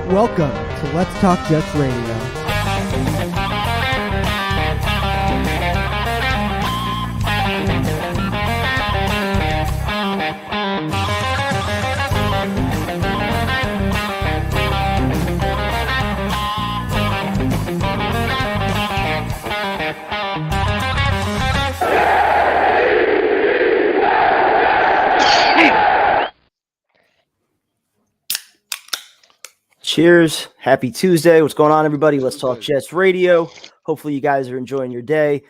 Welcome to Let's Talk Jets Radio. Cheers. Happy Tuesday. What's going on, everybody? Let's Talk Jets Radio. Hopefully you guys are enjoying your day.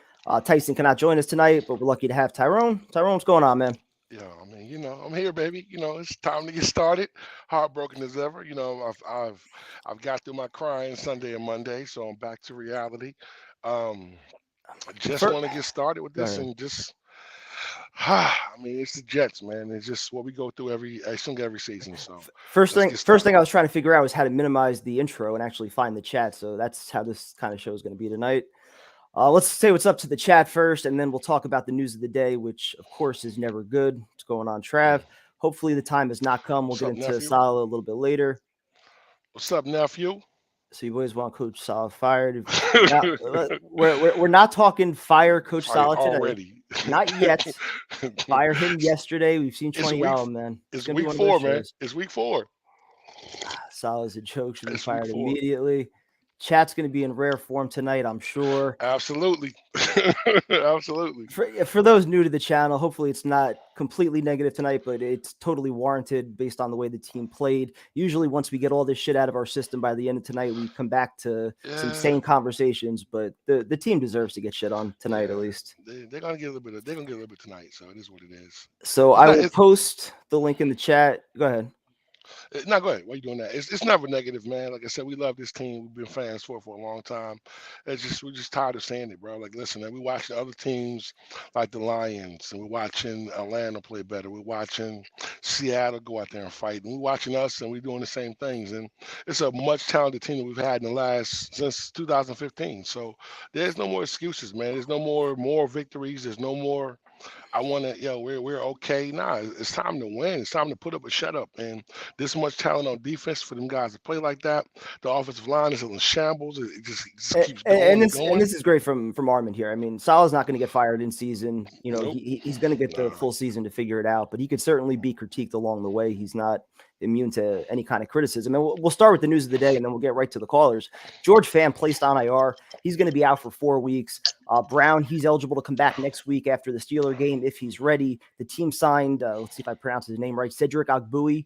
Tyson cannot join us tonight, but we're lucky to have Tyrone. Tyrone, what's going on, man? Yeah, I mean, I'm here, baby. It's time to get started. Heartbroken as ever. I've got through my crying Sunday and Monday, so I'm back to reality. I just want to get started with this and just I mean, it's the Jets, man. It's just what we go through every season. So first thing I was trying to figure out was how to minimize the intro and actually find the chat. So that's how this kind of show is going to be tonight. Let's say what's up to the chat first, and then we'll talk about the news of the day, which of course is never good. What's going on, Trav? Hopefully the time has not come. We'll get into Salah a little bit later. What's up, nephew? So you boys want Coach Salah fired? We're not talking fire Coach Salah today. Already. Not yet. Fire him yesterday. We've seen 20 man. It's week 4, man. It's week 4. Salah's a joke. Should be fired immediately. Chat's going to be in rare form tonight, I'm sure. Absolutely. Absolutely. For those new to the channel, hopefully it's not completely negative tonight, but it's totally warranted based on the way the team played. Usually once we get all this shit out of our system by the end of tonight, we come back to some sane conversations, but the team deserves to get shit on tonight at least. They're going to get a little bit tonight, so it is what it is. So I will post the link in the chat. Go ahead. No, go ahead. Why are you doing that? It's never negative, man. Like I said, we love this team. We've been fans for a long time. We're just tired of saying it, bro. Like, listen, man, we watching other teams like the Lions, and we're watching Atlanta play better. We're watching Seattle go out there and fight, and we're watching us, and we're doing the same things. And it's a much talented team that we've had in the since 2015. So there's no more excuses, man. There's no more victories. There's no more. I want to, we're okay. Nah, it's time to win. It's time to put up a shut up. And this much talent on defense for them guys to play like that. The offensive line is in shambles. It just keeps going and this is great from Armand here. I mean, Salah's not going to get fired in season. Nope. He's going to get the full season to figure it out. But he could certainly be critiqued along the way. He's not immune to any kind of criticism. And we'll start with the news of the day, and then we'll get right to the callers. George Pham placed on IR. He's going to be out for 4 weeks. Brown, he's eligible to come back next week after the Steeler game if he's ready. The team signed, let's see if I pronounce his name right, Cedric Ogbuyi,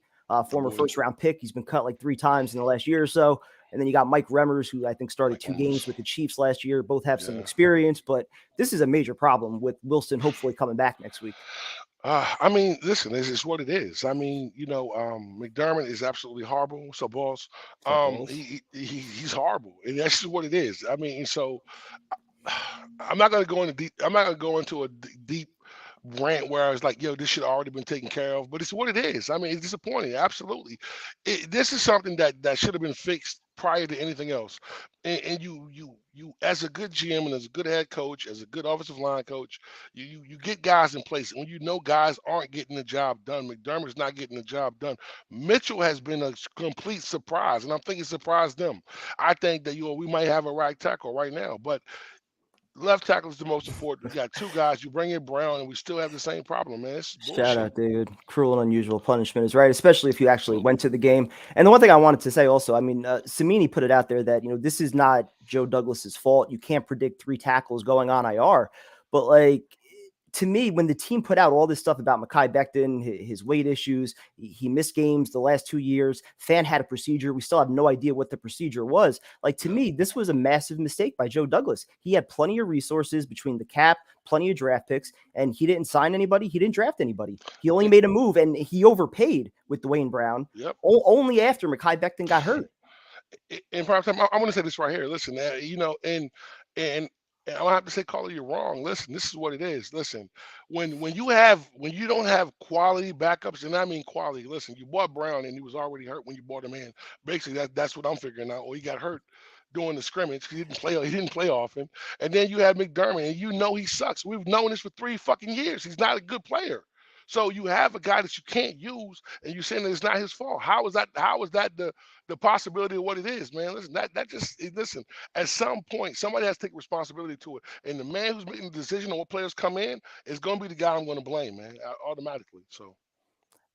former first-round pick. He's been cut like 3 times in the last year or so. And then you got Mike Remmers, who I think started 2 games with the Chiefs last year. Both have some experience, but this is a major problem with Wilson hopefully coming back next week. I mean, listen, it's what it is. I mean, McDermott is absolutely horrible. So, boss, he's horrible, and that's just what it is. I mean, so I'm not going to go into deep. I'm not going to go into a deep rant where I was like, this should have already been taken care of. But it's what it is. I mean, it's disappointing. Absolutely, this is something that should have been fixed prior to anything else. And you as a good GM and as a good head coach, as a good offensive line coach, you get guys in place. When guys aren't getting the job done, McDermott's not getting the job done. Mitchell has been a complete surprise, and I'm thinking surprised them. I think that we might have a right tackle right now, but left tackle is the most important. You got 2 guys. You bring in Brown, and we still have the same problem, man. It's bullshit. Shout out, David. Cruel and unusual punishment is right, especially if you actually went to the game. And the one thing I wanted to say also, I mean, Samini put it out there that, this is not Joe Douglas's fault. You can't predict 3 tackles going on IR. But, like, to me, when the team put out all this stuff about Mekhi Becton, his weight issues, he missed games the last 2 years. Fan had a procedure. We still have no idea what the procedure was. Like, to me, this was a massive mistake by Joe Douglas. He had plenty of resources between the cap, plenty of draft picks, and he didn't sign anybody. He didn't draft anybody. He only made a move, and he overpaid with Dwayne Brown only after Mekhi Becton got hurt. In prime time, I want to say this right here. Listen, and I don't have to say, Carly, you're wrong. Listen, this is what it is. Listen, when you don't have quality backups, and I mean quality. Listen, you bought Brown and he was already hurt when you bought him in. Basically, that's what I'm figuring out. Or he got hurt during the scrimmage. He didn't play. He didn't play often. And then you have McDermott, and you know he sucks. We've known this for 3 fucking years. He's not a good player. So you have a guy that you can't use, and you're saying that it's not his fault. How is that? How is that the possibility of what it is, man? Listen, that just listen. At some point, somebody has to take responsibility to it, and the man who's making the decision on what players come in is going to be the guy I'm going to blame, man, automatically. So.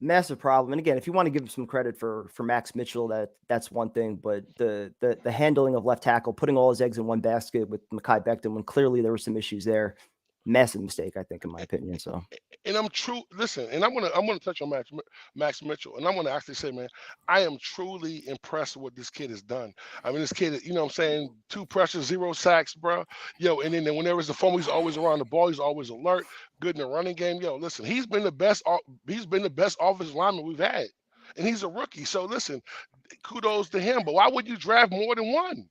Massive problem. And again, if you want to give him some credit for Max Mitchell, that's one thing. But the handling of left tackle, putting all his eggs in one basket with Mekhi Becton, when clearly there were some issues there, massive mistake, I think, in my opinion. So, and I'm true. Listen, and I'm gonna touch on Max Mitchell, and I'm gonna actually say, man, I am truly impressed with what this kid has done. I mean, this kid, you know, what I'm saying, 2 pressures, 0 sacks, bro. Yo, and then whenever it's the fumble, he's always around the ball. He's always alert, good in the running game. Yo, listen, he's been the best. He's been the best offensive lineman we've had, and he's a rookie. So listen, kudos to him. But why would you draft more than one?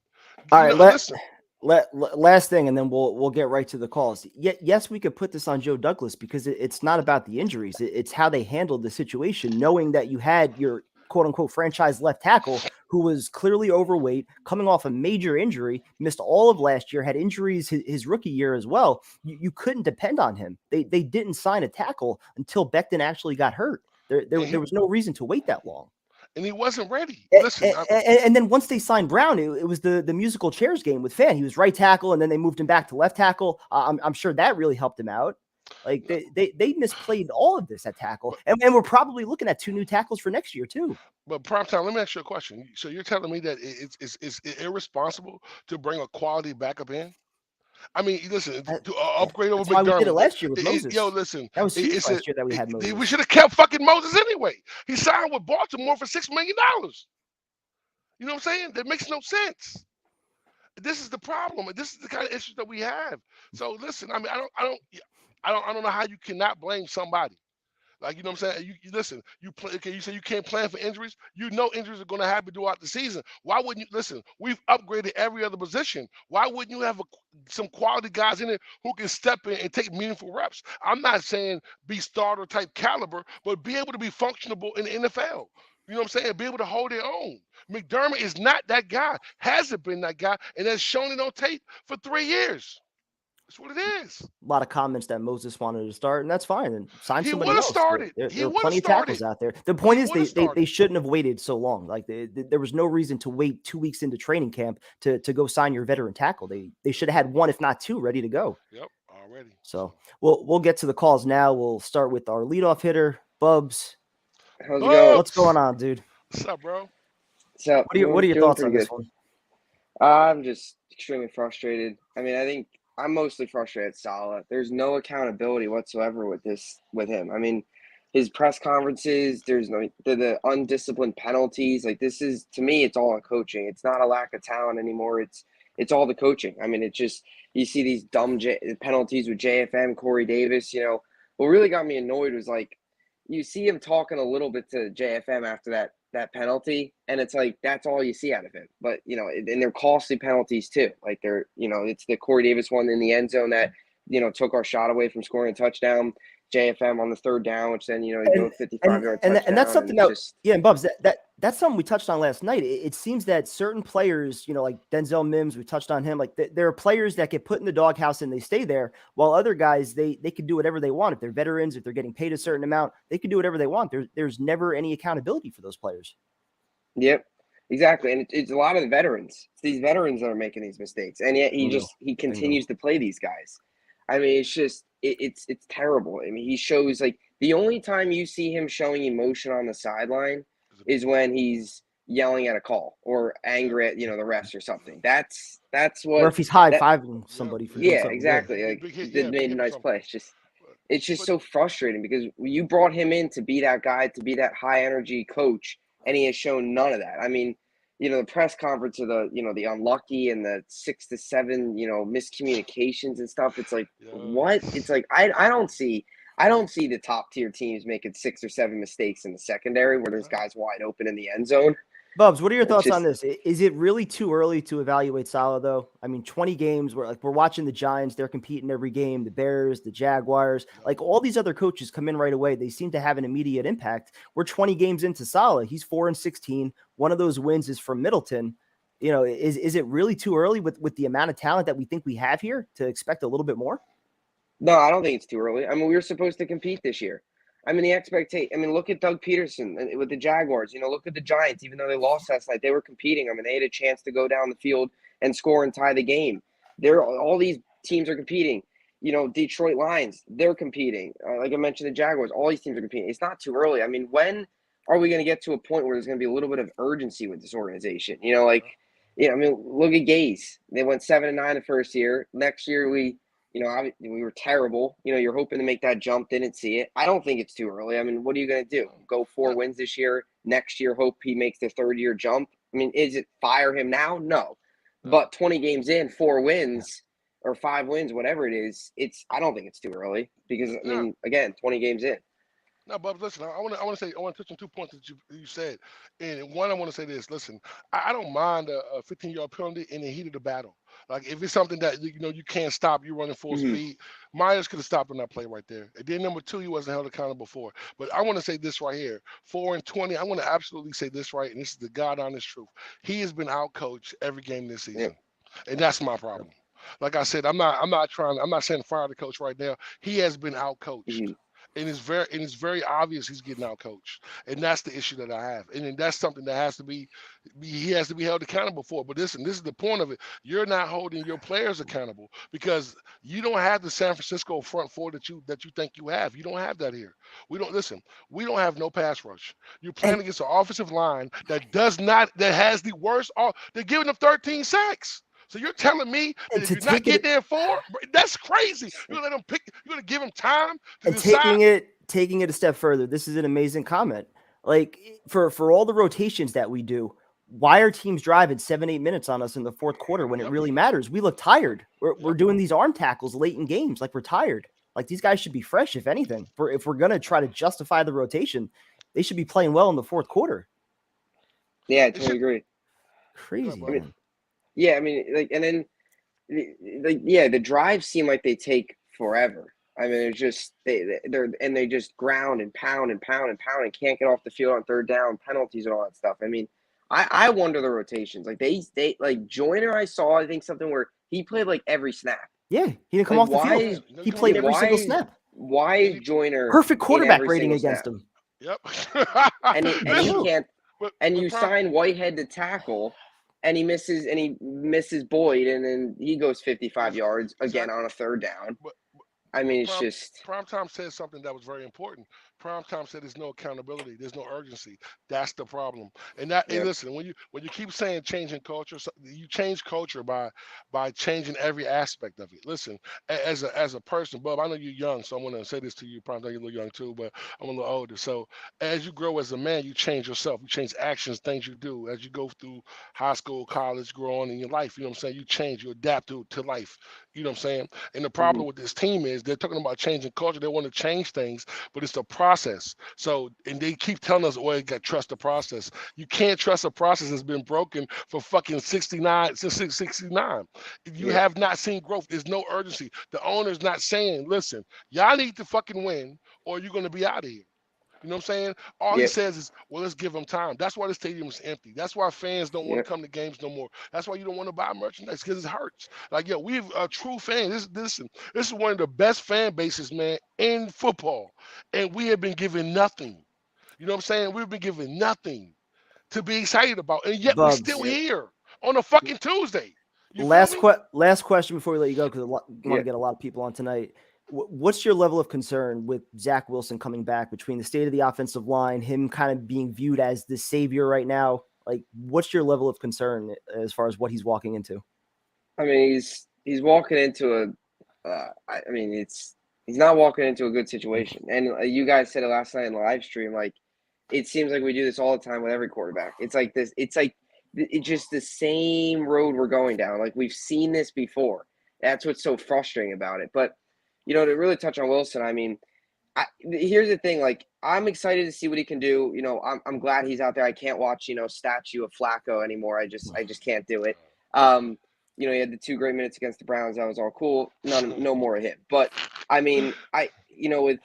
All right, listen. Last thing, and then we'll get right to the calls. Yes, we could put this on Joe Douglas because it's not about the injuries. It's how they handled the situation, knowing that you had your quote unquote franchise left tackle who was clearly overweight, coming off a major injury, missed all of last year, had injuries his rookie year as well. You couldn't depend on him. They didn't sign a tackle until Becton actually got hurt. There was no reason to wait that long. And he wasn't ready. Listen, and then once they signed Brown, it was the musical chairs game with Fan. He was right tackle, and then they moved him back to left tackle. I'm sure that really helped him out. Like they misplayed all of this at tackle, and we're probably looking at 2 new tackles for next year too. But Primetime, let me ask you a question. So you're telling me that it's irresponsible to bring a quality backup in? I mean, listen, to upgrade over McDermott. Why we did it last year with Moses. Yo, listen, that was huge last year that we had Moses. We should have kept fucking Moses anyway. He signed with Baltimore for $6 million. You know what I'm saying? That makes no sense. This is the problem. This is the kind of issues that we have. So listen, I mean, I don't know how you cannot blame somebody. Like, you know what I'm saying? You listen, you play, okay, you say you can't plan for injuries. You know injuries are going to happen throughout the season. Why wouldn't you listen? We've upgraded every other position. Why wouldn't you have some quality guys in it who can step in and take meaningful reps? I'm not saying be starter type caliber, but be able to be functional in the NFL. You know what I'm saying? Be able to hold their own. McDermott is not that guy, hasn't been that guy, and has shown it on tape for 3 years. That's what it is. A lot of comments that Moses wanted to start, and that's fine. And sign somebody else. Started. There are plenty of tackles out there. The point is they shouldn't have waited so long. Like there was no reason to wait 2 weeks into training camp to go sign your veteran tackle. They should have had 1, if not 2, ready to go. Yep, already. So we'll get to the calls now. We'll start with our leadoff hitter, Bubs. How's it going? What's going on, dude? What's up, bro? What's up? What are your thoughts on this one? I'm just extremely frustrated. I mean, I think I'm mostly frustrated at Saleh. There's no accountability whatsoever with him. I mean, his press conferences, there's no the undisciplined penalties. Like, this is, to me, it's all on coaching. It's not a lack of talent anymore. It's all the coaching. I mean, it just, you see these dumb penalties with JFM, Corey Davis. You know, what really got me annoyed was, like, you see him talking a little bit to JFM after that penalty, and it's like, that's all you see out of him. But, you know, and they're costly penalties too. Like, they're, you know, it's the Corey Davis one in the end zone that, you know, took our shot away from scoring a touchdown. JFM on the 3rd down, which then, you know, he goes 55-yard touchdown. And that's something and Bubs, that's something we touched on last night. It seems that certain players, you know, like Denzel Mims, we touched on him. Like there are players that get put in the doghouse and they stay there, while other guys, they can do whatever they want. If they're veterans, if they're getting paid a certain amount, they can do whatever they want. There's never any accountability for those players. Yep, exactly. And it's a lot of the veterans. It's these veterans that are making these mistakes. And yet he continues to play these guys. I mean, it's just, it's terrible. I mean, he shows, like, the only time you see him showing emotion on the sideline is when he's yelling at a call or angry at, you know, the refs or something. That's what. Or if he's high-fiving somebody for doing something. Exactly. Like, he made a nice play. It's just so frustrating because you brought him in to be that guy, to be that high-energy coach, and he has shown none of that. I mean, you know, the press conference of the, you know, the unlucky and the 6 to 7, you know, miscommunications and stuff. It's like, what? It's like, I don't see the top tier teams making 6 or 7 mistakes in the secondary where there's guys wide open in the end zone. Bubs, what are your thoughts on this? Is it really too early to evaluate Saleh, though? I mean, 20 games, we're watching the Giants, they're competing every game, the Bears, the Jaguars, like all these other coaches come in right away. They seem to have an immediate impact. We're 20 games into Saleh. He's 4-16. One of those wins is from Middleton. You know, is it really too early with the amount of talent that we think we have here to expect a little bit more? No, I don't think it's too early. I mean, we were supposed to compete this year. I mean, the expectation. I mean, look at Doug Peterson with the Jaguars. You know, look at the Giants. Even though they lost last night, they were competing. I mean, they had a chance to go down the field and score and tie the game. All these teams are competing. You know, Detroit Lions, they're competing. Like I mentioned, the Jaguars, all these teams are competing. It's not too early. I mean, when are we going to get to a point where there's going to be a little bit of urgency with this organization? You know, like, I mean, look at Gaze. They went 7-9 the first year. Next year, we were terrible. You know, you're hoping to make that jump, didn't see it. I don't think it's too early. I mean, what are you going to do? Go 4 wins this year? Next year, hope he makes the third-year jump? I mean, is it fire him now? No. But 20 games in, 4 wins or 5 wins, whatever it is, I don't think it's too early because, I mean, again, 20 games in. No, but listen, I want to touch on 2 points that you said, and one, I want to say this. Listen, I don't mind a 15-yard penalty in the heat of the battle. Like if it's something that you can't stop, you running full speed. Myers could have stopped on that play right there. And then number 2, he wasn't held accountable for. But I want to say this right here, 4 and 20. I want to absolutely say this right, and this is the God honest truth. He has been outcoached every game this season, and that's my problem. Like I said, I'm not saying fire the coach right now. He has been outcoached. And it's very obvious he's getting out coached, and that's the issue that I have. And then that's something that he has to be held accountable for. But listen, this is the point of it. You're not holding your players accountable because you don't have the San Francisco front four that you think you have. You don't have that here. We don't have no pass rush. You're playing against an offensive line that has the worst. They're giving them 13 sacks. So you're telling me that if you're not getting there 4, that's crazy. You're gonna let them pick. You're gonna give them time to decide. Taking it a step further. This is an amazing comment. Like for all the rotations that we do, why are teams driving 7-8 minutes on us in the fourth quarter when it really matters? We look tired. We're doing these arm tackles late in games, like we're tired. Like these guys should be fresh, if anything. If we're gonna try to justify the rotation, they should be playing well in the fourth quarter. Yeah, I totally agree. Crazy, man. Yeah, I mean, the drives seem like they take forever. I mean, it's just they just ground and pound and pound and pound and can't get off the field on third down, penalties and all that stuff. I mean, I wonder the rotations. Like they like Joyner, I saw I think something where he played like every snap. Yeah, he didn't come off the field. He played every single snap. Why is Joyner perfect quarterback rating against him? Yep. and he can't. And you sign Whitehead to tackle. And he misses Boyd, and then he goes 55 yards again on a third down. I mean, it's just Primetime said something that was very important. Primetime said there's no accountability, there's no urgency. That's the problem. And listen, when you keep saying changing culture, you change culture by changing every aspect of it. Listen, as a person, Bub, I know you're young, so I'm gonna say this to you. Primetime, you're a little young too, but I'm a little older. So as you grow as a man, you change yourself. You change actions, things you do as you go through high school, college, grow on in your life. You know what I'm saying? You change, you adapt to life. You know what I'm saying? And the problem with this team is they're talking about changing culture. They want to change things, but it's a process. So, and they keep telling us, well, you got to trust the process. You can't trust a process that's been broken for fucking 69 since 69. You have not seen growth. There's no urgency. The owner's not saying, listen, y'all need to fucking win or you're going to be out of here. You know what I'm saying? All he says is, well, let's give them time. That's why the stadium is empty. That's why fans don't want to come to games no more. That's why you don't want to buy merchandise because it hurts. Like, we've a true fan. This is one of the best fan bases, man, in football. And we have been given nothing. You know what I'm saying? We've been given nothing to be excited about. And yet we're still here on a fucking Tuesday. Last question before we let you go, because I want to get a lot of people on tonight. What's your level of concern with Zach Wilson coming back, between the state of the offensive line, him kind of being viewed as the savior right now? Like, what's your level of concern as far as what he's walking into? I mean, he's walking into he's not walking into a good situation. And you guys said it last night in the live stream. Like, it seems like we do this all the time with every quarterback. It's like this. It's like it's just the same road we're going down. Like, we've seen this before. That's what's so frustrating about it. But to really touch on Wilson, I mean, here's the thing. Like, I'm excited to see what he can do. I'm glad he's out there. I can't watch, statue of Flacco anymore. I just can't do it. He had the 2 great minutes against the Browns. That was all cool. No more of him. But I mean, with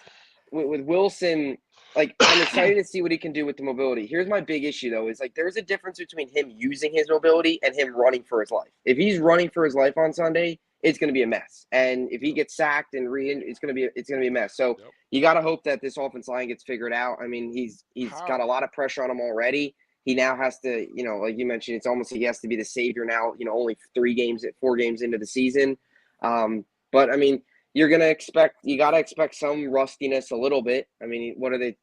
Wilson, like I'm excited to see what he can do with the mobility. Here's my big issue though, is like there's a difference between him using his mobility and him running for his life. If he's running for his life on Sunday, it's going to be a mess. And if he gets sacked and it's going to be a mess. So you got to hope that this offense line gets figured out. I mean, he's got a lot of pressure on him already. He now has to, like you mentioned, it's almost he has to be the savior now, only 4 games into the season. But I mean, you got to expect some rustiness a little bit. I mean, what are they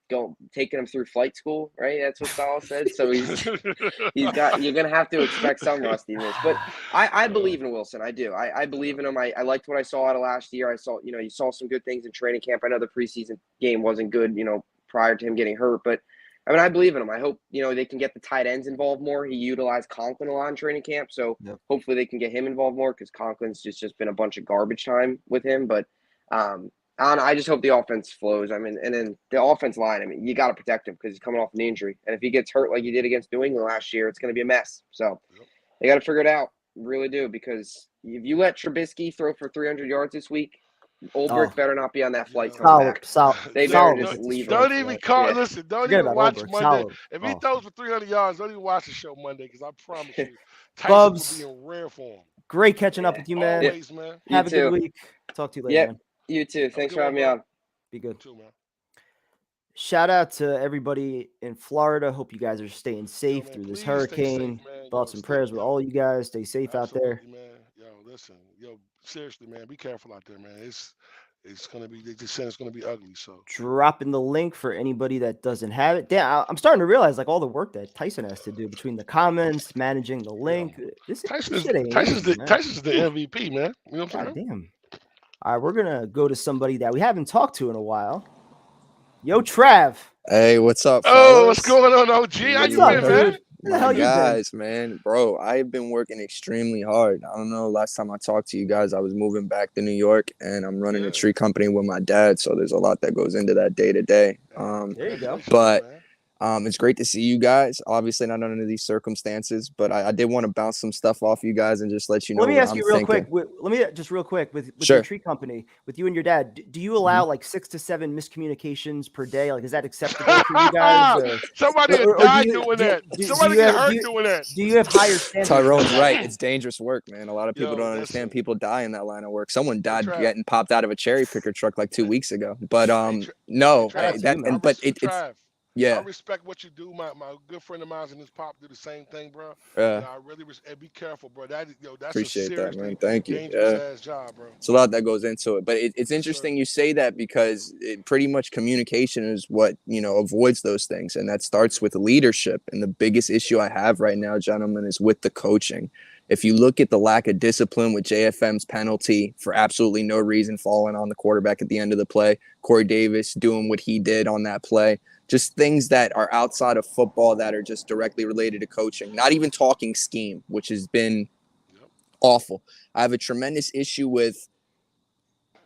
taking him through flight school, right? That's what Salah said. So you're going to have to expect some rustiness, but I believe in Wilson. I do. I believe in him. I liked what I saw out of last year. I saw, you saw some good things in training camp. I know the preseason game wasn't good, prior to him getting hurt, but I mean, I believe in him. I hope, they can get the tight ends involved more. He utilized Conklin a lot in training camp, so hopefully they can get him involved more because Conklin's just been a bunch of garbage time with him. But I just hope the offense flows. I mean, and then the offense line, I mean, you got to protect him because he's coming off an injury. And if he gets hurt like he did against New England last year, it's going to be a mess. So they got to figure it out. Really do, because if you let Trubisky throw for 300 yards this week, Ulbrich better not be on that flight coming back. They better just leave. Don't even call. Listen, don't even watch Ulbrich. Monday. If he throws for 300 yards, don't even watch the show Monday because I promise you, Tyson will be in rare form. Great catching up with you, man. Always, man. Have a good week. Talk to you later, man. You too. Thanks for having me on. Be good. You too, man. Shout out to everybody in Florida. Hope you guys are staying safe through this hurricane. Thoughts and prayers with all you guys. Stay safe out there. Man. Listen. Seriously, man. Be careful out there, man. It's gonna be. They just said it's gonna be ugly. So dropping the link for anybody that doesn't have it. Damn, I'm starting to realize like all the work that Tyson has to do between the comments, managing the link. Tyson's the MVP, man. You know what I'm saying? Damn. All right, we're gonna go to somebody that we haven't talked to in a while. Yo, Trav. Hey, what's up? Oh, what's going on, OG? How you been, man? Where the hell you guys, man, bro, I've been working extremely hard. I don't know. Last time I talked to you guys, I was moving back to New York, and I'm running a tree company with my dad. So there's a lot that goes into that day to day. There you go. But it's great to see you guys. Obviously, not under these circumstances, but I did want to bounce some stuff off you guys and just let you know. Let me ask you real quick. Let me just real quick with your tree company, with you and your dad. Do you allow like 6 to 7 miscommunications per day? Like, is that acceptable for you guys? Somebody died doing that. Somebody get hurt doing that. Do you have higher standards? Tyrone's right. It's dangerous work, man. A lot of people don't understand. People die in that line of work. Someone died getting popped out of a cherry picker truck like 2 weeks ago. But no, it's. Yeah, I respect what you do. My good friend of mine and his pop do the same thing, bro. I really be careful, bro. That's appreciate a that, man. Thank you. Dangerous ass job, bro. It's a lot that goes into it, but it's interesting you say that because pretty much communication is what avoids those things, and that starts with leadership. And the biggest issue I have right now, gentlemen, is with the coaching. If you look at the lack of discipline with JFM's penalty for absolutely no reason falling on the quarterback at the end of the play, Corey Davis doing what he did on that play. Just things that are outside of football that are just directly related to coaching, not even talking scheme, which has been awful. I have a tremendous issue with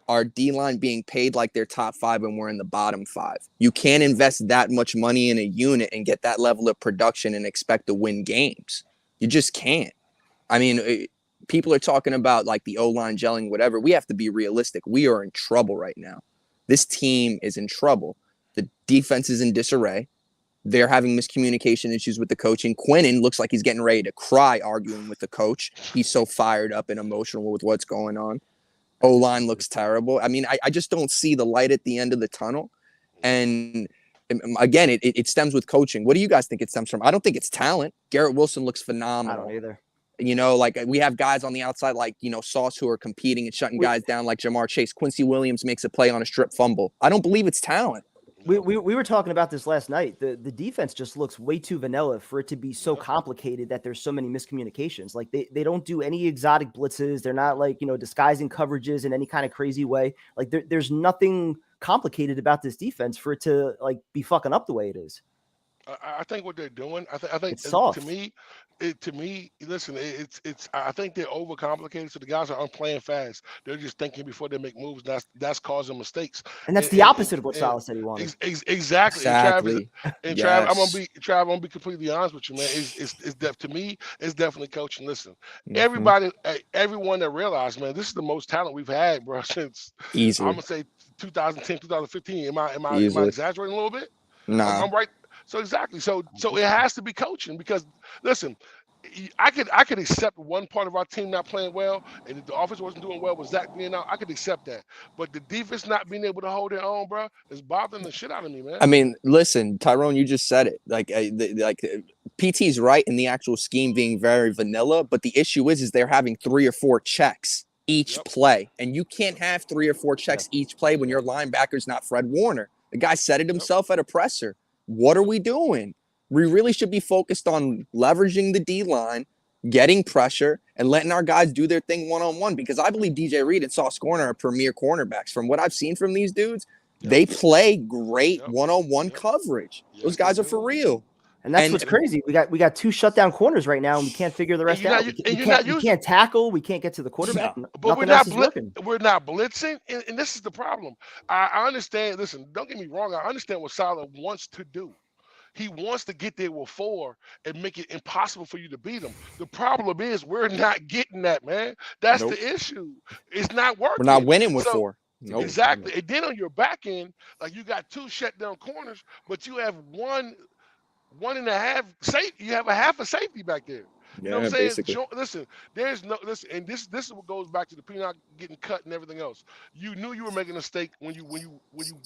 our D-line being paid like they're top 5 and we're in the bottom 5. You can't invest that much money in a unit and get that level of production and expect to win games. You just can't. I mean, people are talking about like the O-line gelling, whatever. We have to be realistic. We are in trouble right now. This team is in trouble. The defense is in disarray. They're having miscommunication issues with the coaching. Quinnen looks like he's getting ready to cry arguing with the coach. He's so fired up and emotional with what's going on. O-line looks terrible. I mean, I just don't see the light at the end of the tunnel. And again, it stems with coaching. What do you guys think it stems from? I don't think it's talent. Garrett Wilson looks phenomenal. I don't either. Like we have guys on the outside like, Sauce who are competing and shutting guys down like Jamar Chase. Quincy Williams makes a play on a strip fumble. I don't believe it's talent. We were talking about this last night. The defense just looks way too vanilla for it to be so complicated that there's so many miscommunications. Like they don't do any exotic blitzes. They're not like, disguising coverages in any kind of crazy way. Like there's nothing complicated about this defense for it to like be fucking up the way it is. I think what they're doing, I think it's soft. To me, listen, I think they're overcomplicated. So the guys aren't playing fast. They're just thinking before they make moves. That's causing mistakes. And that's the opposite of what Salah said he wanted. Exactly. And Trav, I'm gonna be completely honest with you, man. To me, it's definitely coaching. Listen, everyone that realized, man, this is the most talent we've had, bro, since easily. I'm gonna say 2010, 2015. Am I exaggerating a little bit? Nah. I'm right. So exactly. So it has to be coaching because listen, I could accept one part of our team not playing well, and if the offense wasn't doing well with Zach being out, I could accept that. But the defense not being able to hold their own, bro, is bothering the shit out of me, man. I mean, listen, Tyrone, you just said it. PT's right in the actual scheme being very vanilla, but the issue is they're having 3 or 4 checks each play, and you can't have 3 or 4 checks each play when your linebacker's not Fred Warner. The guy said it himself at a presser. What are we doing? We really should be focused on leveraging the D-line, getting pressure, and letting our guys do their thing one-on-one, because I believe DJ Reed and Sauce Gardner are premier cornerbacks. From what I've seen from these dudes, they play great one-on-one coverage. Those guys are for real. And that's what's crazy. We got 2 shutdown corners right now, and we can't figure the rest out. We can't tackle. We can't get to the quarterback. No. But we're not blitzing, and this is the problem. I understand. Listen, don't get me wrong. I understand what Saleh wants to do. He wants to get there with 4 and make it impossible for you to beat him. The problem is we're not getting that, man. That's the issue. It's not working. We're not winning with 4. Nope. Exactly. And then on your back end, like you got 2 shutdown corners, but you have one and a half safety. You have a half a safety back there. You know what I'm saying? Basically. Listen, and this is what goes back to the Pinot getting cut and everything else. You knew you were making a mistake when you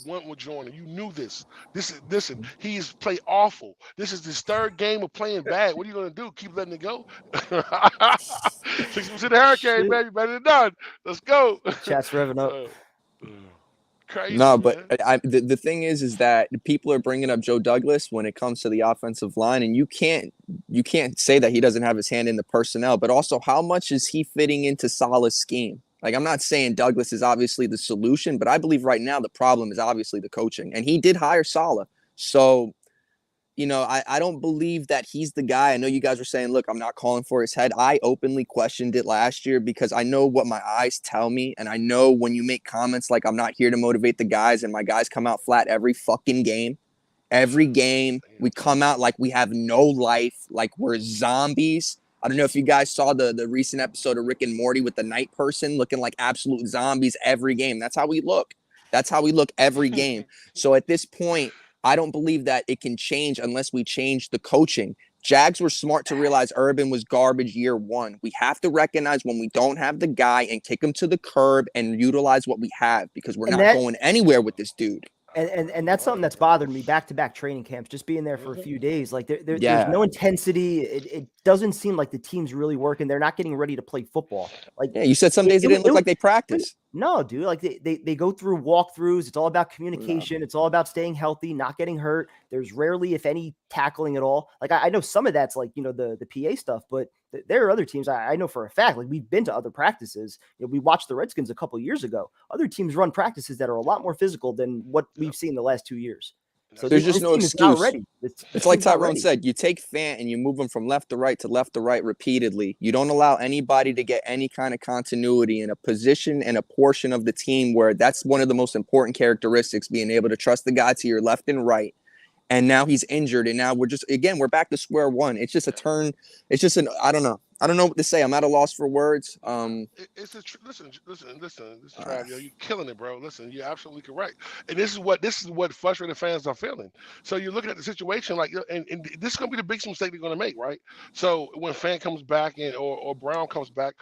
went with Jordan. You knew this. Listen, he's played awful. This is his 3rd game of playing bad. What are you gonna do? Keep letting it go? 6% hurricane, baby, better than none. Let's go. Chat's revving up. Crazy, no, but the thing is that people are bringing up Joe Douglas when it comes to the offensive line, and you can't say that he doesn't have his hand in the personnel, but also how much is he fitting into Saleh's scheme? Like, I'm not saying Douglas is obviously the solution, but I believe right now the problem is obviously the coaching, and he did hire Saleh. So, you know, I don't believe that he's the guy. I know you guys were saying, look, I'm not calling for his head. I openly questioned it last year because I know what my eyes tell me. And I know when you make comments like I'm not here to motivate the guys and my guys come out flat every fucking game. Every game we come out like we have no life, like we're zombies. I don't know if you guys saw the recent episode of Rick and Morty with the night person looking like absolute zombies every game. That's how we look. That's how we look every game. So at this point, I don't believe that it can change unless we change the coaching. Jags were smart to realize Urban was garbage year 1. We have to recognize when we don't have the guy and kick him to the curb and utilize what we have, because we're not going anywhere with this dude. And that's something that's bothered me back-to-back training camps, just being there for a few days. Like there's no intensity. It doesn't seem like the team's really working. They're not getting ready to play football. Like you said, some days it didn't look like they practice. No, dude. Like they go through walkthroughs. It's all about communication. It's all about staying healthy, not getting hurt. There's rarely, if any, tackling at all. Like I know some of that's like, you know, the PA stuff, but there are other teams I know for a fact. Like we've been to other practices. You know, we watched the Redskins a couple of years ago. Other teams run practices that are a lot more physical than what we've seen the last 2 years. So there's just no excuse. It's like Tyrone said, you take Fant and you move him from left to right repeatedly. You don't allow anybody to get any kind of continuity in a position and a portion of the team where that's one of the most important characteristics, being able to trust the guy to your left and right. And now he's injured, and now we're back to square one. It's just a turn. It's just I don't know what to say. I'm at a loss for words. Listen, Trav, you're killing it, bro. Listen, you're absolutely correct. And this is what frustrated fans are feeling. So you're looking at the situation like, and this is gonna be the biggest mistake they're gonna make, right? So when Fant comes back or Brown comes back,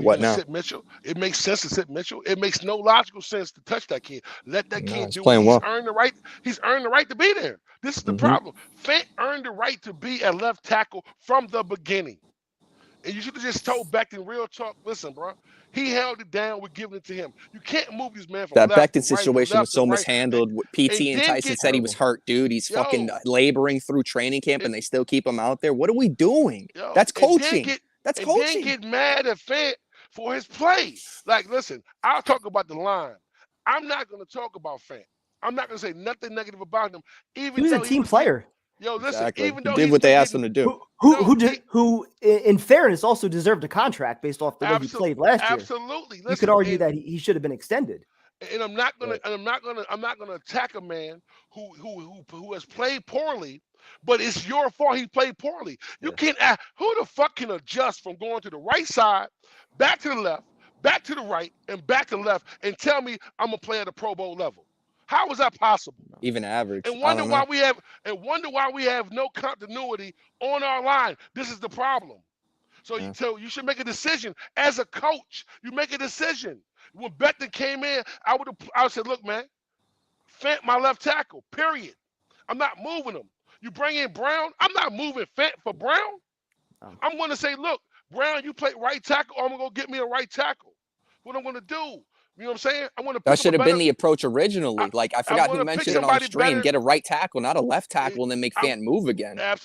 what now? Sit Mitchell. It makes sense to sit Mitchell. It makes no logical sense to touch that kid. Let that kid do it. He's earned the right. He's earned the right to be there. This is the problem. Fant earned the right to be a left tackle from the beginning. And you should have just told Becton real talk. Listen, bro, he held it down. We're giving it to him. You can't move this man from that left Becton to right, situation was so right. mishandled. PT and Tyson said he was hurt, dude. He's fucking laboring through training camp, and they still keep him out there. What are we doing? That's coaching. That's coaching. And then get mad at Fant for his play. Like, listen, I'll talk about the line. I'm not going to talk about Fant. I'm not going to say nothing negative about him. Even he was a team player. Yo, listen, even though he did what they asked him to do. Who, in fairness, also deserved a contract based off the way he played last year. Absolutely. You could argue that he should have been extended. And I'm not gonna attack a man who has played poorly, but it's your fault he played poorly. You can't ask who the fuck can adjust from going to the right side, back to the left, back to the right, and back to the left, and tell me I'm gonna play at a Pro Bowl level. How is that possible? even average. And I wonder don't why know. we have no continuity on our line. This is the problem. So Yeah. you should make a decision as a coach. You make a decision. When Becton came in, I would said, look, man, Fant my left tackle. Period. I'm not moving him. You bring in Brown. I'm not moving Fant for Brown. I'm going to say, look, Brown, you play right tackle. I'm going to go get me a right tackle. What I'm going to do? You know what I'm saying? I want to pick That should have better. been the approach originally. Like I forgot who mentioned it on stream. Better. Get a right tackle, not a left tackle, and then make Fant move again. I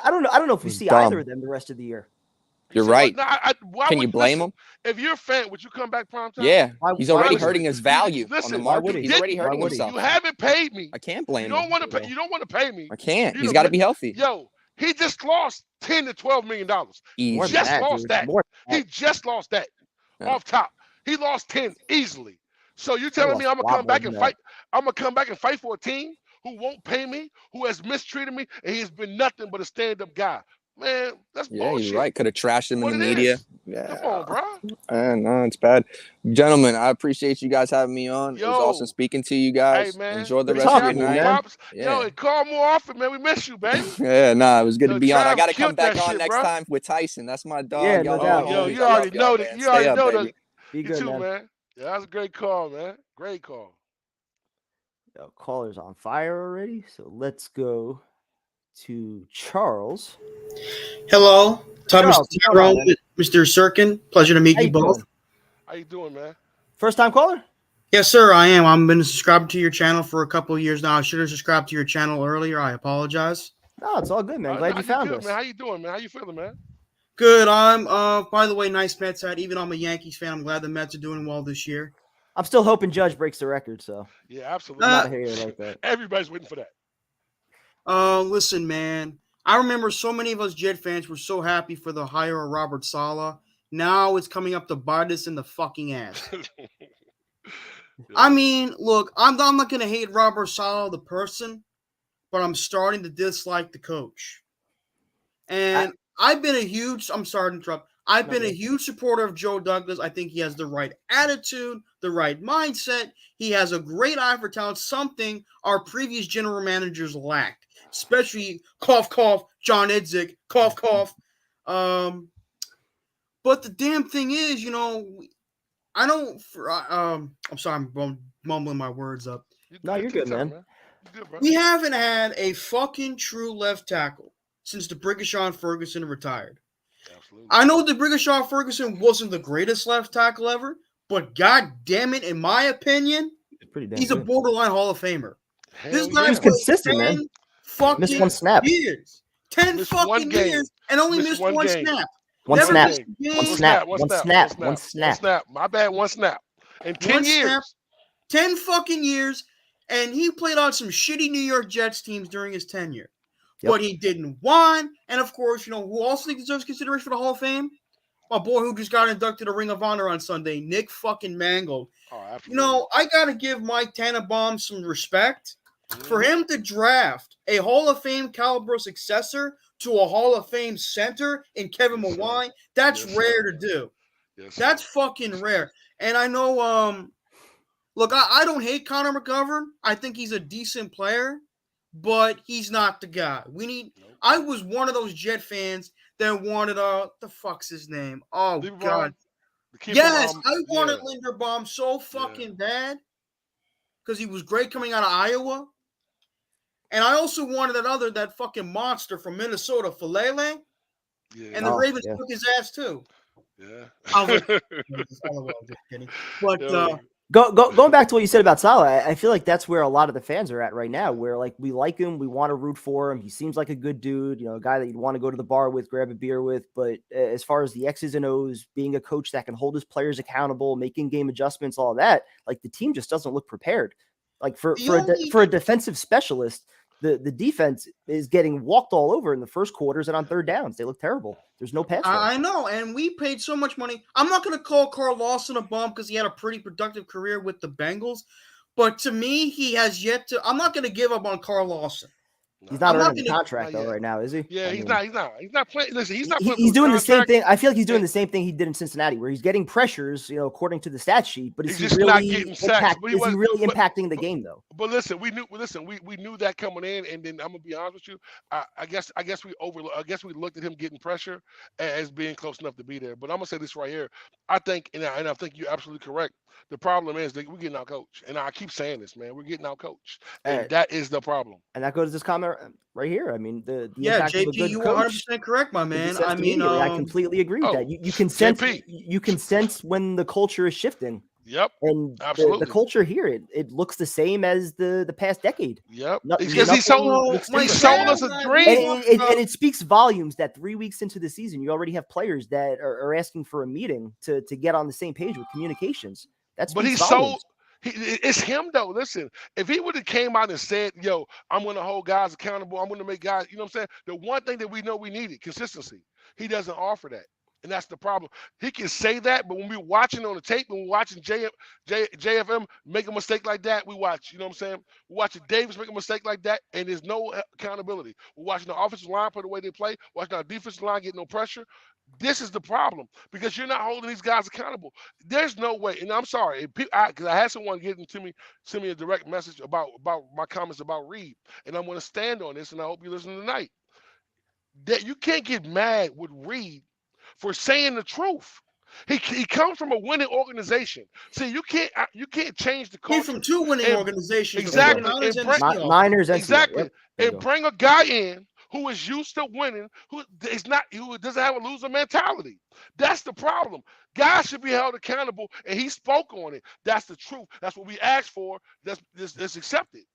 don't know. I don't know if we see either of them the rest of the year. You're right. No, Can you blame him? If you're a fan, would you come back prime time? Yeah, he's already hurting his value on the market. He's already hurting himself. You haven't paid me. I can't blame him. You don't want to pay me. I can't. He's got to be healthy. Yo, he just lost $10 to $12 million. He just lost that. He just lost that off top. He lost 10 easily. So you telling me I'm gonna come back and fight? I'm gonna come back and fight for a team who won't pay me, who has mistreated me, and he's been nothing but a stand-up guy. Man, that's bullshit. You're right. Could have trashed him in the media. Yeah. Come on, bro. No, it's bad. Gentlemen, I appreciate you guys having me on. It was awesome speaking to you guys. Hey, man. Enjoy the rest of your night. Yo, and call more often, man. We miss you, baby. It was good to be on. I got to come back on next time with Tyson. That's my dog. Yeah, no doubt. Yo, you already know that. You already know that. Be good, man. Yeah, that was a great call, man. Great call. Yo, caller's on fire already. So let's go to Charles. Hello, Mr. Tyrone, Mr. Sirkin. Pleasure to meet you both. How you doing, man? First time caller? Yes, sir, I am. I've been subscribed to your channel for a couple of years now. I should have subscribed to your channel earlier. I apologize. No, it's all good, man. Glad you found us. Man. How you doing, man? How you feeling, man? Good. I'm by the way, nice Mets hat. Even though I'm a Yankees fan, I'm glad the Mets are doing well this year. I'm still hoping Judge breaks the record, so. Yeah, absolutely. I'm not here like that. Everybody's waiting for that. Listen, man. I remember so many of us Jet fans were so happy for the hire of Robert Saleh. Now it's coming up to bite us in the fucking ass. I mean, look, I'm not going to hate Robert Saleh, the person, but I'm starting to dislike the coach. And I've been a huge – I'm sorry to interrupt. I've been a huge supporter of Joe Douglas. I think he has the right attitude, the right mindset. He has a great eye for talent, something our previous general managers lacked, especially cough, cough, John Idzik, cough, cough. But the damn thing is, you know, I don't I'm sorry, I'm mumbling my words up. No, you're good, man. You're good, bro. We haven't had a fucking true left tackle since the Brigashaw Ferguson retired. Absolutely. I know the Brigashaw Ferguson wasn't the greatest left tackle ever, but god damn it, in my opinion, he's a borderline Hall of Famer. This guy was consistent, man. Fucking one snap. years. 10 fucking years and only missed one snap. One snap. My bad, one snap. In 10 years. Snap, 10 fucking years, and he played on some shitty New York Jets teams during his tenure. Yep. But he didn't want, and of course, you know, who also deserves consideration for the Hall of Fame? My boy who just got inducted to Ring of Honor on Sunday, Nick fucking Mangold. Oh, you know, I got to give Mike Tannenbaum some respect. For him to draft a Hall of Fame caliber successor to a Hall of Fame center in Kevin Mawai, that's rare to do. That's fucking rare. And I know, look, I don't hate Connor McGovern. I think he's a decent player, but he's not the guy. I was one of those Jet fans that wanted, the fuck's his name? Oh, Linderbaum, God. Yes, I wanted Linderbaum so fucking bad because he was great coming out of Iowa. And I also wanted that fucking monster from Minnesota, Falele. Yeah. And the Ravens took his ass too. Yeah. Just kidding. But going back to what you said about Saleh, I feel like that's where a lot of the fans are at right now, where like we like him, we want to root for him. He seems like a good dude, you know, a guy that you'd want to go to the bar with, grab a beer with. But as far as the X's and O's, being a coach that can hold his players accountable, making game adjustments, all that, like the team just doesn't look prepared. Like for a defensive specialist, the defense is getting walked all over in the first quarters and on third downs. They look terrible. There's no pass. I know, and we paid so much money. I'm not going to call Carl Lawson a bum because he had a pretty productive career with the Bengals, but to me, he has yet to. I'm not going to give up on Carl Lawson. He's not I'm not earning a gonna- contract Not though yet. right now, is he? Yeah, I he's mean, not. He's not playing. Listen, he's not. He's doing the same contract. thing. I feel like he's doing and- the same thing he did in Cincinnati, where he's getting pressures, according to the stat sheet. But is He's he just not really getting sacks. But he is he was. really But, impacting the game though? but listen, we knew that coming in, and then I'm gonna be honest with you. I guess we looked at him getting pressure as being close enough to be there. But I'm gonna say this right here. I think, and I think you're absolutely correct. The problem is that we're getting out coached, and I keep saying this, man. We're getting out coached, and that is the problem. And that goes to this comment right here. I mean, the Yeah, impact of a JP, good you coach 100% correct, my can be man. sensed I mean, immediately. I completely agree with that. You can sense JP. you can sense when the culture is shifting. Yep. And Absolutely. the culture here, it looks the same as the past decade. Yep. Because nothing he sold looks my he different. sold us a dad and I dream. talked And about- it speaks volumes that 3 weeks into the season, you already have players that are asking for a meeting to get on the same page with communications. That's But he sold. It's him though. Listen, if he would have came out and said, "Yo, I'm going to hold guys accountable. I'm going to make guys," you know what I'm saying? The one thing that we know we needed, consistency. He doesn't offer that, and that's the problem. He can say that, but when we're watching on the tape, when we're watching JFM make a mistake like that, we watch. You know what I'm saying? We're watching Davis make a mistake like that, and there's no accountability. We're watching the offensive line play the way they play. Watching our defensive line get no pressure. This is the problem because you're not holding these guys accountable. There's no way, and I'm sorry, because I had someone send me a direct message about my comments about Reed, and I'm going to stand on this, and I hope you listen tonight. That you can't get mad with Reed for saying the truth. He comes from a winning organization. See, you can't change the Came culture. from two winning and- organizations, exactly, the 49ers and and the Seahawks. Niners and Exactly, Yep, there you and go. bring a guy in who is used to winning, who doesn't have a loser mentality. That's the problem. Guys should be held accountable, and he spoke on it. That's the truth. That's what we asked for. That's accepted.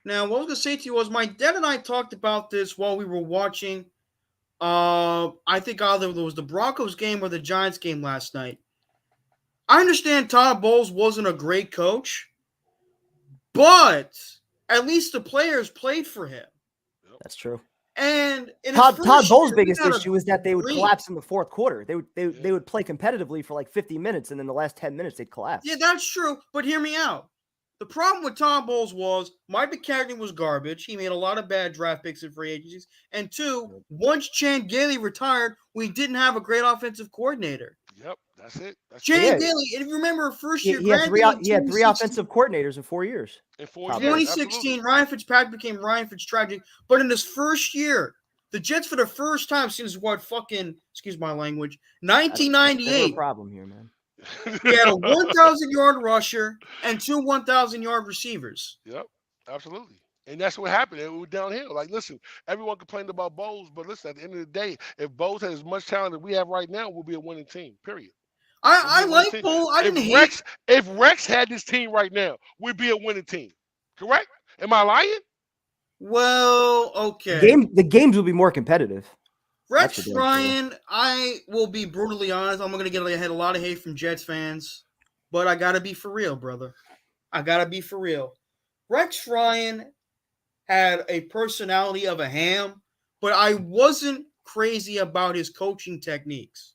Now, what I was going to say to you was my dad and I talked about this while we were watching. I think either it was the Broncos game or the Giants game last night. I understand Todd Bowles wasn't a great coach, but at least the players played for him. That's true. And in Todd Bowles' year, biggest we got a issue is that they would great- collapse in the fourth quarter. They would play competitively for like 50 minutes, and then the last 10 minutes they'd collapse. Yeah, that's true. But hear me out. The problem with Todd Bowles was Mike McCartney was garbage. He made a lot of bad draft picks in free agencies. And two, once Chan Gailey retired, we didn't have a great offensive coordinator. Yep, that's it. That's Chan Yeah. Gailey, if you remember first He year, had three granted, he had three 2016 offensive coordinators in 4 years. in 4 Todd years. Bowles. 2016, Absolutely. Ryan Fitzpatrick became Ryan Fitztragic. But in this first year, the Jets, for the first time since excuse my language, Never a 1998, problem here, man. we had a 1,000-yard rusher and two 1,000-yard receivers. Yep, absolutely. And that's what happened. It was downhill. Like, listen, everyone complained about Bowles, but listen, at the end of the day, if Bowles had as much talent as we have right now, we'll be a winning team. Period. I We'll be a winning like team. Bowles. I didn't hate. If Rex had this team right now, we'd be a winning team. Correct? Am I lying? Well, okay. The games will be more competitive. Rex That's a damn Ryan, I will be brutally honest. I'm going to get a lot of hate from Jets fans, but I got to be for real, brother. I got to be for real. Rex Ryan had a personality of a ham, but I wasn't crazy about his coaching techniques.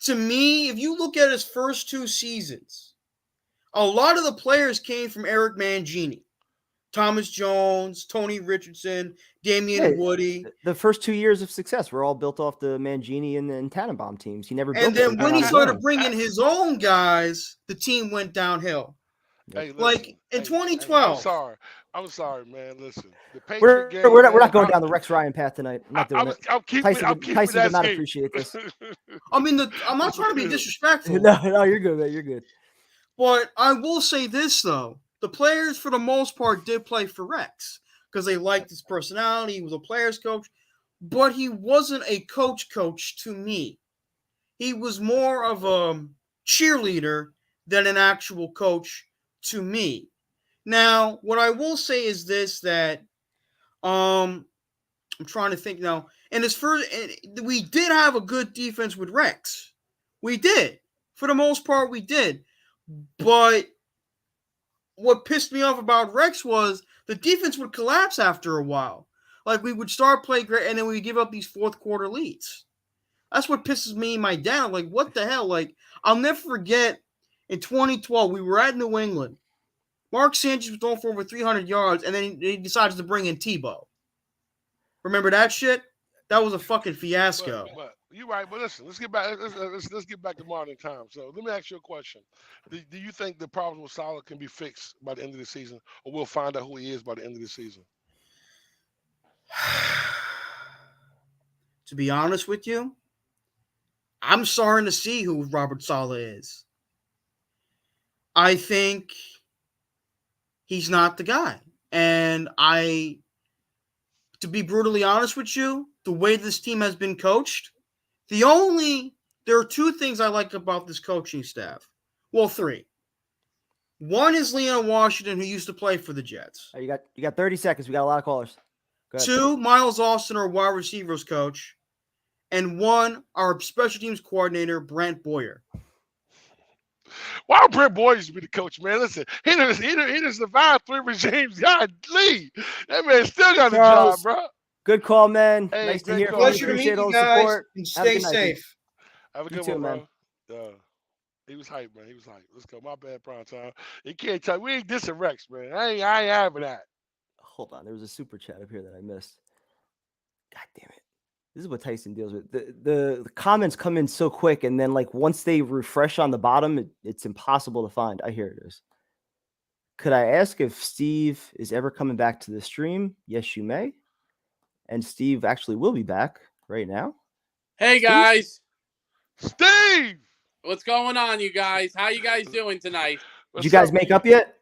To me, if you look at his first two seasons, a lot of the players came from Eric Mangini. Thomas Jones, Tony Richardson, Damian Woody. The first 2 years of success were all built off the Mangini and Tannenbaum teams. He never built And then it when he on his started own. bringing his own guys, the team went downhill. Hey, Like, listen, in hey, 2012. I'm sorry, man. Listen, the We're Patriot game. not going man, down the Rex Ryan path tonight. I'm not doing it. I'm keeping Tyson that did not scheme. appreciate this. I mean, I'm not trying to be disrespectful, No, you're good, man. You're good. but I will say this, though. The players, for the most part, did play for Rex because they liked his personality. He was a player's coach, but he wasn't a coach to me. He was more of a cheerleader than an actual coach to me. Now, what I will say is this, that I'm trying to think now. And as first, we did have a good defense with Rex. We did. For the most part, we did. But what pissed me off about Rex was the defense would collapse after a while. Like, we would start playing great, and then we give up these fourth quarter leads. That's what pisses me and my dad. Like, what the hell? Like, I'll never forget in 2012, we were at New England. Mark Sanchez was throwing for over 300 yards, and then he decides to bring in Tebow. Remember that shit? That was a fucking fiasco. But you're right. But listen, let's get back. Let's get back to modern times. So let me ask you a question. Do you think the problems with Salah can be fixed by the end of the season, or we'll find out who he is by the end of the season? To be honest with you, I'm starting to see who Robert Saleh is. I think he's not the guy. And to be brutally honest with you, the way this team has been coached, there are two things I like about this coaching staff. Well, three. One is Leon Washington, who used to play for the Jets. You got 30 seconds. We got a lot of callers. Go ahead. Two, Miles Austin, our wide receivers coach. And one, our special teams coordinator, Brant Boyer. Why would Brent Boyer used to be the coach, man? Listen, he done survived 3 regimes. God, Lee, that man still got a job, bro. Good call, man. Hey, nice to hear from you. Pleasure to meet Appreciate all you the guys, support. and Have a stay good night, safe. Have a You good too, one, man. bro. He was hype, man. He was hype. Let's go. My bad, prime time. You can't tell. We ain't dissing Rex, man. I ain't having that. Hold on. There was a super chat up here that I missed. God damn it. This is what Tyson deals with. The comments come in so quick, and then like once they refresh on the bottom, it's impossible to find. Here it is. Could I ask if Steve is ever coming back to the stream? Yes, you may. And Steve actually will be back right now. Hey guys, Steve, what's going on, you guys? How you guys doing tonight? Did you guys make up yet?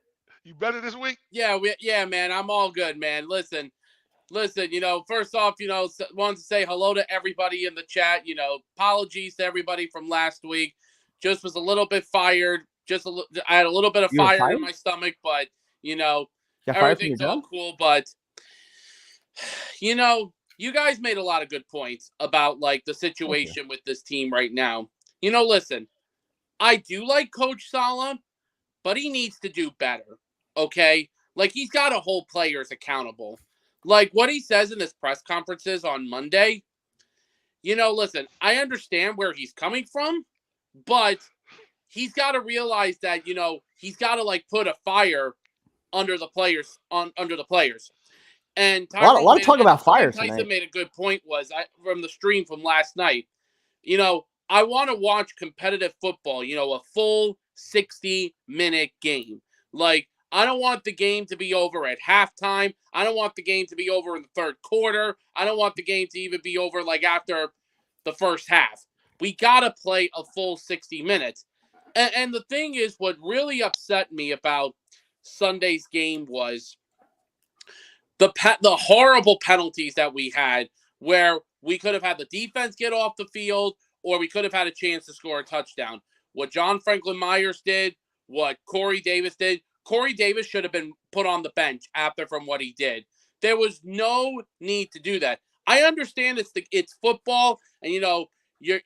You better this week? Yeah, man. I'm all good, man. Listen. First off, wanted to say hello to everybody in the chat. Apologies to everybody from last week. Just was a little bit fired. I had a little bit of fire in my stomach, but everything's all cool. But you guys made a lot of good points about like the situation with this team right now. Listen, I do like Coach Saleh, but he needs to do better. Okay, like he's got to hold players accountable. Like what he says in his press conferences on Monday, listen, I understand where he's coming from, but he's got to realize that, he's got to like put a fire under the players. And a lot of talk about fire Tyson tonight. made a good point from the stream from last night. I want to watch competitive football, a full 60-minute game. Like, I don't want the game to be over at halftime. I don't want the game to be over in the third quarter. I don't want the game to even be over like after the first half. We got to play a full 60 minutes. And the thing is, what really upset me about Sunday's game was the horrible penalties that we had, where we could have had the defense get off the field, or we could have had a chance to score a touchdown. What John Franklin Myers did, what Corey Davis did. Corey Davis should have been put on the bench from what he did. There was no need to do that. I understand it's football, and you're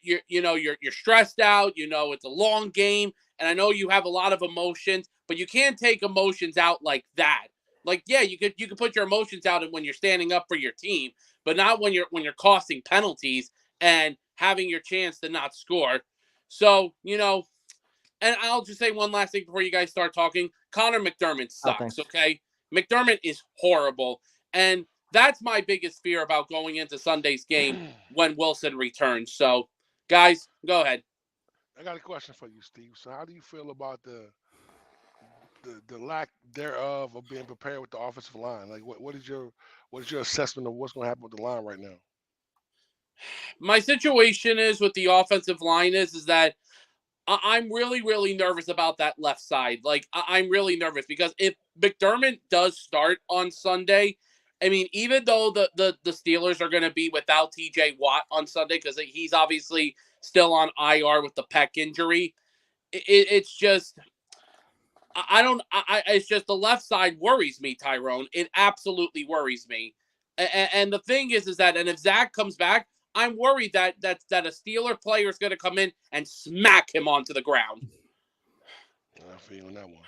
stressed out. It's a long game, and I know you have a lot of emotions, but you can't take emotions out like that. Like, yeah, you could put your emotions out when you're standing up for your team, but not when you're costing penalties and having your chance to not score. So, and I'll just say one last thing before you guys start talking. Connor McDermott sucks, okay? McDermott is horrible. And that's my biggest fear about going into Sunday's game when Wilson returns. So, guys, go ahead. I got a question for you, Steve. So how do you feel about the lack thereof of being prepared with the offensive line? Like what is your assessment of what's going to happen with the line right now? My situation is with the offensive line is that I'm really, really nervous about that left side. Like, I'm really nervous because if McDermott does start on Sunday, I mean, even though the Steelers are going to be without TJ Watt on Sunday because he's obviously still on IR with the pec injury, it's just it's just the left side worries me, Tyrone. It absolutely worries me. And the thing is that, and if Zach comes back, I'm worried that a Steeler player is going to come in and smack him onto the ground. I'm feeling that one.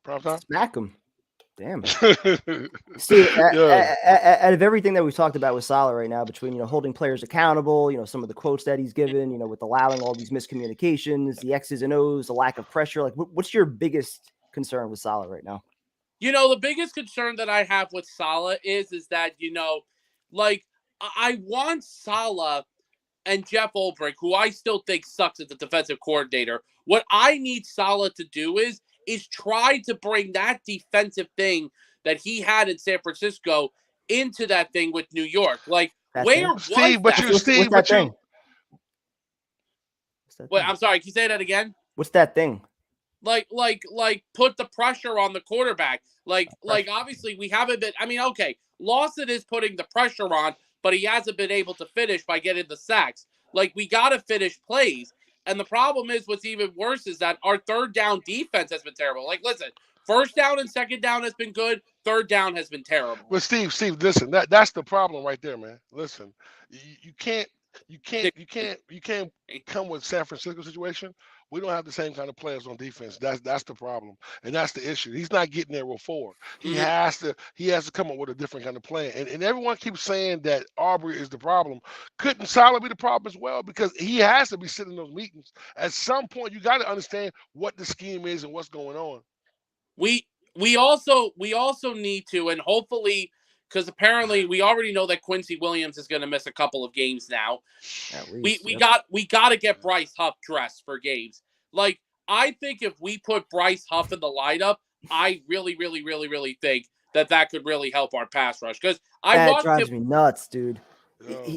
Prime Smack him. Damn it. See, out of everything that we've talked about with Saleh right now, between holding players accountable, some of the quotes that he's given, with allowing all these miscommunications, the X's and O's, the lack of pressure, like what's your biggest concern with Saleh right now? The biggest concern that I have with Saleh is that, like, I want Saleh and Jeff Ulbrich, who I still think sucks as the defensive coordinator. What I need Saleh to do is try to bring that defensive thing that he had in San Francisco into that thing with New York. Like, That where thing? was Steve, that? What's that thing? Wait, I'm sorry. Can you say that again? What's that thing? Like put the pressure on the quarterback. Like obviously we haven't been. I mean, okay, Lawson is putting the pressure on, but he hasn't been able to finish by getting the sacks. Like, we got to finish plays. And the problem is, what's even worse is that our third down defense has been terrible. Like, listen, first down and second down has been good. Third down has been terrible. But Steve, listen, that's the problem right there, man. Listen, you can't come with San Francisco situation. We don't have the same kind of players on defense. That's the problem, and that's the issue. He's not getting there with four. He has to come up with a different kind of plan. And everyone keeps saying that Aubrey is the problem. Couldn't Saleh be the problem as well? Because he has to be sitting in those meetings. At some point, you got to understand what the scheme is and what's going on. We also need to, and hopefully, because apparently we already know that Quincy Williams is going to miss a couple of games now. At least, we got to get Bryce Huff dressed for games. Like, I think if we put Bryce Huff in the lineup, I really, really, really, really think that could really help our pass rush. Because that drives me nuts, dude.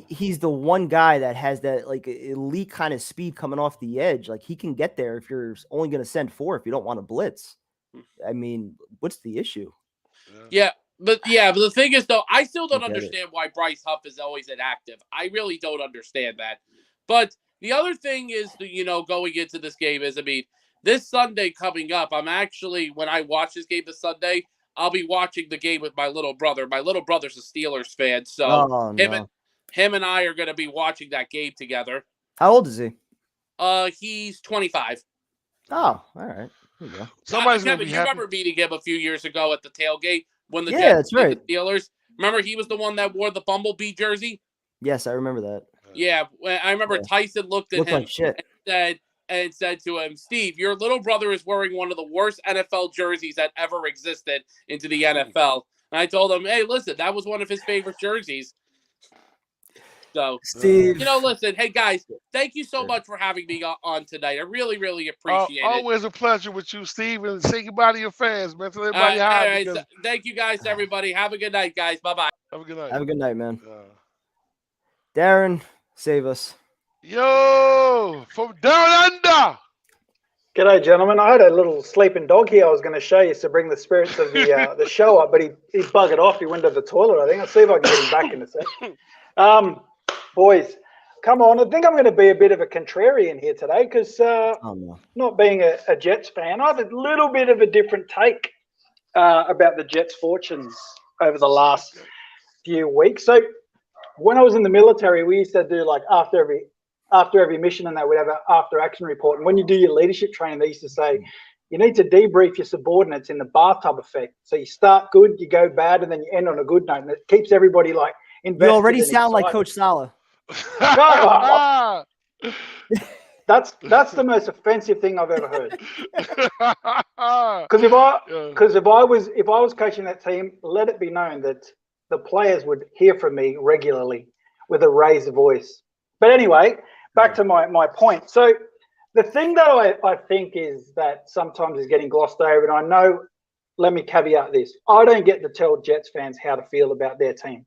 He's the one guy that has that like elite kind of speed coming off the edge. Like, he can get there if you're only going to send 4 if you don't want to blitz. I mean, what's the issue? Yeah, but the thing is, though, I still don't understand why Bryce Huff is always inactive. I really don't understand that. But the other thing is, going into this game is, I mean, this Sunday coming up, I'm actually, when I watch this game this Sunday, I'll be watching the game with my little brother. My little brother's a Steelers fan, so him and I are going to be watching that game together. How old is he? He's 25. Oh, all right. There you go. Kevin, you remember meeting him a few years ago at the tailgate when the Jets beat the Steelers? Remember, he was the one that wore the Bumblebee jersey? Yes, I remember that. Yeah, I remember Tyson looked at him like shit. and said to him, "Steve, your little brother is wearing one of the worst NFL jerseys that ever existed into the NFL." And I told him, "Hey, listen, that was one of his favorite jerseys." So, Steve, listen, hey guys, thank you so much for having me on tonight. I really, really appreciate it. Always a pleasure with you, Steve, and say goodbye to your fans, man. Tell everybody hi. All right, so thank you guys, everybody. Have a good night, guys. Bye-bye. Have a good night. Have a good night, man. Darren, save us. Yo, from down under. G'day, gentlemen. I had a little sleeping dog here I was going to show you to bring the spirits of the show up, but he buggered off. He went to the toilet, I think. I'll see if I can get him back in a sec. Boys, come on. I think I'm going to be a bit of a contrarian here today because not being a Jets fan, I have a little bit of a different take about the Jets' fortunes over the last few weeks. So when I was in the military, we used to do like after every mission and that we'd have an after action report. And when you do your leadership training, they used to say, you need to debrief your subordinates in the bathtub effect. So you start good, you go bad, and then you end on a good note. And it keeps everybody like invested. You already sound like Coach Saleh. That's the most offensive thing I've ever heard. Because if I was coaching that team, let it be known that the players would hear from me regularly with a raised voice. But anyway, back to my point. So the thing that I think is that sometimes is getting glossed over, and I know, let me caveat this, I don't get to tell Jets fans how to feel about their team.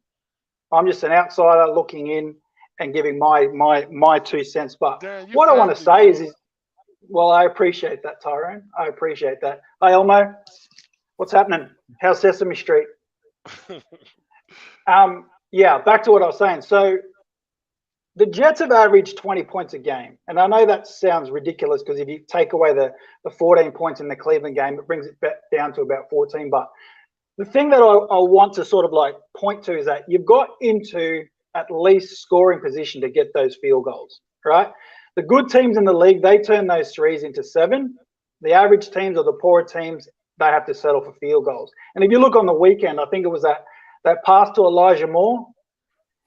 I'm just an outsider looking in and giving my 2 cents. But what I want to say is, well, I appreciate that, Tyrone. I appreciate that. Hey, Elmo, what's happening? How's Sesame Street? Back to what I was saying. So the Jets have averaged 20 points a game. And I know that sounds ridiculous because if you take away the 14 points in the Cleveland game, it brings it back down to about 14. But the thing that I want to sort of like point to is that you've got into at least scoring position to get those field goals, right? The good teams in the league, they turn those threes into 7. The average teams or the poorer teams, they have to settle for field goals. And if you look on the weekend, I think it was that pass to Elijah Moore,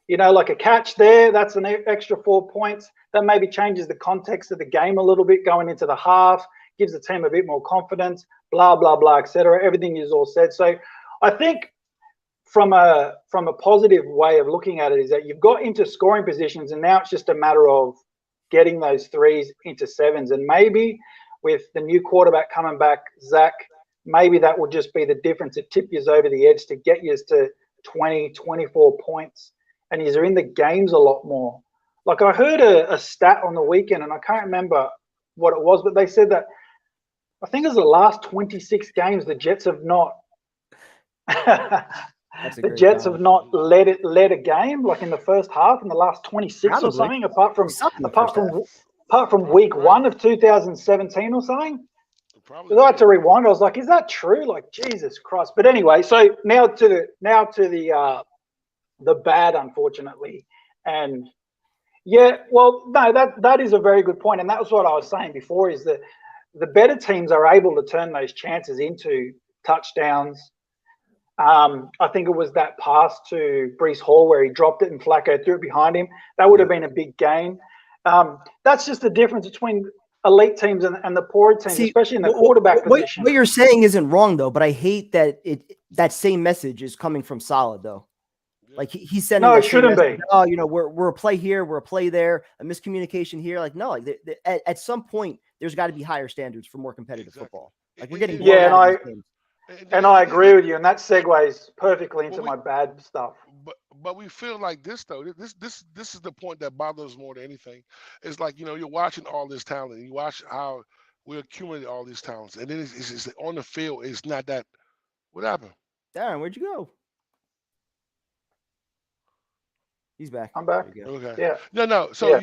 like a catch there, that's an extra 4 points. That maybe changes the context of the game a little bit going into the half, gives the team a bit more confidence, blah, blah, blah, etc. Everything is all said. So I think from a positive way of looking at it is that you've got into scoring positions, and now it's just a matter of getting those threes into sevens. And maybe with the new quarterback coming back, Zach, maybe that will just be the difference. It tip you over the edge to get you to 20, 24 points, and you're in the games a lot more. Like I heard a stat on the weekend, and I can't remember what it was, but they said that I think it was the last 26 games the Jets have not have not led a game like in the first half in the last 26 or something, apart from week 1 of 2017 or something. I had to rewind. I was like, is that true? Like, Jesus Christ. But anyway, so now to the bad, unfortunately. And yeah, well, no, that is a very good point. And that was what I was saying before, is that the better teams are able to turn those chances into touchdowns. I think it was that pass to Breece Hall where he dropped it and Flacco threw it behind him. That would have been a big gain. That's just the difference between elite teams and the poorer teams, especially in the quarterback position. What you're saying isn't wrong, though, but I hate that that same message is coming from Saleh, though. Like he's sending. No, it shouldn't be. Oh, we're a play here, we're a play there, a miscommunication here. Like no, like at some point there's got to be higher standards for more competitive football. Like we're getting and I agree with you, and that segues perfectly into my bad stuff. But we feel like this though. This is the point that bothers more than anything. It's like you're watching all this talent, and you watch how we accumulate all these talents, and then it's on the field. It's not that. What happened? Darren, where'd you go? He's back. I'm back. Okay. Yeah. No. So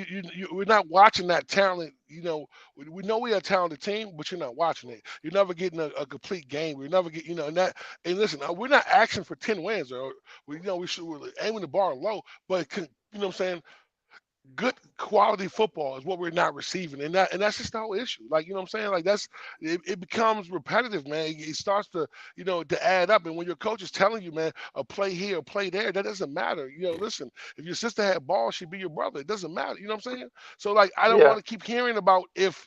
we're not watching that talent. We know we're a talented team, but you're not watching it. You're never getting a complete game. We're never get and that. And listen, we're not asking for 10 wins, or we're aiming the bar low. But you know what I'm saying? Good quality football is what we're not receiving, and that's just the whole issue. Like what I'm saying, like it becomes repetitive, man. It starts to to add up, and when your coach is telling you, man, a play here, a play there, that doesn't matter. Listen, if your sister had balls, she'd be your brother. It doesn't matter. You know what I'm saying? So like, I don't want to keep hearing about if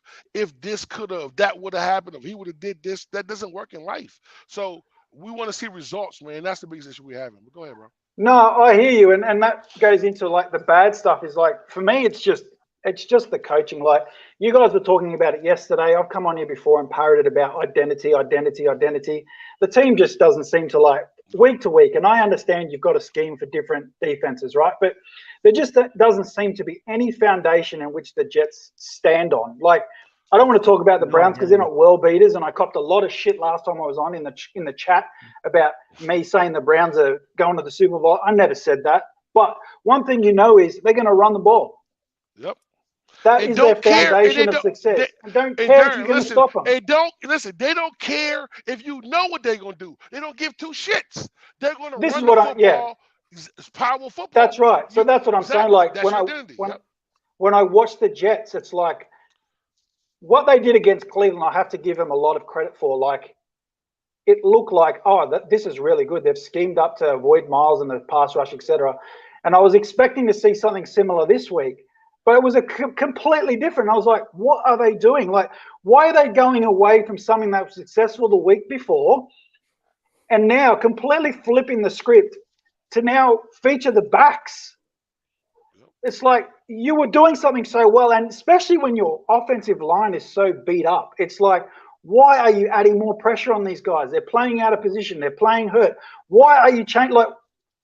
this could have, that would have happened, if he would have did this. That doesn't work in life. So we want to see results, man. That's the biggest issue we're having. But go ahead, bro. No, I hear you, and that goes into like the bad stuff. Is like, for me, it's just the coaching. Like you guys were talking about it yesterday. I've come on here before and parroted about identity. The team just doesn't seem to, like, week to week, and I understand you've got a scheme for different defenses, right? But there just doesn't seem to be any foundation in which the Jets stand on. Like, I don't want to talk about the Browns because they're not world beaters, and I copped a lot of shit last time I was on in the chat about me saying the Browns are going to the Super Bowl. I never said that. But one thing you know is they're going to run the ball. Yep. That is their foundation of success. And don't care if you're going to stop them. They don't care if you know what they're going to do. They don't give two shits. They're going to run the football. It's powerful football. That's right. So that's what I'm saying. Like when I watch the Jets, it's like, what they did against Cleveland, I have to give them a lot of credit for. Like, it looked like, this is really good. They've schemed up to avoid Miles and the pass rush, etc. And I was expecting to see something similar this week, but it was completely different. I was like, what are they doing? Like, why are they going away from something that was successful the week before and now completely flipping the script to now feature the backs? It's like you were doing something so well, and especially when your offensive line is so beat up, it's like, why are you adding more pressure on these guys? They're playing out of position. They're playing hurt. Why are you changing? Like,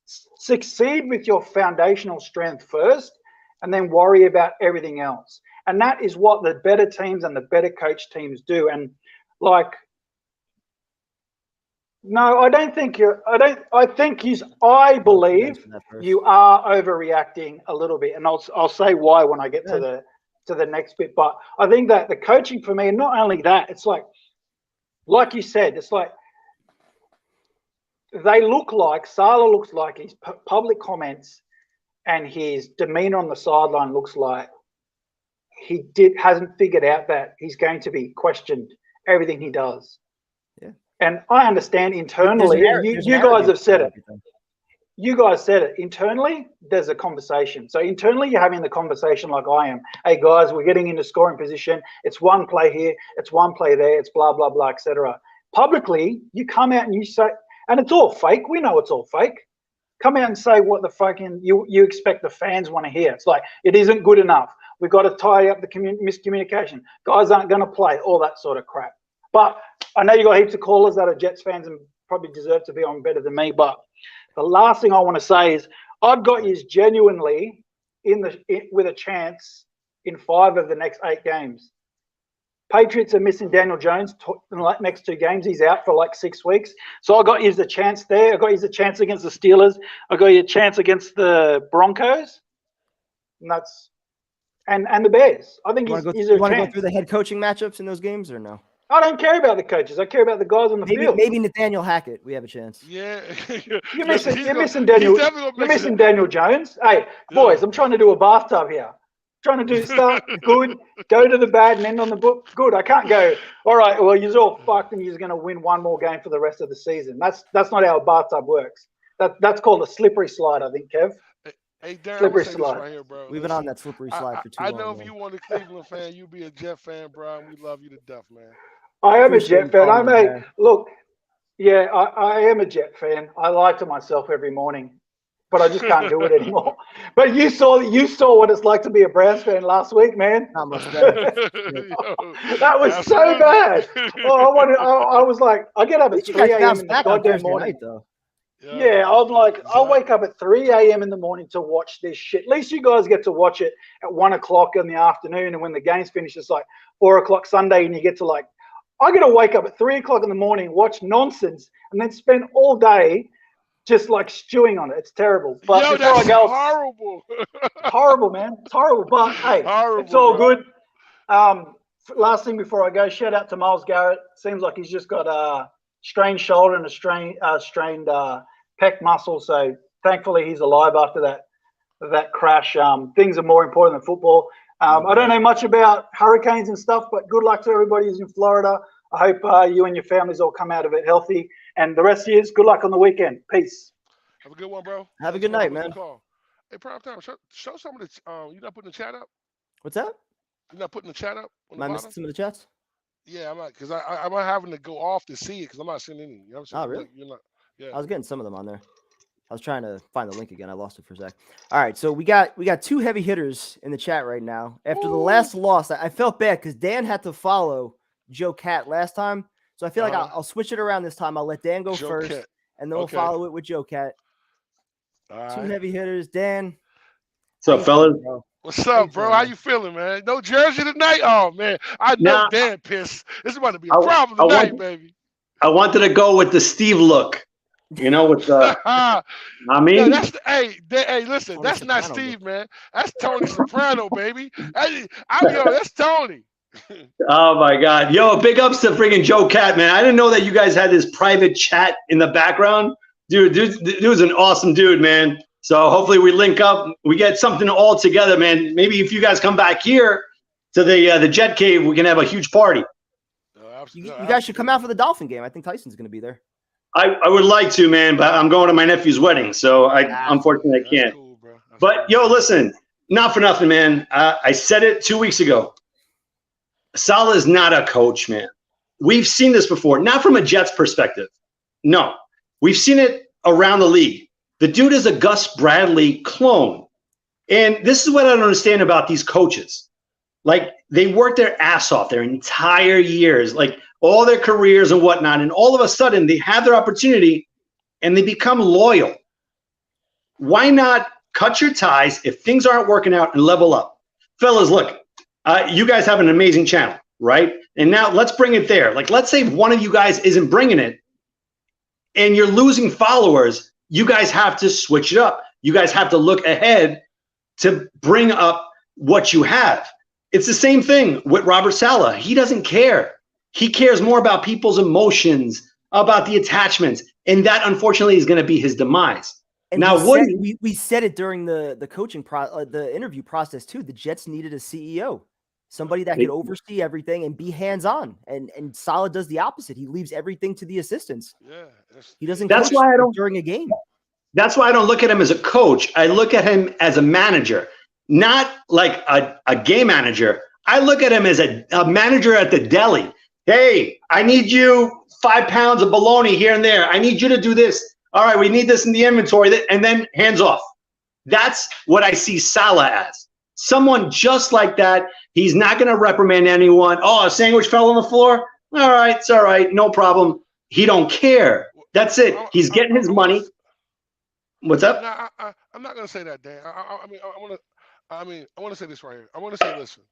succeed with your foundational strength first and then worry about everything else. And that is what the better teams and the better coach teams do. And like, no, I don't think you're. I believe you are overreacting a little bit, and I'll say why when I get to the next bit. But I think that the coaching for me, and not only that, it's like you said, it's like Saleh looks like his public comments and his demeanor on the sideline looks like he hasn't figured out that he's going to be questioned everything he does. And I understand internally, you guys have said it. you guys said it. Internally, there's a conversation. So internally, you're having the conversation like I am. Hey, guys, we're getting into scoring position. It's one play here. It's one play there. It's blah, blah, blah, etc. Publicly, you come out and you say, and it's all fake. We know it's all fake. Come out and say what the fucking you expect the fans want to hear. It's like, it isn't good enough. We've got to tie up the miscommunication. Guys aren't going to play, all that sort of crap. But I know you got heaps of callers that are Jets fans and probably deserve to be on better than me. But the last thing I want to say is I've got you genuinely with a chance in 5 of the next 8 games. Patriots are missing Daniel Jones in the next 2 games. He's out for like 6 weeks. So I got you the chance there. I got you the chance against the Steelers. I got you a chance against the Broncos. And that's and the Bears. I think You he's want a to go chance. through the head coaching matchups in those games or no? I don't care about the coaches. I care about the guys on the field. Maybe Nathaniel Hackett. We have a chance. Yeah. You're missing Daniel. You're missing Daniel Jones. Hey, boys, I'm trying to do a bathtub here. Trying to start good, go to the bad, and end on the book. Good. I can't go. All right. Well, you're all fucked, and you're going to win one more game for the rest of the season. That's not how a bathtub works. That's called a slippery slide, I think, Kev. Hey, Darren, Slippery I'm slide. right here, bro. We've been on that slippery slide for too long. I know if man. you want a Cleveland fan, you be a Jet fan, bro, and we love you to death, man. I am a Appreciate Jet fan. you calling me, man. Look, yeah, I am a Jet fan. I lie to myself every morning, but I just can't do it anymore. But you saw what it's like to be a Browns fan last week, man. Not much better. That was so bad. I was like, I get up at 3 a.m. in the goddamn morning. Night, though. Yeah, I'm like, I'll wake up at 3 a.m. in the morning to watch this shit. At least you guys get to watch it at 1 o'clock in the afternoon, and when the game's finished, it's like 4 o'clock Sunday, and you get to like, I got to wake up at 3 o'clock in the morning, watch nonsense, and then spend all day just like stewing on it. It's terrible. But that's horrible. Horrible, man. It's horrible. But hey, it's all good. Last thing before I go, shout out to Myles Garrett. Seems like he's just got a strained shoulder and a strained pec muscle. So thankfully he's alive after that crash. Things are more important than football. I don't know much about hurricanes and stuff, but good luck to everybody who's in Florida. I hope you and your families all come out of it healthy. And the rest of you, good luck on the weekend. Peace. Have a good one, bro. Have a good night, man. Hey, Prime Time, show some of the. You not putting the chat up? What's that? You're not putting the chat up? Am I missing some of the chats? Yeah, I'm not, because I'm not having to go off to see it because I'm not seeing any. You know what I'm saying? Oh, really? You're not. Yeah. I was getting some of them on there. I was trying to find the link again. I lost it for a sec. All right, so we got 2 heavy hitters in the chat right now. After the last loss, I felt bad because Dan had to follow Joe Cat last time. So I feel like I'll switch it around this time. I'll let Dan go first, and then we'll follow it with Joe Cat. All right. 2 heavy hitters. Dan. What's up, fellas? What's up, bro? How you feeling, man? No jersey tonight? Oh, man. I know Dan pissed. This is about to be a problem tonight, baby. I wanted to go with the Steve look. You know, with the, I mean, no, hey, listen, Tony that's Soprano, not Steve, man. That's Tony Soprano, baby. That's Tony. Oh my God, yo, big ups to freaking Joe Cat, man. I didn't know that you guys had this private chat in the background, dude was an awesome dude, man. So hopefully we link up, we get something all together, man. Maybe if you guys come back here to the Jet Cave, we can have a huge party. You guys should come out for the Dolphin game. I think Tyson's going to be there. I would like to, man, but I'm going to my nephew's wedding, so unfortunately I can't. Cool, but yo, listen, not for nothing, man. I said it 2 weeks ago. Saleh is not a coach, man. We've seen this before, not from a Jets perspective. No, we've seen it around the league. The dude is a Gus Bradley clone, and this is what I don't understand about these coaches. Like, they work their ass off their entire years, like all their careers and whatnot, and all of a sudden they have their opportunity and they become loyal. Why not cut your ties if things aren't working out and level up? Fellas, look, you guys have an amazing channel, right? And now let's bring it there. Like, let's say one of you guys isn't bringing it and you're losing followers. You guys have to switch it up. You guys have to look ahead to bring up what you have. It's the same thing with Robert Saleh. He doesn't care. He cares more about people's emotions, about the attachments, and that unfortunately is going to be his demise. And now, we said it during the coaching the interview process too. The Jets needed a CEO, somebody that could oversee everything and be hands-on. And Saleh does the opposite. He leaves everything to the assistants. Yeah, he doesn't. That's why I don't during a game. That's why I don't look at him as a coach. I look at him as a manager, not like a game manager. I look at him as a manager at the deli. Hey, I need you 5 pounds of bologna here and there. I need you to do this. All right, we need this in the inventory, and then hands off. That's what I see Salah as. Someone just like that. He's not going to reprimand anyone. Oh, a sandwich fell on the floor? All right, it's all right. No problem. He don't care. That's it. He's getting his money. What's up? No, I'm not going to say that, Dan. I want to say this right here. I want to say, listen,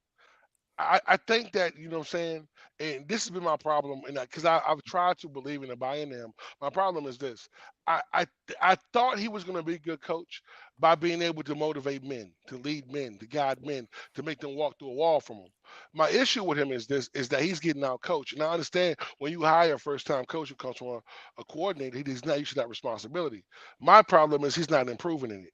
I think that, you know what I'm saying, and this has been my problem, and because I've tried to believe in and buy in him. My problem is this. I thought he was going to be a good coach by being able to motivate men, to lead men, to guide men, to make them walk through a wall from him. My issue with him is that he's getting out coached. And I understand when you hire a first-time coach who comes from a coordinator, he's not used to that responsibility. My problem is he's not improving in it.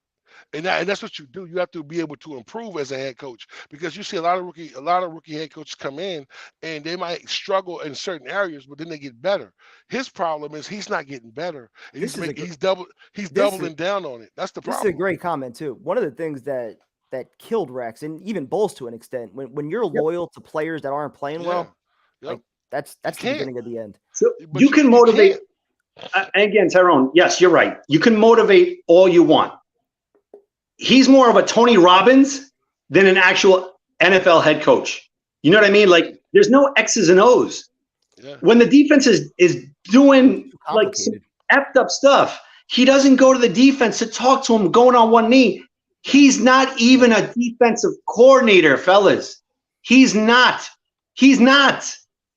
And that's what you do. You have to be able to improve as a head coach, because you see a lot of rookie head coaches come in and they might struggle in certain areas, but then they get better. His problem is he's not getting better. He's doubling down on it. That's the problem. This is a great comment too. One of the things that killed Rex, and even Bulls to an extent, when you're loyal to players that aren't playing well, like that's the beginning of the end. So you can motivate. Again, Tyrone, yes, you're right. You can motivate all you want. He's more of a Tony Robbins than an actual NFL head coach. You know what I mean? Like, there's no X's and O's. Yeah. When the defense is doing like some effed up stuff, he doesn't go to the defense to talk to him going on one knee. He's not even a defensive coordinator, fellas. He's not.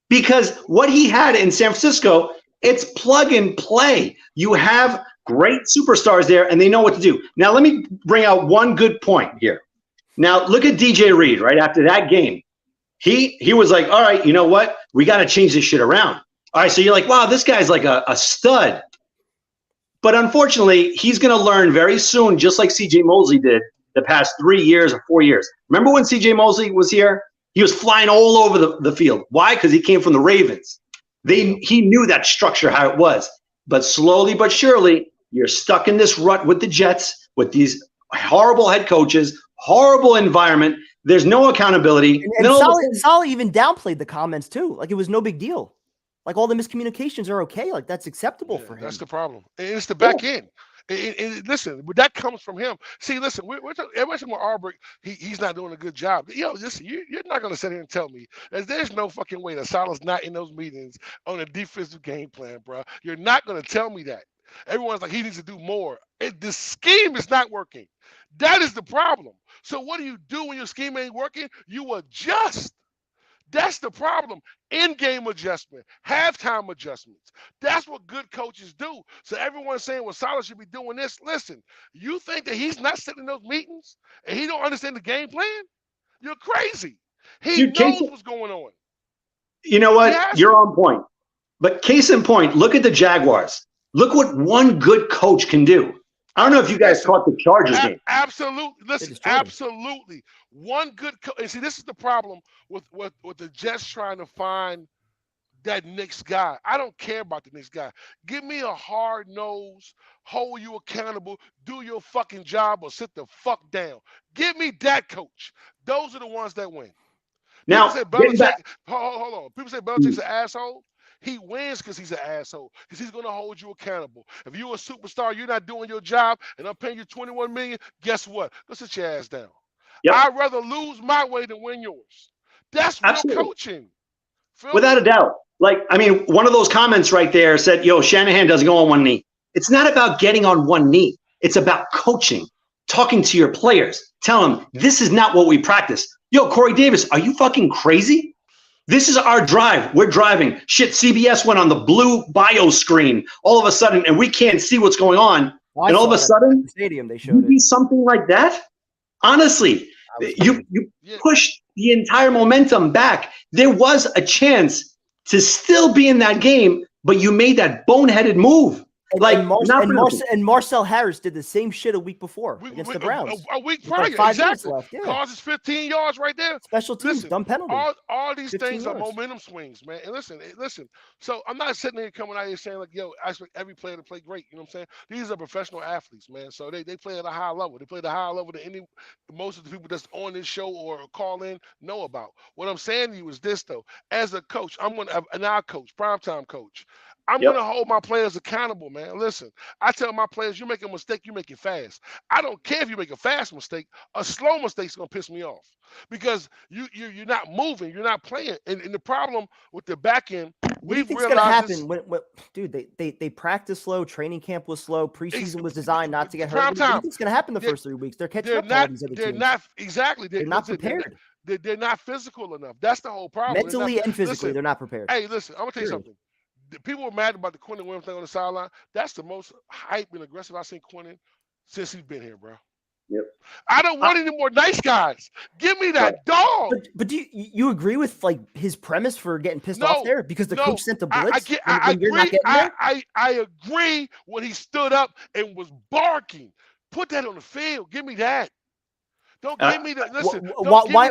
Because what he had in San Francisco, it's plug and play. You have great superstars there, and they know what to do. Now, let me bring out one good point here. Now, look at DJ Reed, right after that game. He was like, all right, you know what? We got to change this shit around. All right, so you're like, wow, this guy's like a stud. But unfortunately, he's going to learn very soon, just like C.J. Mosley did the past 3 years or 4 years. Remember when C.J. Mosley was here? He was flying all over the field. Why? Because he came from the Ravens. He knew that structure, how it was. But slowly but surely, you're stuck in this rut with the Jets, with these horrible head coaches, horrible environment. There's no accountability. And Salah even downplayed the comments too. Like, it was no big deal. Like, all the miscommunications are okay. Like, that's acceptable for him. That's the problem. And it's the back end. And listen, but that comes from him. See, listen, we're talking, everybody's talking about Aubrey. He's not doing a good job. Listen, you're not going to sit here and tell me that there's no fucking way that Salah's not in those meetings on a defensive game plan, bro. You're not going to tell me that. Everyone's like, he needs to do more. The scheme is not working. That is the problem. So what do you do when your scheme ain't working? You adjust. That's the problem. In-game adjustment, halftime adjustments. That's what good coaches do. So everyone's saying, well, Salah should be doing this. Listen, you think that he's not sitting in those meetings and he don't understand the game plan? You're crazy. He knows what's going on. You know what? You're on point. But case in point, look at the Jaguars. Look what one good coach can do. I don't know if you guys caught the Chargers game. Absolutely. Listen, absolutely. One good coach. And see, this is the problem with the Jets trying to find that next guy. I don't care about the next guy. Give me a hard nose, hold you accountable, do your fucking job, or sit the fuck down. Give me that coach. Those are the ones that win. Now, hold on. People say Belichick's an asshole. He wins because he's an asshole, because he's going to hold you accountable. If you're a superstar, you're not doing your job, and I'm paying you $21 million, guess what? Go sit your ass down. Yep. I'd rather lose my way than win yours. That's real coaching. Without a doubt. Like, I mean, one of those comments right there said, yo, Shanahan doesn't go on one knee. It's not about getting on one knee. It's about coaching, talking to your players, telling them this is not what we practice. Yo, Corey Davis, are you fucking crazy? This is our drive. We're driving. Shit, CBS went on the blue bio screen all of a sudden, and we can't see what's going on. Well, and all of a sudden, the stadium, they showed it. Something like that? Honestly, you pushed the entire momentum back. There was a chance to still be in that game, but you made that boneheaded move. Like, and Marcel Harris did the same shit a week before against the Browns. A week With prior, like 5 minutes exactly. left. Yeah. Causes 15 yards right there. Special teams, Listen, dumb penalty. All these 15 things yards. are momentum swings, man. And listen. So I'm not sitting here coming out here saying like, yo, I expect every player to play great. You know what I'm saying? These are professional athletes, man. So they play at a high level. They play at a higher level than most of the people that's on this show or call in know about. What I'm saying to you is this though. As a coach, I'm gonna an our coach, primetime coach. I'm going to hold my players accountable, man. Listen, I tell my players, you make a mistake, you make it fast. I don't care if you make a fast mistake. A slow mistake's going to piss me off because you're not moving, you're not playing. And the problem with the back end, what do you think's going to happen? Dude, they practice slow. Training camp was slow. Preseason was designed not to get hurt. What do you think's going to happen the first 3 weeks? They're catching up to all these other teams. They're not prepared. They're not physical enough. That's the whole problem. Mentally and physically, they're not prepared. Hey, listen, I'm going to tell you something. People were mad about the Quentin Williams thing on the sideline. That's the most hype and aggressive I've seen Quentin since he's been here, bro. Yep. I don't want any more nice guys. Give me that dog. But do you agree with like his premise for getting pissed off there because the coach sent the blitz? I agree when he stood up and was barking. Put that on the field. Give me that. Don't give me that. Listen, why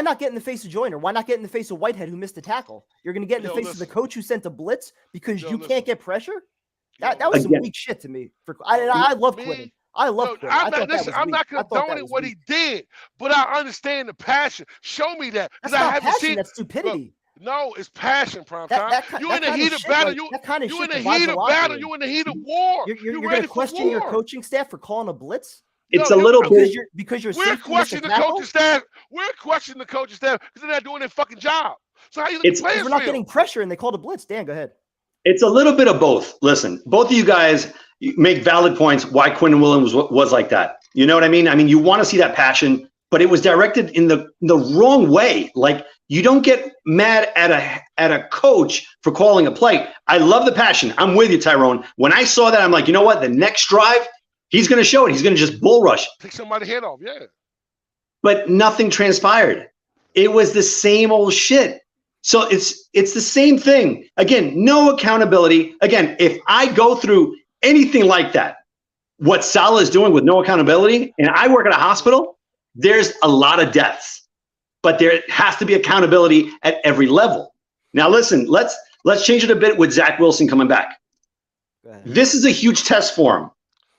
not get in the face of Joyner? Why not get in the face of Whitehead who missed the tackle? You're going to get in the face of the coach who sent the blitz because you can't get pressure? That was some weak shit to me. I love Quentin. I love Quentin. I'm not condoning what he did, but I understand the passion. Show me that. That's not passion. That's stupidity. No, it's passion, prime time. You in the heat of battle. You in the heat of battle. You in the heat of war. You're going to question your coaching staff for calling a blitz? It's a little bit because you're we're questioning the coaching staff. We're questioning the coaching staff because they're not doing their fucking job. So how you let the players we're not getting pressure and they called a blitz. Dan, go ahead. It's a little bit of both. Listen, both of you guys make valid points why Quentin Williams was like that. You know what I mean? I mean, you want to see that passion, but it was directed in the wrong way. Like, you don't get mad at a coach for calling a play. I love the passion. I'm with you, Tyrone. When I saw that, I'm like, you know what? The next drive, he's going to show it. He's going to just bull rush. Take somebody's head off, yeah. But nothing transpired. It was the same old shit. So it's the same thing. Again, no accountability. Again, if I go through anything like that, what Saleh is doing with no accountability, and I work at a hospital, there's a lot of deaths. But there has to be accountability at every level. Now, listen, let's change it a bit with Zach Wilson coming back. This is a huge test for him.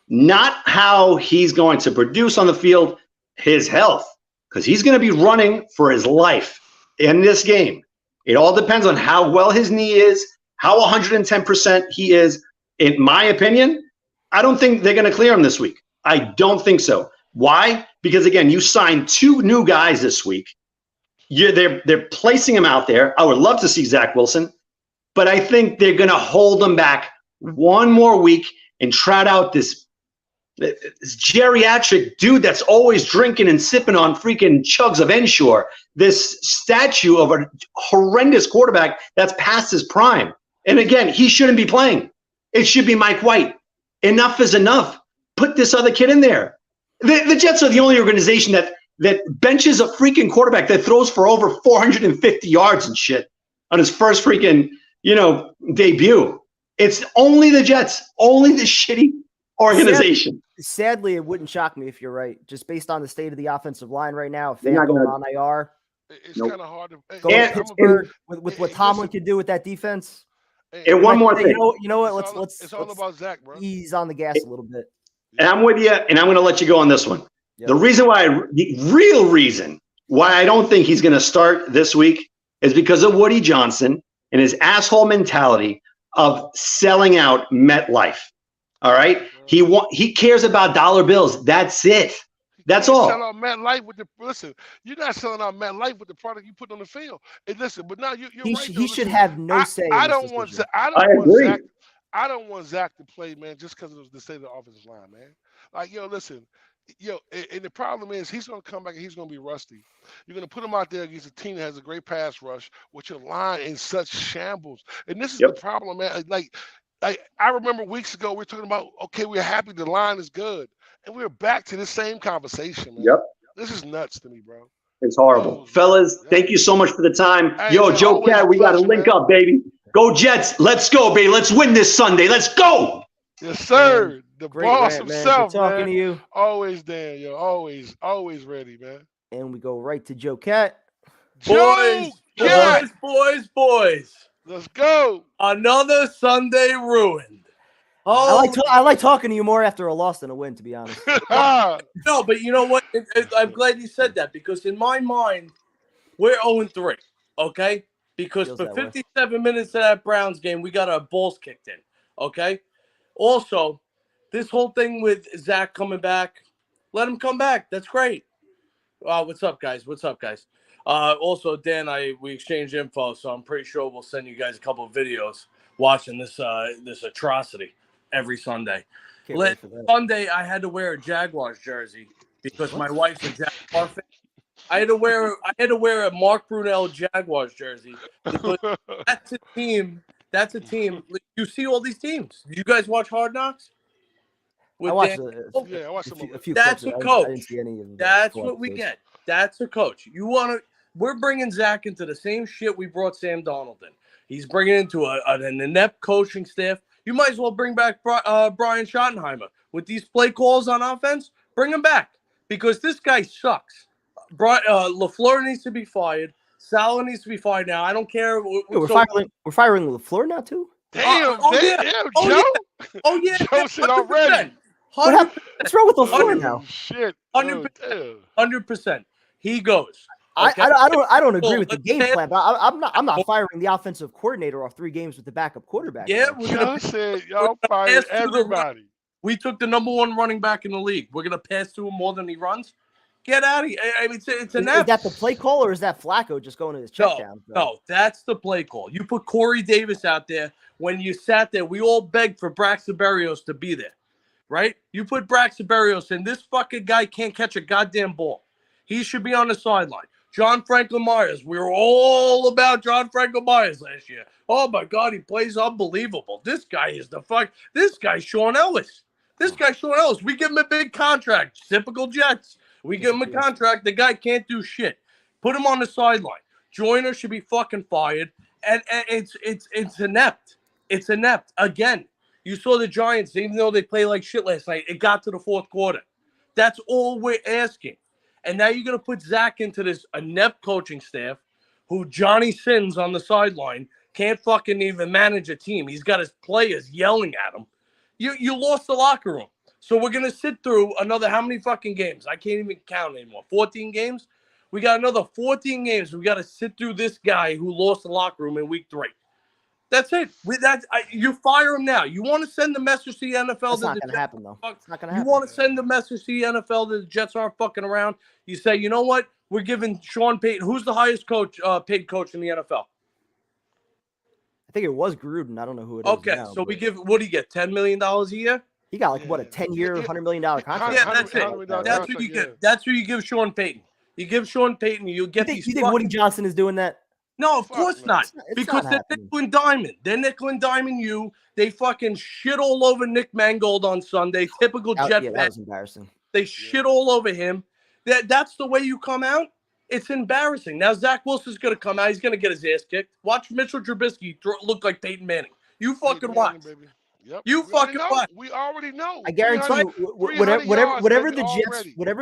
Not how he's going to produce on the field, his health, because he's going to be running for his life in this game. It all depends on how well his knee is, how 110% he is. In my opinion, I don't think they're going to clear him this week. I don't think so. Why? Because, again, you signed 2 new guys this week. They're placing him out there. I would love to see Zach Wilson, but I think they're going to hold him back one more week and trot out this geriatric dude that's always drinking and sipping on freaking chugs of Ensure, this statue of a horrendous quarterback that's past his prime. And again, he shouldn't be playing. It should be Mike White. Enough is enough. Put this other kid in there. The Jets are the only organization that benches a freaking quarterback that throws for over 450 yards and shit on his first freaking, debut. It's only the Jets, only the shitty organization. Sadly, it wouldn't shock me if you're right. Just based on the state of the offensive line right now, if they're going on IR, it's kind of hard to go to Pittsburgh with what Tomlin can do with that defense. And one more thing, you know what? It's all about Zach, bro. Ease on the gas a little bit. And I'm with you, and I'm going to let you go on this one. Yep. The real reason why I don't think he's going to start this week is because of Woody Johnson and his asshole mentality of selling out MetLife. All right, he cares about dollar bills. That's it. That's all. Sell out MetLife with you're not selling out MetLife with the product you put on the field. And listen, but now you're right. He should have no say. I don't want Zach to play, man, just because of the state of the offensive line, man. Like, listen. And the problem is he's going to come back and he's going to be rusty. You're going to put him out there against a team that has a great pass rush with your line in such shambles. And this is the problem, man. Like, I remember weeks ago we were talking about, okay, we're happy the line is good. And we're back to this same conversation, man. Yep. This is nuts to me, bro. It's horrible. Fellas, thank you so much for the time. Hey, Joe Cat, we got to link up, baby. Go Jets. Let's go, baby. Let's win this Sunday. Let's go. Yes, sir. Man, The great boss rant, man. himself, Good talking man. to you. Always Dan, yo. Always ready, man. And we go right to Joe Cat. Joe Cat. Boys. Let's go. Another Sunday ruined. I like talking to you more after a loss than a win, to be honest. No, but you know what? I'm glad you said that because in my mind, we're 0-3, okay? Because Feels for that way. 57 minutes of that Browns game, we got our balls kicked in, okay? Also, this whole thing with Zach coming back, let him come back. That's great. What's up, guys? Also, Dan, we exchanged info, so I'm pretty sure we'll send you guys a couple of videos watching this atrocity every Sunday. Can't wait for that. Sunday, I had to wear a Jaguars jersey because my wife's a Jaguar fan. I had to wear a Mark Brunell Jaguars jersey because that's a team. You see all these teams. You guys watch Hard Knocks? I watched I watched a few That's clips. a coach. I didn't see any of them. That's what we get. That's a coach. We're bringing Zach into the same shit we brought Sam Darnold in. He's bringing into an inept coaching staff. You might as well bring back Brian Schottenheimer. With these play calls on offense, bring him back because this guy sucks. LaFleur needs to be fired. Salah needs to be fired now. I don't care. We're firing LaFleur now too. Damn, Joe. Joe. Oh yeah. Joe said already. What's wrong with LaFleur now? Shit. 100%. He goes. Okay? I don't agree with the game plan, but I'm not firing the offensive coordinator off 3 games with the backup quarterback. Yeah, Joe said y'all fired everybody. We took the number 1 running back in the league. We're gonna pass to him more than he runs. Get out of here! I mean, it's an Is that the play call or is that Flacco just going to his check down? No, that's the play call. You put Corey Davis out there. When you sat there, we all begged for Braxton Berrios to be there, right? You put Braxton Berrios in. This fucking guy can't catch a goddamn ball. He should be on the sideline. John Franklin Myers. We were all about John Franklin Myers last year. Oh my God, he plays unbelievable. This guy is This guy's Sean Ellis. We give him a big contract. Typical Jets. We give him a contract. The guy can't do shit. Put him on the sideline. Joyner should be fucking fired. And it's inept. It's inept. Again, you saw the Giants, even though they played like shit last night, it got to the 4th quarter. That's all we're asking. And now you're going to put Zach into this inept coaching staff who Johnny Sins on the sideline can't fucking even manage a team. He's got his players yelling at him. You lost the locker room. So we're going to sit through another how many fucking games? I can't even count anymore. 14 games? We got another 14 games. We got to sit through this guy who lost the locker room in week 3. That's it. You fire him now. You want to send the message to the NFL? That's not going to happen, though. It's not going to happen. You want to send the message to the NFL that the Jets aren't fucking around? You say, you know what? We're giving Sean Payton. Who's the highest paid coach in the NFL? I think it was Gruden. I don't know who it is. Okay, so we give. What do you get? $10 million a year? He got a 10-year, $100 million contract. Yeah, that's it. That's what you get. That's what you give Sean Payton. You give Sean Payton. You get these. You think Woody Johnson is doing that? No, of course not. Because they're nickel and diamond. They're nickel and diamond you. They fucking shit all over Nick Mangold on Sunday. Typical Jet fan. That was embarrassing. They shit all over him. That's the way you come out? It's embarrassing. Now, Zach Wilson's going to come out. He's going to get his ass kicked. Watch Mitchell Trubisky look like Peyton Manning. You fucking watch. Yep. You fucking watch. We already know. I guarantee you, whatever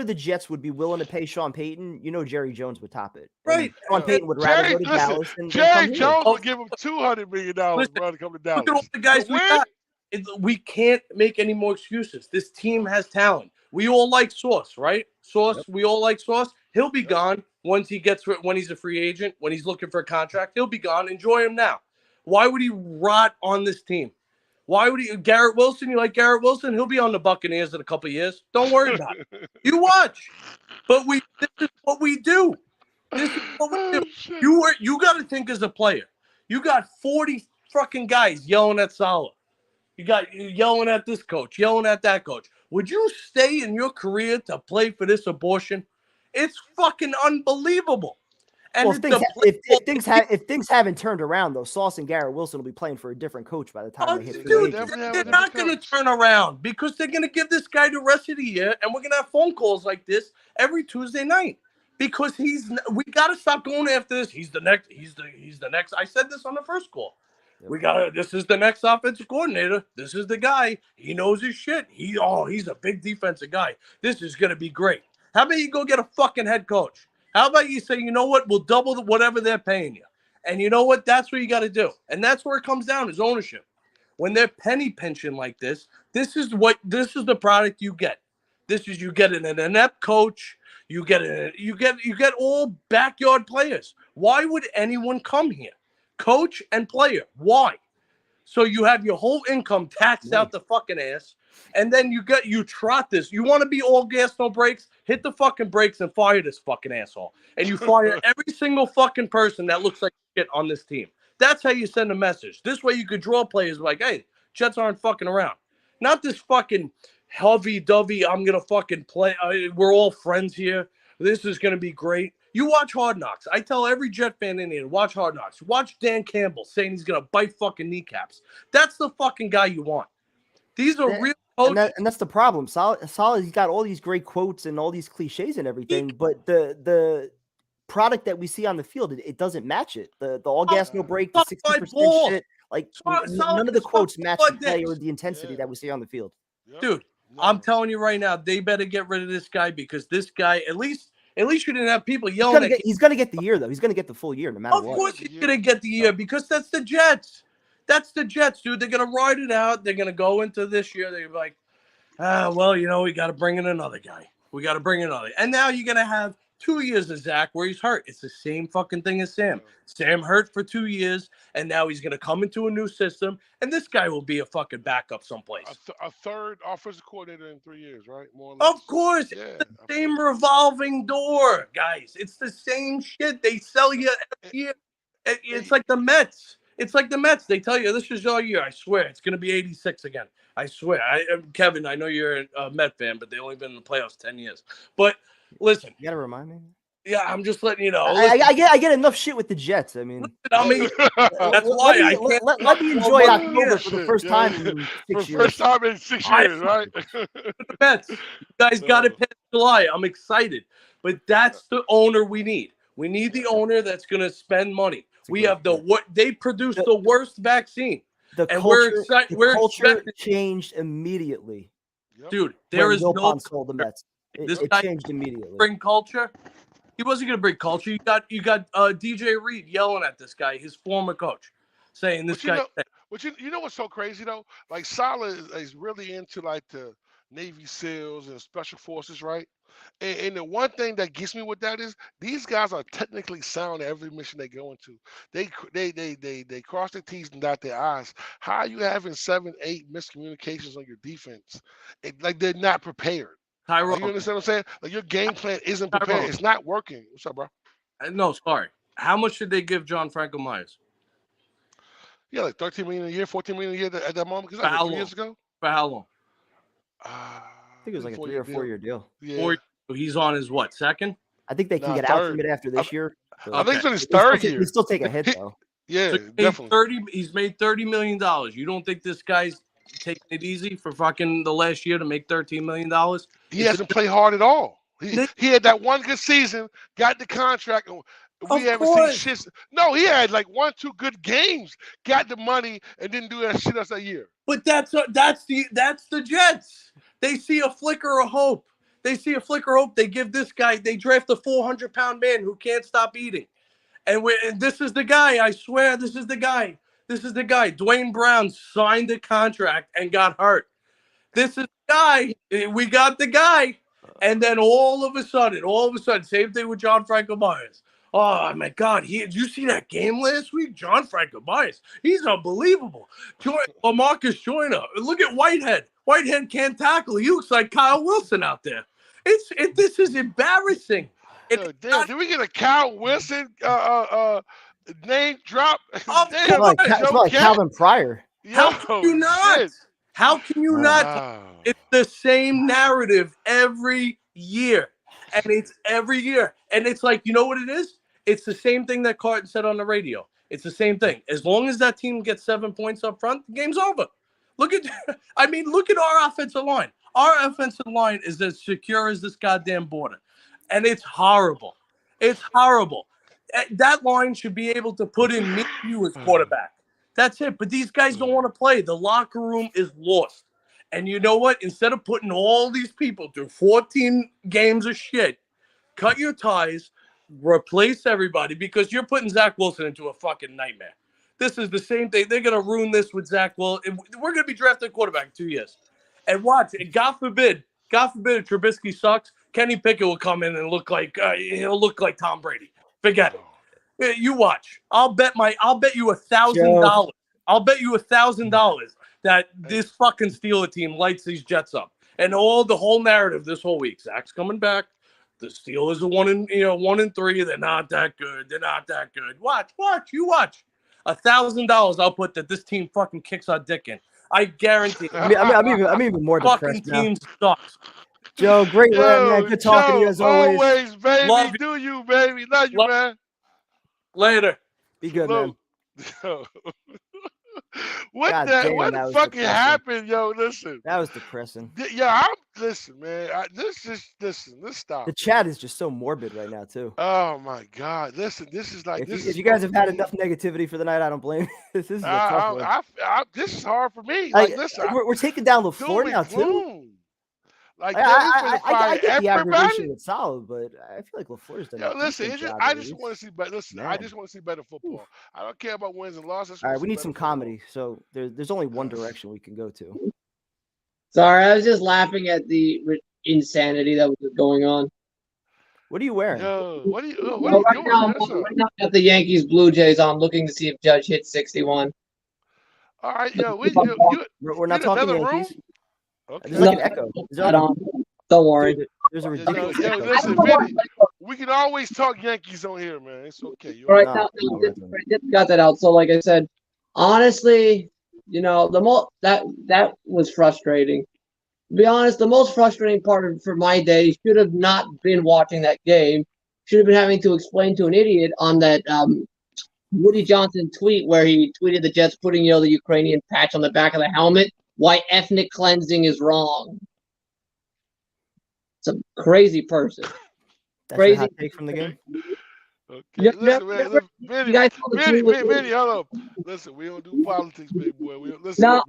the Jets would be willing to pay Sean Payton, Jerry Jones would top it. Right. Sean Payton would rather go to Dallas. Jerry Jones would give him $200 million, bro, to come to Dallas. Look at all the guys we got. We can't make any more excuses. This team has talent. We all like Sauce, right? We all like Sauce. He'll be gone when he's a free agent, when he's looking for a contract. He'll be gone. Enjoy him now. Why would he rot on this team? Why would he? Garrett Wilson, you like Garrett Wilson? He'll be on the Buccaneers in a couple of years. Don't worry about it. You watch. But this is what we do. This is what we do. You got to think as a player. You got 40 fucking guys yelling at Salah. You yelling at this coach, yelling at that coach. Would you stay in your career to play for this abortion? It's fucking unbelievable. And well, if things haven't turned around, though, Sauce and Garrett Wilson will be playing for a different coach by the time they hit free agency. They're not going to turn around because they're going to give this guy the rest of the year, and we're going to have phone calls like this every Tuesday night because we got to stop going after this. He's the next. I said this on the first call. This is the next offensive coordinator. This is the guy. He knows his shit. He's a big defensive guy. This is going to be great. How about you go get a fucking head coach? How about you say, you know what? We'll double whatever they're paying you. And you know what? That's what you got to do. And that's where it comes down is ownership. When they're penny pinching like this is the product you get. You get an inept coach. You get all backyard players. Why would anyone come here? Coach and player. Why? So you have your whole income taxed out the fucking ass, and then you trot this. You want to be all gas, no brakes? Hit the fucking brakes and fire this fucking asshole. And you fire every single fucking person that looks like shit on this team. That's how you send a message. This way you could draw players like, hey, Jets aren't fucking around. Not this fucking lovey-dovey, I'm going to fucking play. We're all friends here. This is going to be great. You watch Hard Knocks. I tell every Jet fan in here, watch Hard Knocks. Watch Dan Campbell saying he's going to bite fucking kneecaps. That's the fucking guy you want. These are real coaches. And that's the problem. Solid, he's got all these great quotes and all these cliches and everything, but the product that we see on the field, it doesn't match it. The all gas, no break, the 60% shit. Like, none of the quotes match the play or the intensity that we see on the field. Dude, I'm telling you right now, they better get rid of this guy because this guy, at least you didn't have people yelling he's going to get the year, though. He's going to get the full year no matter what. Of course he's going to get the year because that's the Jets. That's the Jets, dude. They're going to ride it out. They're going to go into this year. They're like, we got to bring in another guy. And now you're going to have 2 years of Zach where he's hurt. It's the same fucking thing as Sam. Sam hurt for 2 years, and now he's going to come into a new system, and this guy will be a fucking backup someplace. A third offensive coordinator in 3 years, right? More or less. Of course. It's the same revolving door, guys. It's the same shit. They sell you every year. It's like the Mets. They tell you, this is your year. I swear. It's going to be 86 again. I swear. Kevin, I know you're a Met fan, but they've only been in the playoffs 10 years. But listen. You got to remind me. Yeah, I'm just letting you know. I get enough shit with the Jets. I mean, that's why let me enjoy October for the first time in 6 years. First time in 6 years, right? The Mets. You guys got it past July. I'm excited. But that's the owner we need. We need the owner that's going to spend money. We have they produce the worst vaccine. The culture changed immediately. Dude, there is no called the Mets. It changed immediately. Bring culture. He wasn't going to bring culture. You got DJ Reed yelling at this guy, his former coach, saying this guy. You know what's so crazy though? Like Saleh is really into like the Navy SEALs and Special Forces, right? And the one thing that gets me with that is these guys are technically sound at every mission they go into. They cross their T's and dot their I's. How are you having 7, 8 miscommunications on your defense? Like they're not prepared. Tyrone. You understand what I'm saying? Like your game plan isn't prepared. Tyrone. It's not working. What's up, bro? No, sorry. How much did they give John Franco Myers? Yeah, like 13 million a year, 14 million a year at that moment. Because 3 years ago. For how long? I think it was like a 3 or 4 year deal. Yeah. He's on his second? I think they can get out from it after this year. So. I think it's on his third year. He still take a hit though. Yeah, so definitely. He's made $30 million. You don't think this guy's taking it easy for fucking the last year to make $13 million? He hasn't played hard at all. He had that one good season, got the contract, and we haven't seen shit. No, he had like 1, 2 good games, got the money, and didn't do that shit else a year. But that's the Jets. They see a flicker of hope. They give this guy. They draft a 400-pound man who can't stop eating, and this is the guy. I swear, this is the guy. Dwayne Brown signed the contract and got hurt. This is the guy. We got the guy. And then all of a sudden, same thing with John Franco Myers. Oh, my God. Did you see that game last week? John Franco Myers. He's unbelievable. Lamarcus Joyner. Look at Whitehead. Whitehead can't tackle. He looks like Kyle Wilson out there. This is embarrassing. Did we get a Kyle Wilson name drop? It's like Calvin Pryor. How can you not? Shit. How can you not? It's the same narrative every year. And it's every year. And it's like, you know what it is? It's the same thing that Carton said on the radio. It's the same thing. As long as that team gets 7 points up front, the game's over. Look at our offensive line. Our offensive line is as secure as this goddamn border. And it's horrible. It's horrible. That line should be able to put in me and you as quarterback. That's it. But these guys don't want to play. The locker room is lost. And you know what? Instead of putting all these people through 14 games of shit, cut your ties, replace everybody, because you're putting Zach Wilson into a fucking nightmare. This is the same thing. They're going to ruin this with Zach Wilson. We're going to be drafting a quarterback in 2 years. And watch, God forbid if Trubisky sucks, Kenny Pickett will come in and look like he'll look like Tom Brady. Forget it. You watch. I'll bet you $1,000. I'll bet you $1,000 that this fucking Steeler team lights these Jets up. And the whole narrative this whole week, Zach's coming back. The Steelers are 1-3. They're not that good. They're not that good. Watch. You watch. $1,000 I'll put that this team fucking kicks our dick in. I guarantee. I'm even more fucking depressed now. Team sucks. Joe, great man. Good talking to you as always. Always, baby. Love you. Do you, baby? Love you, man. Later. Be good, man. What the fucking happened, yo? Listen, that was depressing. Listen, man. Let's stop. The chat is just so morbid right now, too. Oh my God! Listen, this is like if you guys have had enough negativity for the night, I don't blame you. This is a tough one. This is hard for me. Listen, we're taking down LaFleur now too. Like I get the aggravation with solid, but I feel like LaFleur's done. Listen, I just want to see better. Listen, I just want to see better football. I don't care about wins and losses. All right, we need some comedy. So there's only one direction we can go to. Sorry, I was just laughing at the insanity that was going on. What are you wearing? What are you doing? Right now I got the Yankees Blue Jays on, looking to see if Judge hits 61. All right, we're not talking Yankees. Room? Okay. There's like an echo. Don't worry. There's a ridiculous echo. Listen, Vinny, we can always talk Yankees on here, man. It's okay. All right, just got that out. So, like I said, honestly, that was frustrating. To be honest, the most frustrating part for my day should have not been watching that game. Should have been having to explain to an idiot on that Woody Johnson tweet where he tweeted the Jets putting the Ukrainian patch on the back of the helmet. Why ethnic cleansing is wrong. It's a crazy person. That's crazy a hot take from the game. Okay. Listen, man. Vinny, hold up. Listen, we don't do politics, big boy. It's not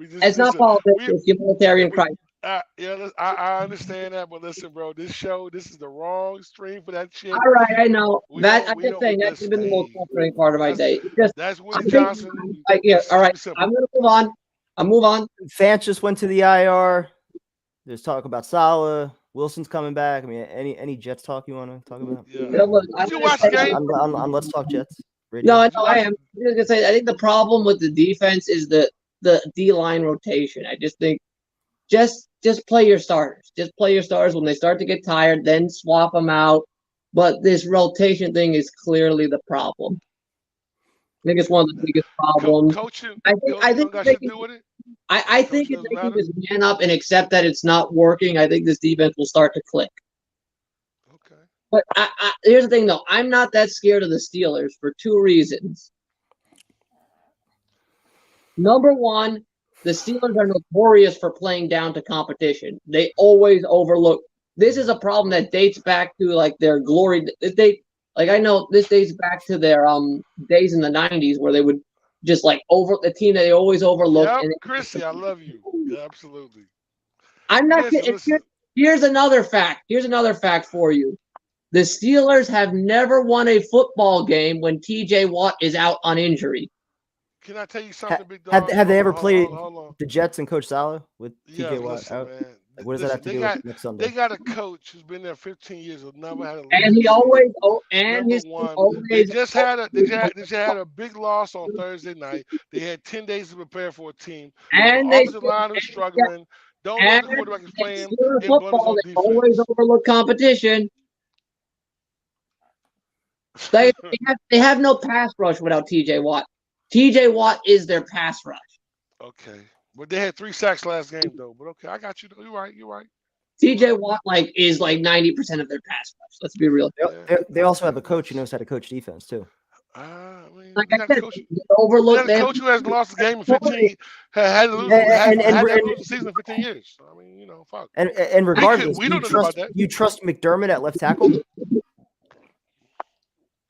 politics. It's humanitarian crisis. I understand that, but listen, bro. This is the wrong stream for that shit. All right, I know. I'm just saying that's been the most frustrating part of my day. That's Woody Johnson. All right, I'm gonna move on. I'll move on. Fant just went to the IR. There's talk about Salah. Wilson's coming back. I mean, any Jets talk you want to talk about? Yeah. Did you watch the game? On Let's Talk Jets. Radio. No, I am. I was gonna say I think the problem with the defense is the D-line rotation. I just think just play your starters. Just play your starters when they start to get tired. Then swap them out. But this rotation thing is clearly the problem. I think it's one of the biggest problems. I think if they can just man up and accept that it's not working, I think this defense will start to click. Okay. But here's the thing, though. I'm not that scared of the Steelers for two reasons. Number one, the Steelers are notorious for playing down to competition. They always overlook. This is a problem that dates back to their glory. I know this dates back to their days in the 90s where they would just over the team that they always overlook. Yep, Chrissy, I love you. Yeah, absolutely. I'm not kidding. Here's another fact. Here's another fact for you. The Steelers have never won a football game when TJ Watt is out on injury. Can I tell you something, big dog? Have they ever played the Jets and Coach Salah with TJ Watt listen, out? Man. What does that have to do with next Sunday? They got a coach who's been there 15 years who never had a and he always they just had a big loss on Thursday night. They had 10 days to prepare for a team. And the offensive line was struggling. Don't know the quarterback is playing. Football, they always overlook competition. They have no pass rush without TJ Watt. TJ Watt is their pass rush. Okay. But they had 3 sacks last game, though. But okay, I got you. You're right. TJ Watt is 90% of their pass rush. Let's be real. They also have a coach who knows how to coach defense too. Like I said, overlook. They have a coach who has lost the game in 15. Had to lose the season in 15 years. I mean, fuck. And regardless, you trust McDermott at left tackle?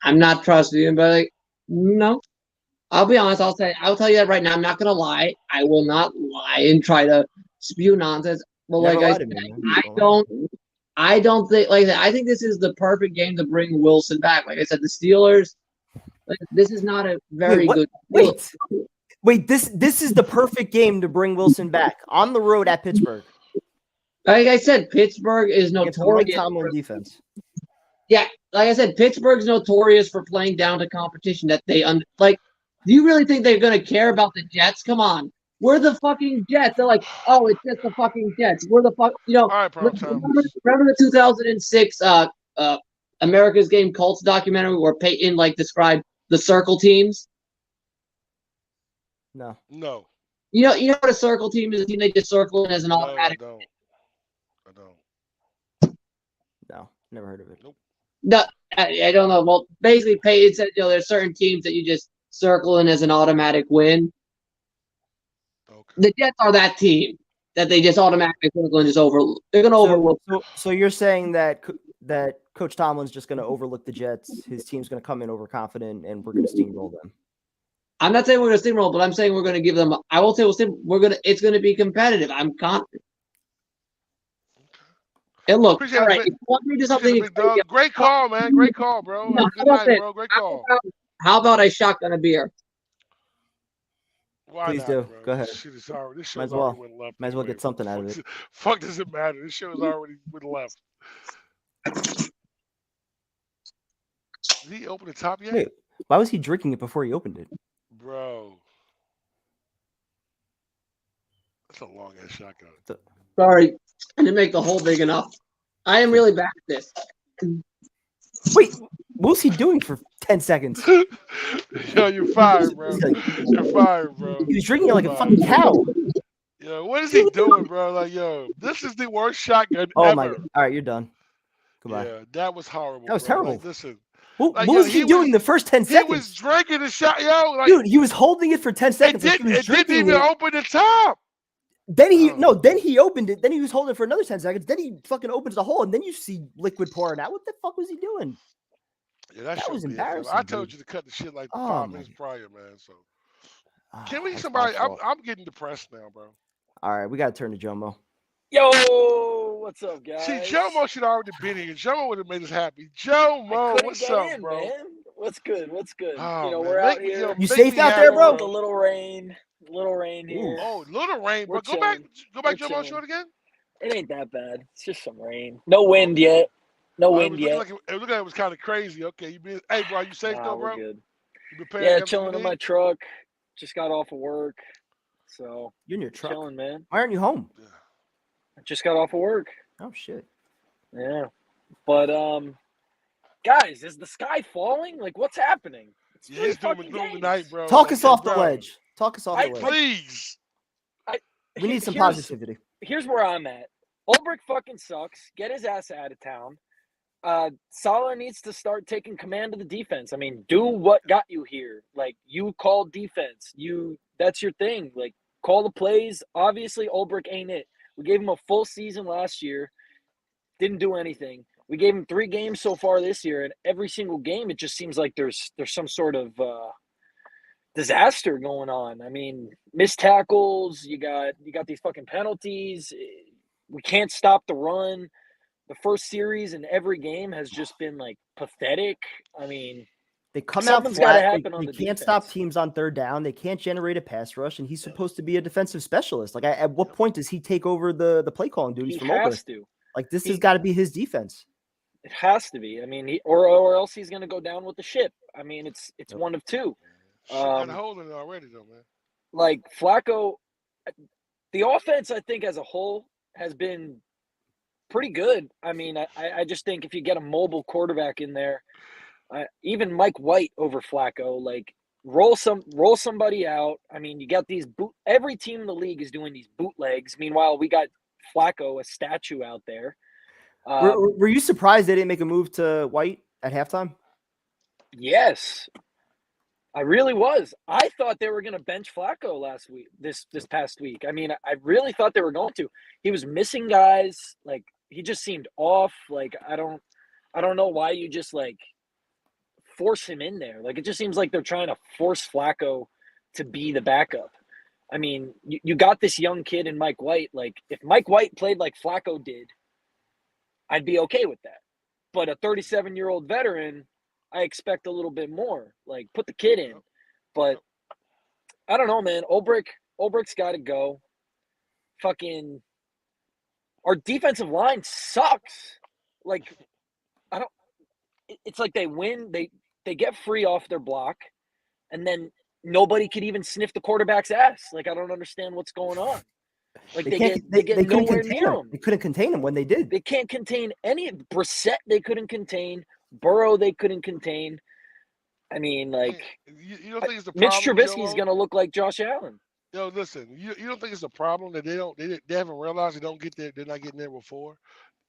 I'm not trusting him, but no. I'll be honest. I'll tell you that right now. I'm not gonna lie. I will not lie and try to spew nonsense. But Never like I lie said, to me, man. I don't. I don't think like that. I think this is the perfect game to bring Wilson back. Like I said, the Steelers. Like, this is not a very good. Wait. This is the perfect game to bring Wilson back on the road at Pittsburgh. Like I said, Pittsburgh is Against the Mike notorious. Tomlin defense. Yeah, like I said, Pittsburgh's notorious for playing down to competition that they like. Do you really think they're going to care about the Jets? Come on. We're the fucking Jets. They're like, oh, it's just the fucking Jets. We're the fuck. All right, remember the 2006 America's Game Colts documentary where Peyton like described the circle teams? No. You know what a circle team is? A team they just circle in as an automatic. I don't. No, never heard of it. Nope. No, I don't know. Well, basically, Peyton said there's certain teams that you just circle in as an automatic win. Okay. The Jets are that team that they just automatically circle and just they're going to overlook. So you're saying that Coach Tomlin's just going to overlook the Jets. His team's going to come in overconfident, and we're going to steamroll them. I'm not saying we're going to steamroll, but I'm saying we're going to give them. I will say it's going to be competitive. I'm confident. And look, all right. If you want me to do something, great call, man. Great call, bro. No, Good night, bro. Great call. How about I shotgun a beer? Why Please not, do. Bro? Go ahead. This shit Might as already well. went left. Might as well get something out of it. Fuck does it matter? This shit was already went left. Did he open the top yet? Wait, why was he drinking it before he opened it? Bro. That's a long ass shotgun. Sorry, I didn't make the hole big enough. I am really bad at this. Wait, what was he doing for 10 seconds? Yo, you're fired, bro. You're fired, bro. He was drinking it like a fucking cow. Yo, what is he doing, bro? Like, yo, this is the worst shotgun Oh ever. my God. All right, you're done. Goodbye. Yeah, that was horrible. That was bro. terrible. Like, listen. What was he doing the first 10 seconds? He was drinking the shot, yo. Like, dude, he was holding it for 10 seconds. It didn't even open the top. Then he opened it. Then he was holding it for another 10 seconds. Then he fucking opens the hole, and then you see liquid pouring out. What the fuck was he doing? Yeah, that was embarrassing. I told you to cut the shit like 5 minutes prior, man. So can we somebody? I'm getting depressed now, bro. All right, we got to turn to Jomo. Yo, what's up, guys? See, Jomo should already been here. Jomo would have made us happy. Jomo, what's up, bro? Man. What's good? Oh, we're out here. You safe out there, bro? With a little rain here. Oh, little rain, but go back, Jomo short again. It ain't that bad. It's just some rain. No wind yet. No wind yet. It looked like it was kind of crazy. Okay, hey, bro, you safe though, bro? Good. You prepared? Yeah, chilling in my truck. Just got off of work, so you're in your truck. Chilling, man. Why aren't you home? I just got off of work. Oh shit. Yeah, but guys, is the sky falling? Like, what's happening? It's doom and gloom tonight, bro. Talk us off the ledge. Talk us off the ledge, please. We need some positivity. Here's where I'm at. Ulbrich fucking sucks. Get his ass out of town. Saleh needs to start taking command of the defense. I mean, do what got you here. Like, you call defense. That's your thing. Like, call the plays. Obviously, Ulbrich ain't it. We gave him a full season last year. Didn't do anything. We gave him 3 games so far this year, and every single game, it just seems like there's some sort of disaster going on. I mean, missed tackles. You got these fucking penalties. We can't stop the run. The first series in every game has just been like pathetic. I mean, they come out flat. They can't stop teams on third down. They can't generate a pass rush, and he's supposed to be a defensive specialist. Like, at what point does he take over the play calling duties from Ulbrich? Like, this has got to be his defense. It has to be. I mean, or else he's going to go down with the ship. I mean, it's one of two. Got a hold in it already, though, man. Like, Flacco, the offense, I think, as a whole has been pretty good. I mean, I just think if you get a mobile quarterback in there, even Mike White over Flacco, like, roll somebody out. I mean, you got these every team in the league is doing these bootlegs. Meanwhile, we got Flacco, a statue out there. Were you surprised they didn't make a move to White at halftime? Yes, I really was. I thought they were going to bench Flacco last week, this past week. I mean, I really thought they were going to. He was missing guys. Like, he just seemed off. Like, I don't know why you just like force him in there. Like, it just seems like they're trying to force Flacco to be the backup. I mean, you got this young kid in Mike White. Like, if Mike White played like Flacco did, I'd be okay with that. But a 37-year-old veteran, I expect a little bit more. Like, put the kid in. But I don't know, man. Ulbricht's got to go. Fucking, our defensive line sucks. Like, it's like they win, they get free off their block, and then nobody could even sniff the quarterback's ass. Like, I don't understand what's going on. Like, they get nowhere near him. They couldn't contain him when they did. They can't contain any. Brissett, they couldn't contain. Burrow, they couldn't contain. I mean, like, you don't think it's the Mitch problem, Trubisky's Joe? going to look like Josh Allen. Yo, listen, you don't think it's a problem that they haven't realized they're not getting there before?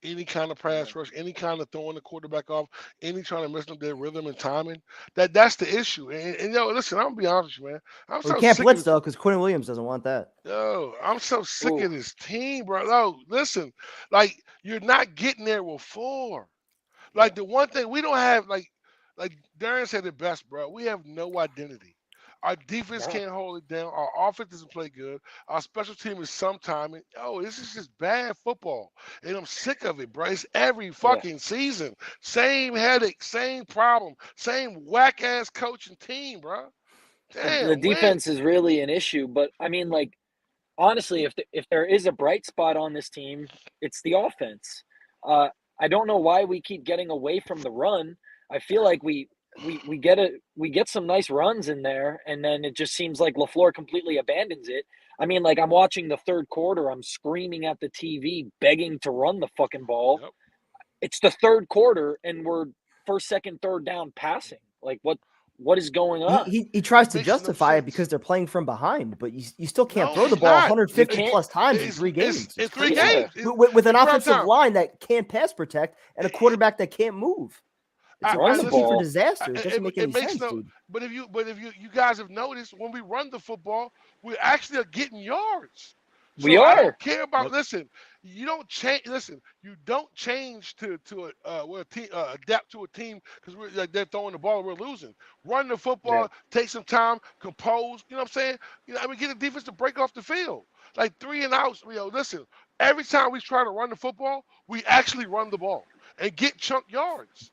Any kind of pass rush, any kind of throwing the quarterback off, any trying to mess up their rhythm and timing. That's the issue. And yo, listen, I'm gonna be honest with you, man. I'm so we can't sick blitz of though because Quinn Williams doesn't want that. Yo, I'm so sick of this team, bro. Yo, listen, like, you're not getting there with 4. Like, the one thing we don't have, like Darren said it best, bro. We have no identity. Our defense can't hold it down. Our offense doesn't play good. Our special team is sometime. Oh, this is just bad football. And I'm sick of it, bro. It's every fucking season. Same headache, same problem, same whack-ass coach and team, bro. Damn, the defense is really an issue. But, I mean, like, honestly, if there is a bright spot on this team, it's the offense. I don't know why we keep getting away from the run. I feel like we get some nice runs in there, and then it just seems like LaFleur completely abandons it. I mean, like, I'm watching the third quarter, I'm screaming at the TV, begging to run the fucking ball. Yep. It's the third quarter, and we're first, second, third down passing. Like, what is going on? He tries to justify it because they're playing from behind, but you still can't throw the ball 150 plus times in 3 games. It's 3 games. With an offensive line that can't pass protect and a quarterback that can't move. It's a recipe for disaster. It doesn't make any sense, dude. But if you guys have noticed, when we run the football, we actually are getting yards. So I don't care about. Listen, you don't change. Listen, you don't change to a team, adapt to a team because we're like they're throwing the ball, we're losing. Run the football, take some time, compose. You know what I'm saying? You know, I mean, get the defense to break off the field. Like 3 and outs. You know, listen. Every time we try to run the football, we actually run the ball and get chunk yards.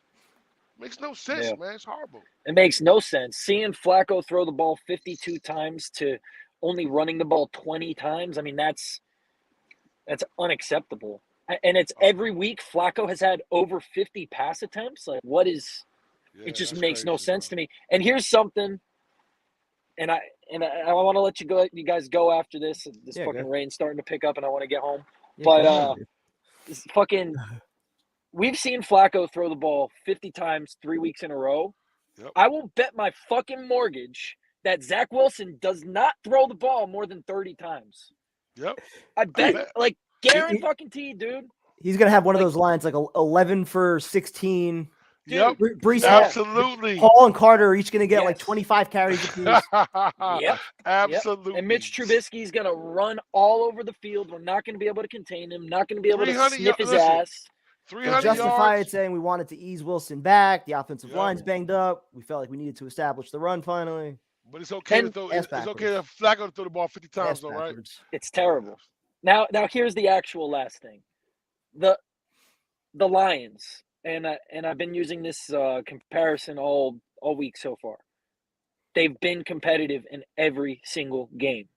Makes no sense, man. It's horrible. It makes no sense. Seeing Flacco throw the ball 52 times to only running the ball 20 times, I mean, that's unacceptable. And it's every week Flacco has had over 50 pass attempts. Like, what is – it just makes no sense to me. And here's something, and I want to let you guys go after this. This fucking rain's starting to pick up, and I want to get home. But this fucking – we've seen Flacco throw the ball 50 times 3 weeks in a row. Yep. I will bet my fucking mortgage that Zach Wilson does not throw the ball more than 30 times. Yep. I bet. Like, guarantee, dude. He's going to have one of those lines like 11 for 16. Yep. Brees, absolutely. Paul and Carter are each going to get like 25 carries apiece. Yep. Absolutely. Yep. And Mitch Trubisky's going to run all over the field. We're not going to be able to contain him. Not going to be able to sniff his ass. 300 justify yards. it saying we wanted to ease Wilson back. The offensive line's banged up. We felt like we needed to establish the run finally. But it's okay to throw. It's okay to Flacco to throw the ball 50 times, though, right? It's terrible. Now here's the actual last thing. The Lions, and I've been using this comparison all week so far. They've been competitive in every single game.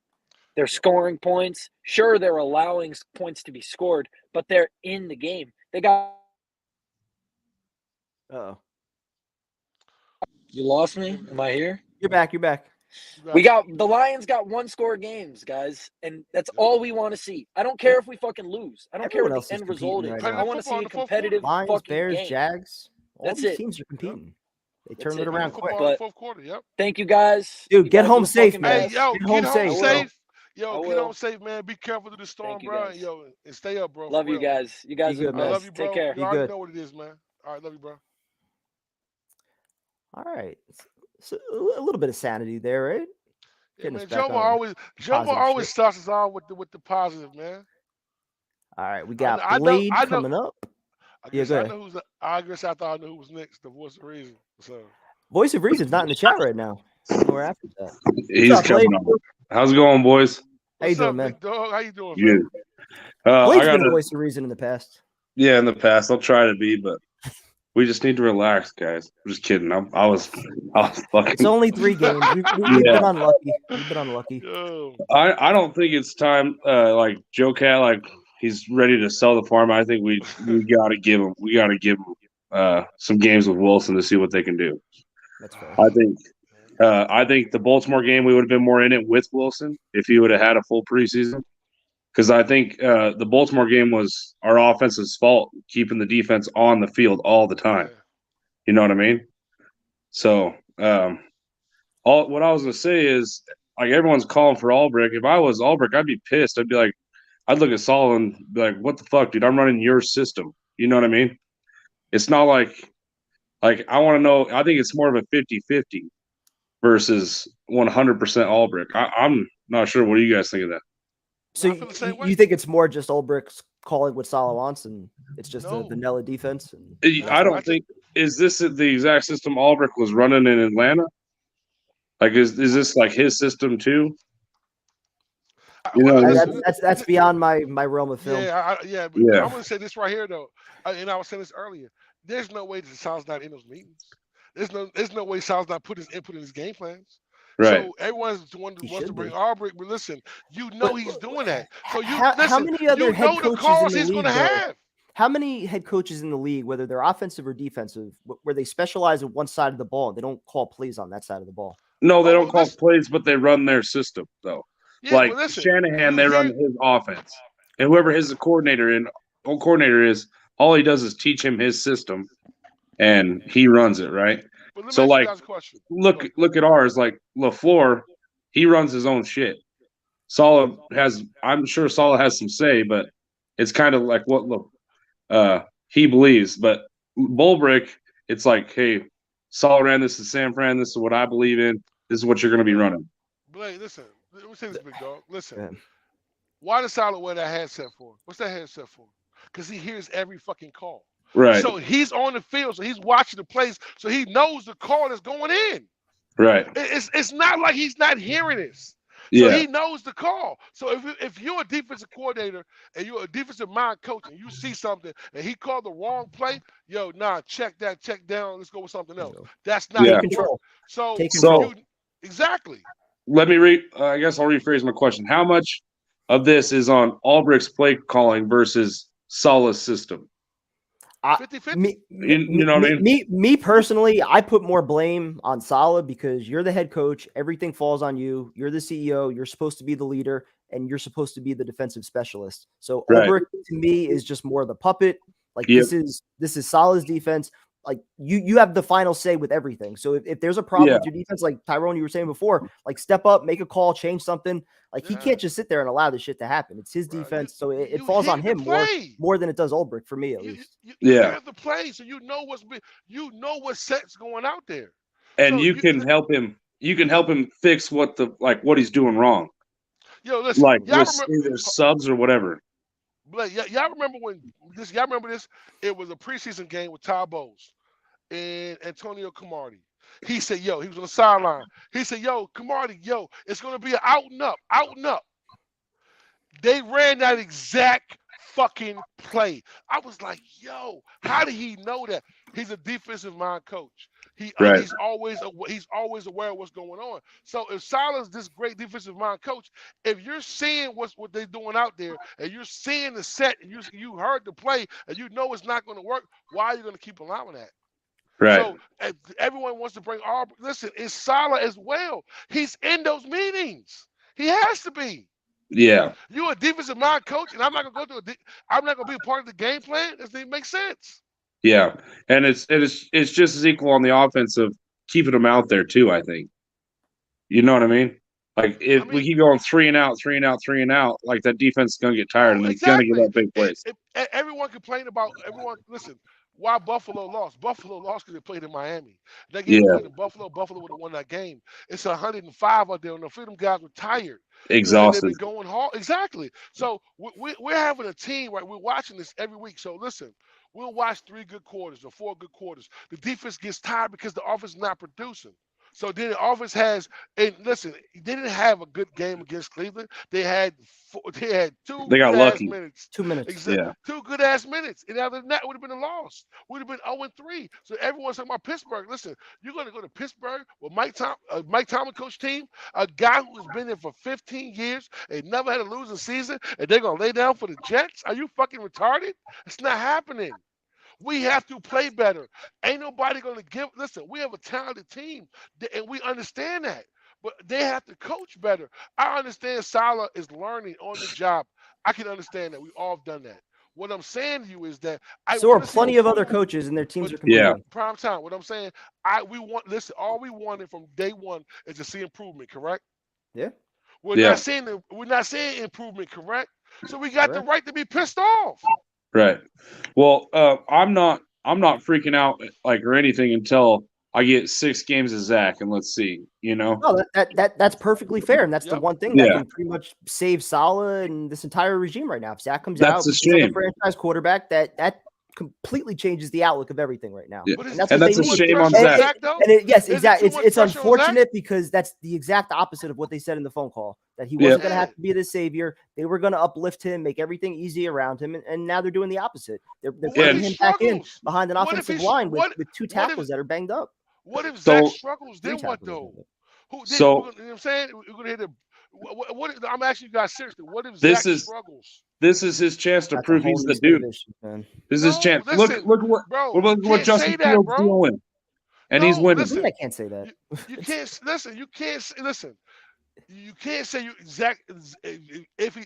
They're scoring points. Sure, they're allowing points to be scored, but they're in the game. They got. Uh-oh. You lost me? Am I here? You're back. The Lions got 1-score games, guys, and that's all we want to see. I don't care if we fucking lose. I don't care what the end result is. I want to see a competitive Lions, fucking Bears, game. Jags. All That's these it. teams are competing. They turn it around quick. But fourth quarter, thank you guys. Dude, get home safe, man. Hey, yo, get home safe. Yo, get home safe, man. Be careful of the storm, bro. Yo, and stay up, bro. Love you guys. You guys are the best. I love you, bro. Take care. You already know what it is, man. All right, love you, bro. All right. So a little bit of sanity there, right? Yeah, man, Jomo always starts us off with the positive, man. All right, we got Blade coming up. I guess I thought I knew who was next. The voice of reason. So Voice of Reason's not in the chat right now. I don't know where after that. He's What's up, coming Blake? on. How's it going, boys? How you What's doing, up, man? big dog? How you doing, Good. man? Blake's I been a got voice of reason in the past. in the past. I'll try to be, but we just need to relax, guys. I'm just kidding. I was fucking. It's only 3 games. We've been unlucky. We've been unlucky. I don't think it's time. Like Joe Cat, like he's ready to sell the farm. I think we got to give him some games with Wilson to see what they can do. That's fair. I think the Baltimore game we would have been more in it with Wilson if he would have had a full preseason. Because I think the Baltimore game was our offense's fault, keeping the defense on the field all the time. You know what I mean? So what I was gonna say is, like, everyone's calling for Albrecht. If I was Albrecht, I'd be pissed. I'd be like, I'd look at Saul and be like, "What the fuck, dude? I'm running your system." You know what I mean? It's not like I want to know. I think it's more of a 50-50 versus 100% Albrecht. I'm not sure. What do you guys think of that? So you think it's more just Ulbricht's calling what Salah wants, and it's just the vanilla defense? I don't think. Is this the exact system Albrecht was running in Atlanta? Like, is this like his system too? You know, that's beyond my realm of film. Yeah. I'm gonna say this right here though, and I was saying this earlier. There's no way that Sal's not in those meetings. There's no way Sal's not put his input in his game plans. Right. So everyone's wants to bring Albrecht, but listen, he's doing that. So how many other head coaches in the league have? How many head coaches in the league, whether they're offensive or defensive, where they specialize in one side of the ball, they don't call plays on that side of the ball? No, they don't call plays, but they run their system though. Yeah, like Shanahan, they run his offense, and whoever his coordinator is, all he does is teach him his system, and he runs it, right? So like, look at ours. Like LaFleur, he runs his own shit. I'm sure Saleh has some say, but it's kind of like what he believes. But Bulbrick, it's like, hey, Saleh ran this to San Fran. This is what I believe in. This is what you're going to be running. Blake, listen. Let me say this, big dog. Listen. Why does Saleh wear that headset for? What's that headset for? Because he hears every fucking call. Right. So he's on the field, so he's watching the plays, so he knows the call that's going in. Right. It's not like he's not hearing this. So he knows the call. So if you're a defensive coordinator and you're a defensive mind coach and you see something and he called the wrong play, check that, check down, let's go with something else. That's not control. So exactly. Let me I guess I'll rephrase my question. How much of this is on Albrecht's play calling versus Saleh's system? 50-50. You know what I mean? Me personally, I put more blame on Saleh because you're the head coach. Everything falls on you. You're the CEO. You're supposed to be the leader, and you're supposed to be the defensive specialist. So Albrecht to me is just more the puppet. Like this is Saleh's defense. Like you have the final say with everything. So if there's a problem with your defense, like Tyrone, you were saying before, like step up, make a call, change something. Like he can't just sit there and allow this shit to happen. It's his defense, so it falls on him more than it does Ulbricht for me at least. You have to play, so you know what set's going out there, and so you can help him. You can help him fix what he's doing wrong. Listen, like with either subs or whatever. Blake, y'all remember this? Y'all remember this? It was a preseason game with Ty Bowles and Antonio Cromartie. He said, he was on the sideline. He said, Cromartie, it's going to be an out and up. They ran that exact fucking play. I was like, how did he know that? He's a defensive mind coach. He's always aware of what's going on. So if Saleh's this great defensive mind coach, if you're seeing what they're doing out there, and you're seeing the set, and you heard the play, and you know it's not going to work, why are you going to keep allowing that? Right. So everyone wants to bring Auburn. Listen, it's Saleh as well. He's in those meetings. He has to be. Yeah. You're a defensive mind coach, and I'm not going to I'm not going to be a part of the game plan. It doesn't make sense. Yeah, and it's just as equal on the offensive, keeping them out there too. I think. You know what I mean? Like if we keep going 3 and out, like that defense is gonna get tired and it's gonna give up big plays. Everyone complain about everyone. Listen, Why Buffalo lost? Buffalo lost because they played in Miami. That game Yeah, played in Buffalo. Buffalo would have won that game. It's 105 out there, and the Freedom guys were tired. And they've exhausted. been going hard. Exactly. So we're having a team, right? We're watching this every week. So listen, we'll watch 3 good quarters or 4 good quarters. The defense gets tired because the offense is not producing. So then the offense has, and listen, they didn't have a good game against Cleveland. They had 2 They got good ass lucky. minutes. 2 minutes. Yeah, 2 good ass minutes. And other than that, would have been a loss. Would have been 0-3. So everyone's talking about Pittsburgh. Listen, you're going to go to Pittsburgh with Mike Tomlin coach team, a guy who has been there for 15 years and never had a losing season, and they're going to lay down for the Jets? Are you fucking retarded? It's not happening. We have to play better. Ain't nobody going to give. Listen, we have a talented team, and we understand that. But they have to coach better. I understand Salah is learning on the job. I can understand that. We all have done that. What I'm saying to you is that So are plenty of other coaches, and their teams are competing. Prime time. What I'm saying, all we wanted from day one is to see improvement. Correct? Yeah. We're not saying improvement. Correct? So we got the right to be pissed off. right. Well, I'm not freaking out like or anything until I get 6 games of Zach, and let's see, No, that's perfectly fair, and that's the one thing that can pretty much save Salah and this entire regime right now. If Zach comes out, That's a becomes shame. a franchise quarterback, that completely changes the outlook of everything right now. Yeah. And that's a shame on Zach. Yes, exactly. It's unfortunate because that's the exact opposite of what they said in the phone call, that he wasn't going to have to be the savior. They were going to uplift him, make everything easy around him, and now they're doing the opposite. They're putting him back in behind an offensive line with 2 tackles that are banged up. What if Zach struggles? Then what though? You know what I'm saying? We're gonna hit I'm asking you guys seriously. What if Zach struggles? This is his chance to prove he's the dude. This is his chance. Listen, look what Justin Fields doing, and he's winning. Listen, I can't say that. You can't listen. You can't listen. You can't say Zach if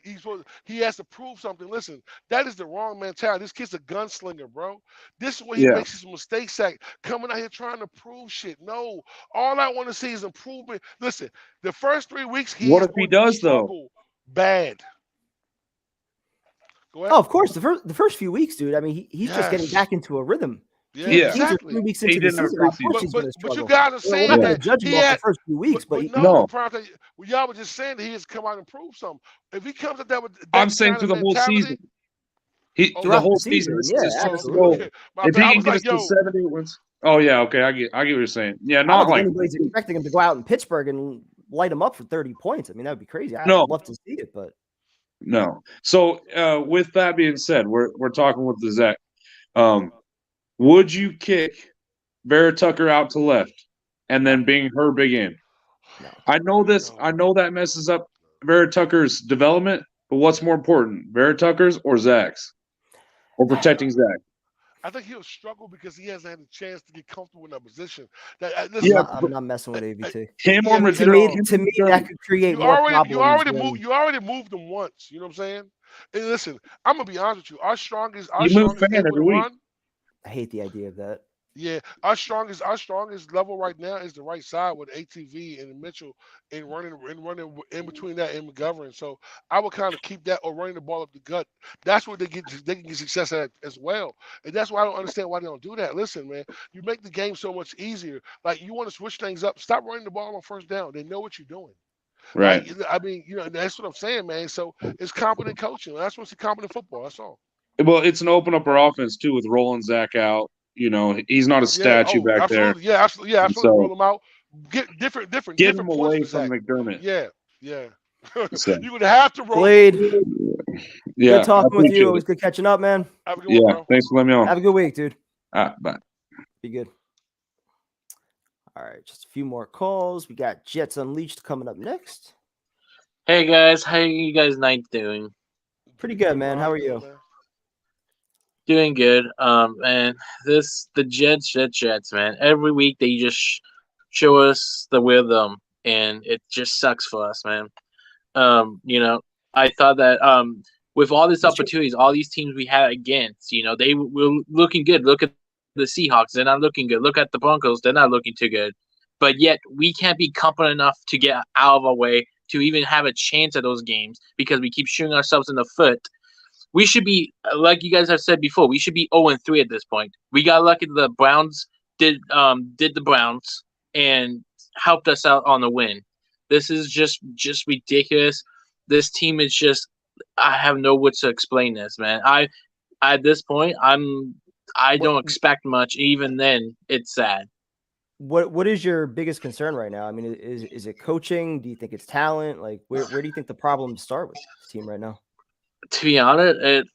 he has to prove something. Listen, that is the wrong mentality. This kid's a gunslinger, bro. This is where he makes his mistakes at, coming out here trying to prove shit. No, all I want to see is improvement. Listen, the first 3 weeks what if he does though? Bad. Go ahead. Oh, of course. The first few weeks, dude. I mean, he's just getting back into a rhythm. Yeah, exactly. 3 weeks into the season. But you guys are saying that judge him off the first few weeks, but y'all were just saying that he has come out and proved something. If he comes up there with I'm saying for the whole season. The whole season. Absolutely. If he can get us to 70 wins. Oh yeah, okay. I get what you're saying. Yeah, not like anybody's expecting him to go out in Pittsburgh and light him up for 30 points. I mean, that would be crazy. I'd love to see it, but no. So with that being said, we're talking with the Zach. Would you kick Vera Tucker out to left and then bring her big in? No. I know this. I know that messes up Vera Tucker's development, but what's more important, Vera Tucker's or Zach's? Or protecting Zach? I think he'll struggle because he hasn't had a chance to get comfortable in that position. I'm not messing with AVT. Him or to me, that could create more problems. You already moved him once. You know what I'm saying? And listen, I'm gonna be honest with you. Our strongest every week. I hate the idea of that. Yeah, our strongest level right now is the right side with ATV and Mitchell and running in between that and McGovern. So I would kind of keep that or running the ball up the gut. That's where they can get success at as well. And that's why I don't understand why they don't do that. Listen, man, you make the game so much easier. Like you want to switch things up. Stop running the ball on first down. They know what you're doing. Right. Like, I mean, that's what I'm saying, man. So it's competent coaching. That's what's competent football. That's all. Well, it's an open up our offense too with rolling Zach out. He's not a statue back there. Yeah, absolutely. So, roll him out. Get different. Get him away from McDermott. Yeah. So. You would have to roll. Blade. Yeah. Good talking with you. It was good catching up, man. Have a good one, bro. Thanks for letting me on. Have a good week, dude. Bye. Be good. All right, just a few more calls. We got Jets Unleashed coming up next. Hey guys, how you guys night doing? Pretty good, man. How are you? Doing good. And the Jets, man. Every week they just show us the rhythm, and it just sucks for us, man. I thought that with all these opportunities, all these teams we had against, they were looking good. Look at the Seahawks; they're not looking good. Look at the Broncos; they're not looking too good. But yet we can't be confident enough to get out of our way to even have a chance at those games because we keep shooting ourselves in the foot. we should be, like you guys have said before, we should be 0-3 at this point. We got lucky the Browns did the Browns and helped us out on the win. This is just ridiculous. This team is just, I have no words to explain this, man. At this point, I don't expect much. Even then, it's sad. What is your biggest concern right now? I mean, is it coaching? Do you think it's talent? Like, where do you think the problems start with this team right now? To be honest,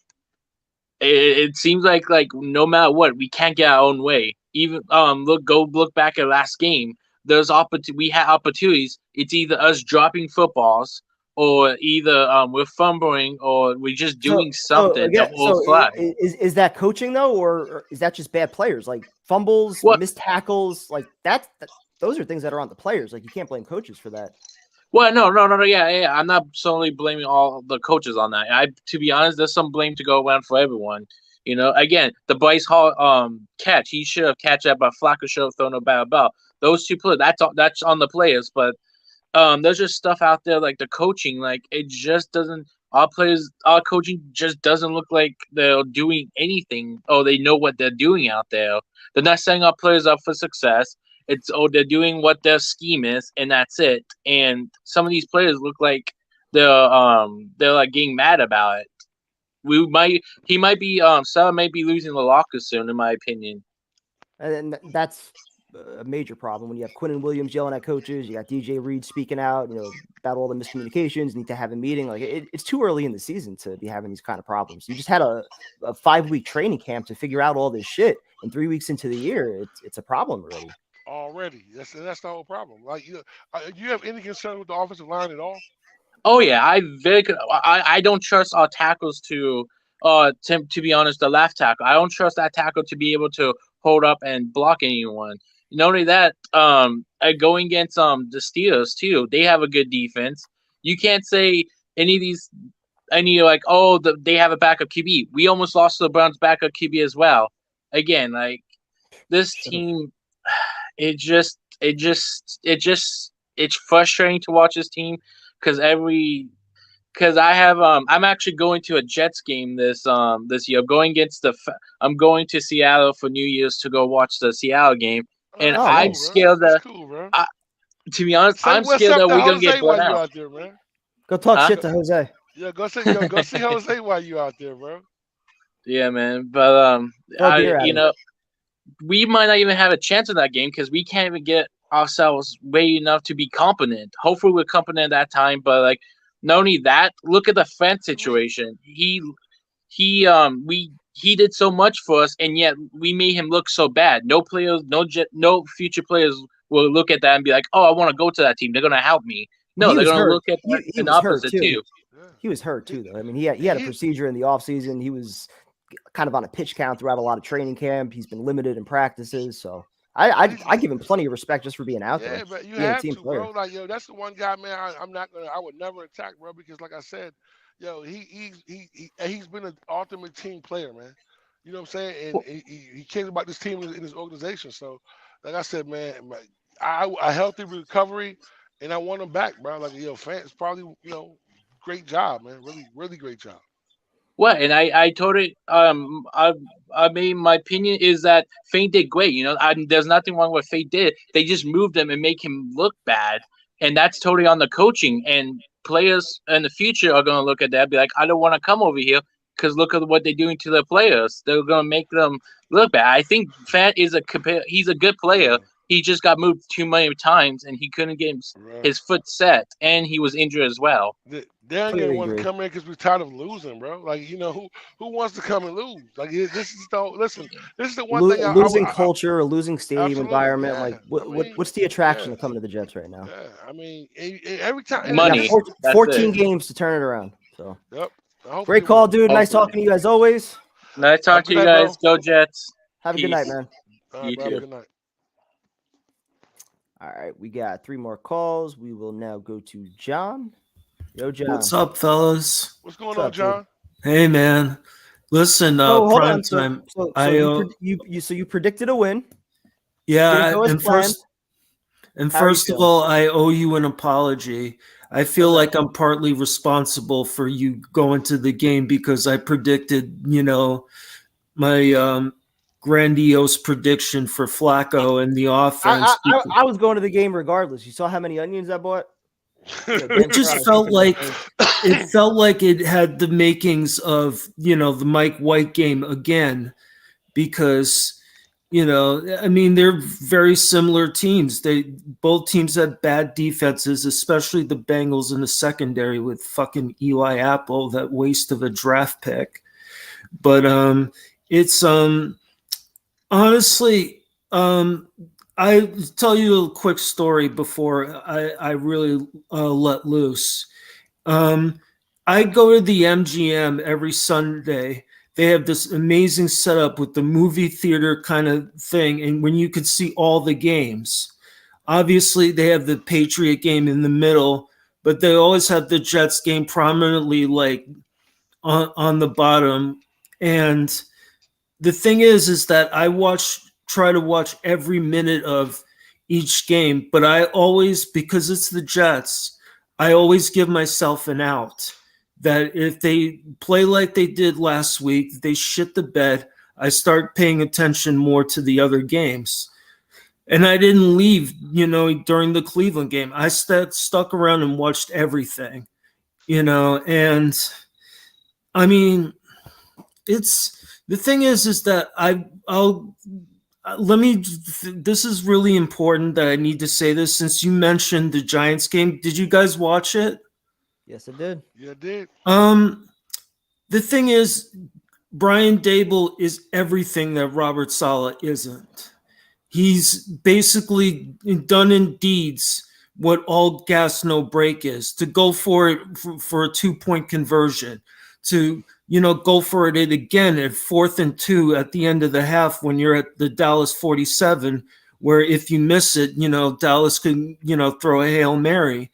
it seems like no matter what, we can't get our own way. Even look back at last game. We had opportunities. It's either us dropping footballs, or either we're fumbling, or we're just doing something. Is that coaching though, or is that just bad players? Like fumbles, missed tackles, like that. Those are things that are on the players. Like you can't blame coaches for that. Well, no. Yeah. I'm not solely blaming all the coaches on that. To be honest, there's some blame to go around for everyone. Again, the Bryce Hall catch, he should have catch that, but Flacco should have thrown a bad ball. Those two players, that's on the players. But there's just stuff out there like the coaching, like it just doesn't. Our coaching just doesn't look like they're doing anything. Oh, they know what they're doing out there. They're not setting our players up for success. They're doing what their scheme is, and that's it. And some of these players look like they're like getting mad about it. Salah might be losing the locker soon, in my opinion. And that's a major problem when you have Quinnen Williams yelling at coaches. You got DJ Reed speaking out, about all the miscommunications. Need to have a meeting. Like it's too early in the season to be having these kind of problems. You just had a 5-week training camp to figure out all this shit, and 3 weeks into the year, it's a problem already. That's the whole problem. Like, do you have any concern with the offensive line at all? Oh yeah, I don't trust our tackles to be honest, the left tackle. I don't trust that tackle to be able to hold up and block anyone. Not only that, going against the Steelers too, they have a good defense. You can't say they have a backup QB. We almost lost to the Browns' backup QB as well. Again, like this team, it's frustrating to watch this team because I have I'm actually going to a Jets game this year. I'm going to Seattle for New Year's to go watch the Seattle game, and I'm scared that. To be honest, I'm scared that we're gonna get blown out. There, man. Go talk shit to Jose. Yeah, go see Jose while you out there, bro. Yeah, man, but we might not even have a chance in that game because we can't even get ourselves way enough to be competent. Hopefully, we're competent at that time, but like. Not only that, look at the Fent situation. He did so much for us, and yet we made him look so bad. No future players will look at that and be like, "Oh, I want to go to that team. They're gonna help me." No, they're gonna look at the opposite too. He was hurt too, though. I mean, he had a procedure in the offseason. He was kind of on a pitch count throughout a lot of training camp. He's been limited in practices, so. I give him plenty of respect just for being out there. Yeah, but you have to, bro. Like, that's the one guy, man. I would never attack, bro, because like I said, he's been an ultimate team player, man. You know what I'm saying? And he cares about this team in his organization. So, like I said, man, a healthy recovery, and I want him back, bro. Like, fans probably, great job, man. Really, really great job. Well, and I totally I mean, my opinion is that Fate did great. There's nothing wrong with Fate did. They just moved him and make him look bad, and that's totally on the coaching. And players in the future are going to look at that and be like, I don't want to come over here because look at what they're doing to their players. They're going to make them look bad. I think Fat he's a good player. He just got moved too many times, and he couldn't get his foot set, and he was injured as well. They ain't gonna want to come in because we're tired of losing, bro. Like, who wants to come and lose? Like, this is the one thing. Losing culture, a losing stadium environment. Yeah. Like, what's the attraction of coming to the Jets right now? Yeah, I mean, every time money. 14 games to turn it around. So, yep. Great call, dude. Nice talking to you as always. Nice talking to you guys. Go Jets. Have a good night, man. You too. Good night. All right, we got 3 more calls. We will now go to John. Yo, John. What's up, fellas? What's going on, John? Hey, man. Listen, prime time. You predicted a win. Yeah, and first of all, I owe you an apology. I feel like I'm partly responsible for you going to the game because I predicted, my grandiose prediction for Flacco and the offense. I was going to the game regardless. You saw how many onions I bought? It just felt like it had the makings of, the Mike White game again, because they're very similar teams. Both teams had bad defenses, especially the Bengals in the secondary with fucking Eli Apple, that waste of a draft pick. But it's honestly, I tell you a quick story before I really let loose. I go to the MGM every Sunday. They have this amazing setup with the movie theater kind of thing, and when you could see all the games. Obviously, they have the Patriot game in the middle, but they always have the Jets game prominently like on the bottom. And the thing is that I try to watch every minute of each game, but I always, because it's the Jets, I always give myself an out. That if they play like they did last week, they shit the bed, I start paying attention more to the other games. And I didn't leave, during the Cleveland game. I stuck around and watched everything, and I mean, the thing is that this is really important that I need to say this since you mentioned the Giants game. Did you guys watch it? Yes, I did. Yeah, I did. The thing is, Brian Dable is everything that Robert Saleh isn't. He's basically done in deeds what all gas, no break is, to go for it for a 2-point conversion, to go for it again at 4th and 2 at the end of the half when you're at the Dallas 47, where if you miss it, Dallas could, throw a Hail Mary,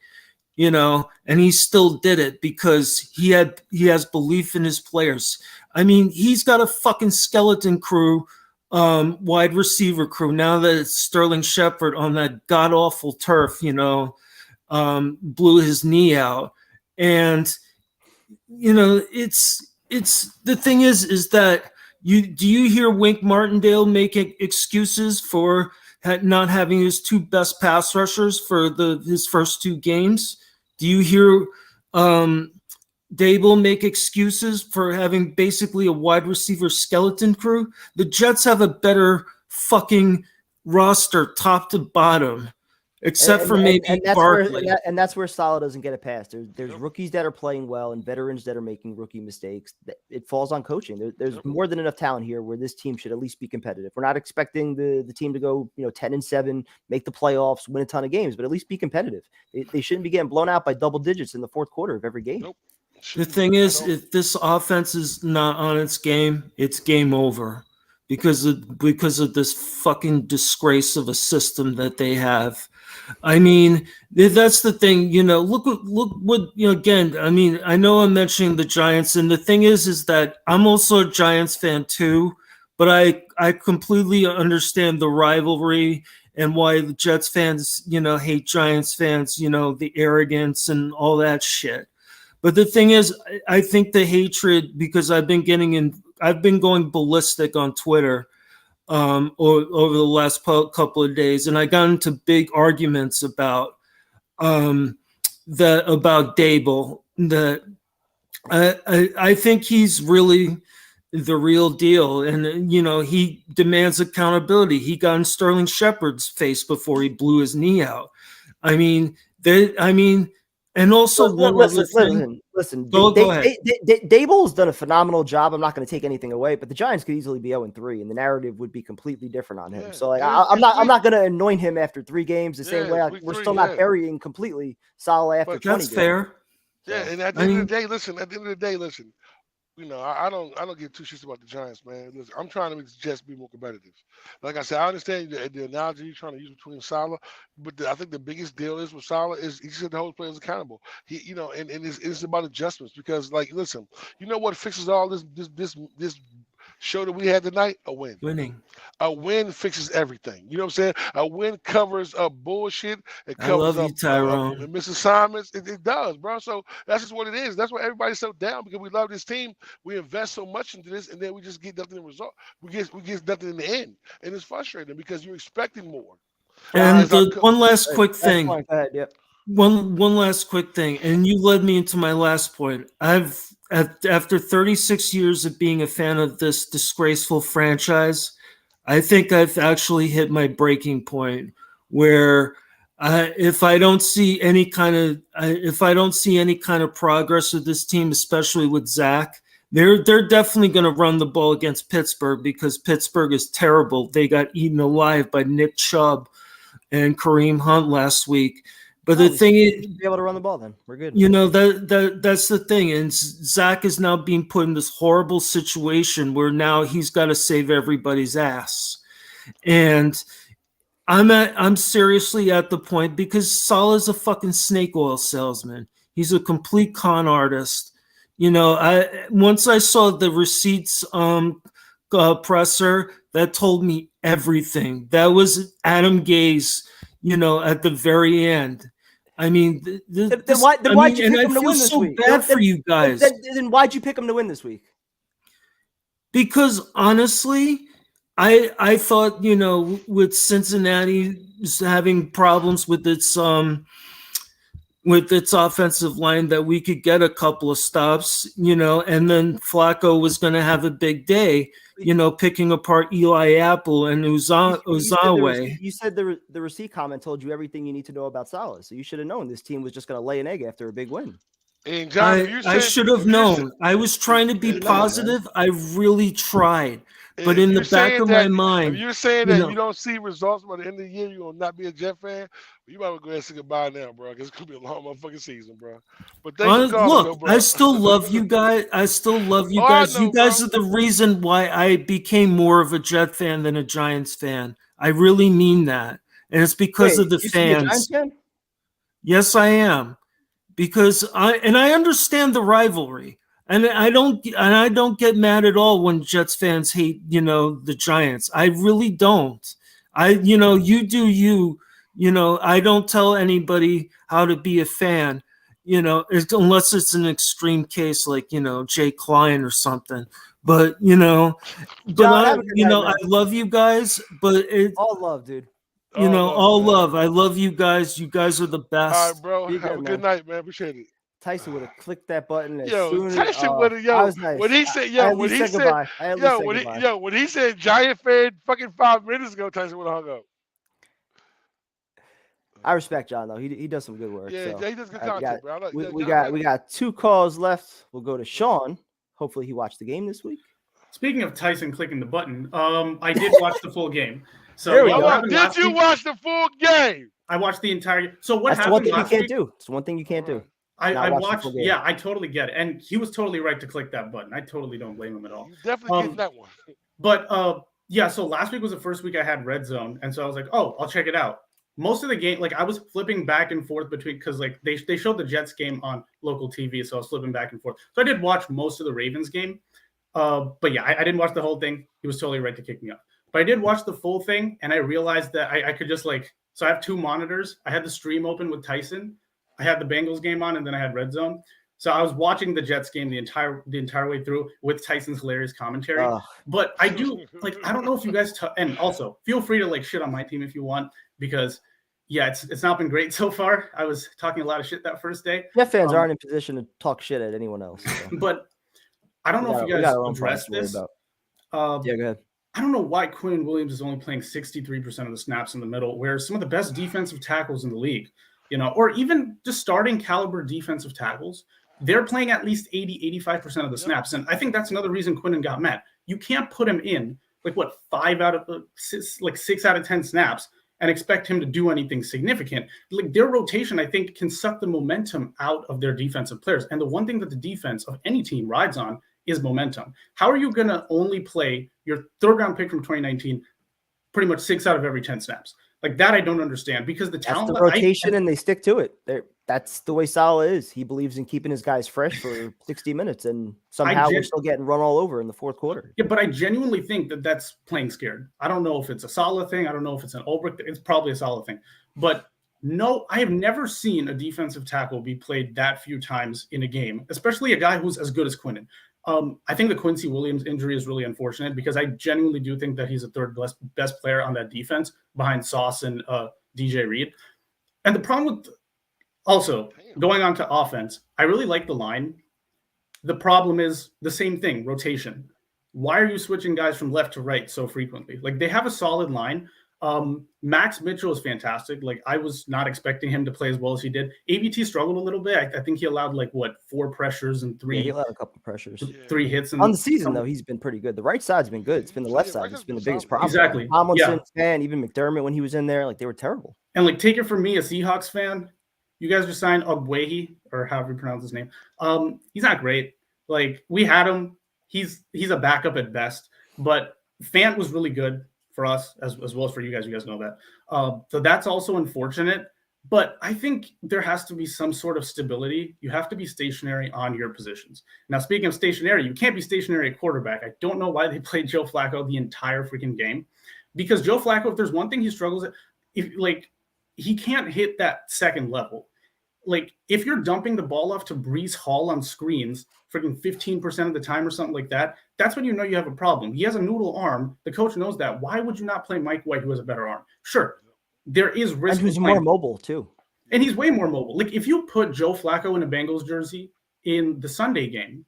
and he still did it because he has belief in his players. I mean, he's got a fucking skeleton crew, wide receiver crew. Now that it's Sterling Shepard on that god awful turf, blew his knee out. And, it's the thing is that do you hear Wink Martindale making excuses for not having his 2 best pass rushers for his first 2 games? Do you hear Dable make excuses for having basically a wide receiver skeleton crew? The Jets have a better fucking roster top to bottom, except for maybe Barkley. And that's where Saleh doesn't get a pass. There's rookies that are playing well and veterans that are making rookie mistakes. It falls on coaching. There's more than enough talent here where this team should at least be competitive. We're not expecting the team to go 10-7, make the playoffs, win a ton of games, but at least be competitive. They shouldn't be getting blown out by double digits in the 4th quarter of every game. Nope. The thing is, if this offense is not on its game, it's game over because of this fucking disgrace of a system that they have. I mean, that's the thing, look what, again, I mean, I know I'm mentioning the Giants, and the thing is that I'm also a Giants fan too, but I completely understand the rivalry and why the Jets fans, hate Giants fans, the arrogance and all that shit. But the thing is, I think the hatred, because I've been going ballistic on Twitter over the last couple of days, and I got into big arguments about Dable. That I think he's really the real deal, and he demands accountability. He got in Sterling Shepard's face before he blew his knee out. And also listen. Go ahead. Dable's done a phenomenal job. I'm not going to take anything away, but the Giants could easily be 0-3, and the narrative would be completely different on him. So I'm not going to anoint him after 3 games the same way. We're still not burying completely Saleh after 20 That's games. fair. Yeah, and at the end of the day, listen. I don't give 2 shits about the Giants, man. Listen, I'm trying to make the Jets be more competitive. Like I said, I understand the analogy you're trying to use between Saleh, but I think the biggest deal is with Saleh is he should hold players accountable. He, and it's about adjustments because, like, listen, you know what fixes all this show that we had tonight? A win. Winning. A win fixes everything. You know what I'm saying? A win covers up bullshit. It I covers love you, up Tyrone. misassignments. It does, bro. So that's just what it is. That's why everybody's so down, because we love this team. We invest so much into this, and then we just get nothing in the result. We get nothing in the end, and it's frustrating because you're expecting more. And one last quick thing. Go ahead, yep. One last quick thing, and you led me into my last point. After 36 years of being a fan of this disgraceful franchise, I think I've actually hit my breaking point where if I don't see any kind of progress with this team, especially with Zach, they're definitely going to run the ball against Pittsburgh, because Pittsburgh is terrible. They got eaten alive by Nick Chubb and Kareem Hunt last week. But the thing is, be able to run the ball, then we're good. You know, that's the thing. And Zach is now being put in this horrible situation where now he's got to save everybody's ass. And I'm seriously at the point, because Salah's a fucking snake oil salesman. He's a complete con artist. You know, once I saw the receipts presser, that told me everything. That was Adam Gase, you know, at the very end. I mean, why'd you pick him to win this week? Bad for you guys. Then why'd you pick him to win this week? Because honestly, I thought, you know, with Cincinnati having problems with its offensive line, that we could get a couple of stops, you know, and then Flacco was going to have a big day, you know, picking apart Eli Apple and Uzawa. You said the receipt comment told you everything you need to know about Salah, so you should have known this team was just going to lay an egg after a big win. And John, I should have known. I was trying to be positive. I really tried. But in the back of my mind, if you're saying that you don't see results by the end of the year, you're going to not be a Jet fan, you might as well go ahead and say goodbye now, bro, because it's going to be a long motherfucking season, bro. But thanks for calling, look, bro. I still love you guys. You guys are the reason why I became more of a Jet fan than a Giants fan. I really mean that. And it's because of the fans. Yes, I am. Because I understand the rivalry. And I don't get mad at all when Jets fans hate, you know, the Giants. I really don't. You do you. You know, I don't tell anybody how to be a fan, you know, unless it's an extreme case like, you know, Jay Klein or something. But, you know, I love you guys, but all love, dude. You know, all love. I love you guys. You guys are the best. All right, bro. Have a good night, man. Appreciate it. Tyson would have clicked that button as soon as Tyson would have. Yo, nice. when he said, when he said Giant fan fucking 5 minutes ago, Tyson would have hung up. I respect John though. He does some good work. Yeah, so. he does good content, bro. We got 2 calls left. We'll go to Sean. Hopefully he watched the game this week. Speaking of Tyson clicking the button, I did watch the full game. So there we go. Did you watch the full game? I watched the entire. So what That's happened? One thing last you can't week? do. It's one thing you can't do. I watched. Yeah, I totally get it, and he was totally right to click that button. I totally don't blame him at all. You definitely get that one. But yeah. So last week was the first week I had Red Zone, and so I was like, oh, I'll check it out. Most of the game, like I was flipping back and forth between, because like they showed the Jets game on local TV, so I was flipping back and forth. So I did watch most of the Ravens game, but yeah, I didn't watch the whole thing. He was totally right to kick me off. But I did watch the full thing, and I realized that I could just like, so I have 2 monitors. I had the stream open with Tyson. I had the Bengals game on, and then I had Red Zone. So I was watching the Jets game the entire way through with Tyson's hilarious commentary. But I do like, I don't know if you guys and also feel free to like shit on my team if you want, because yeah, it's not been great so far. I was talking a lot of shit that first day. Jet fans aren't in position to talk shit at anyone else. So. But I don't know if you guys addressed this. Yeah, go ahead. I don't know why Quinn Williams is only playing 63% of the snaps in the middle, where some of the best defensive tackles in the league, you know, or even just starting caliber defensive tackles, they're playing at least 80-85% of the snaps. And I think that's another reason Quinnen got mad. You can't put him in like 6 out of 10 snaps and expect him to do anything significant. Like their rotation, I think, can suck the momentum out of their defensive players. And the one thing that the defense of any team rides on is momentum. How are you going to only play your 3rd round pick from 2019 pretty much 6 out of every 10 snaps? Like that, I don't understand, because the talent, that's the rotation, and they stick to it. that's the way Salah is. He believes in keeping his guys fresh for 60 minutes, and somehow we're still getting run all over in the fourth quarter. Yeah, but I genuinely think that that's playing scared. I don't know if it's a Salah thing. I don't know if it's an Ulbrich. It's probably a Salah thing. But no, I have never seen a defensive tackle be played that few times in a game, especially a guy who's as good as Quinnen. I think the Quincy Williams injury is really unfortunate because I genuinely do think that he's the third best player on that defense behind Sauce and DJ Reed. And the problem with also going on to offense, I really like the line. The problem is the same thing, rotation. Why are you switching guys from left to right so frequently? Like, they have a solid line. Max Mitchell is fantastic. Like, I was not expecting him to play as well as he did. ABT struggled a little bit. I think he allowed 4 pressures and 3. Yeah, he allowed a couple of pressures. 3 hits on the season though. He's been pretty good. The right side's been good. It's been the left side. It's been the biggest problem. Exactly. Tomlinson fan, even McDermott when he was in there, they were terrible. And take it from me, a Seahawks fan. You guys just signed Ogwehi, or however you pronounce his name. He's not great. We had him. He's a backup at best. But Fant was really good for us as well as for you guys. You guys know that. So that's also unfortunate. But I think there has to be some sort of stability. You have to be stationary on your positions. Now, speaking of stationary, you can't be stationary at quarterback. I don't know why they played Joe Flacco the entire freaking game. Because Joe Flacco, if there's one thing he struggles at, he can't hit that second level. If you're dumping the ball off to Breece Hall on screens freaking 15% of the time or something like that, that's when you know you have a problem. He has a noodle arm. The coach knows that. Why would you not play Mike White, who has a better arm? Sure, there is risk. And who's more mobile, too. And he's way more mobile. If you put Joe Flacco in a Bengals jersey in the Sunday game,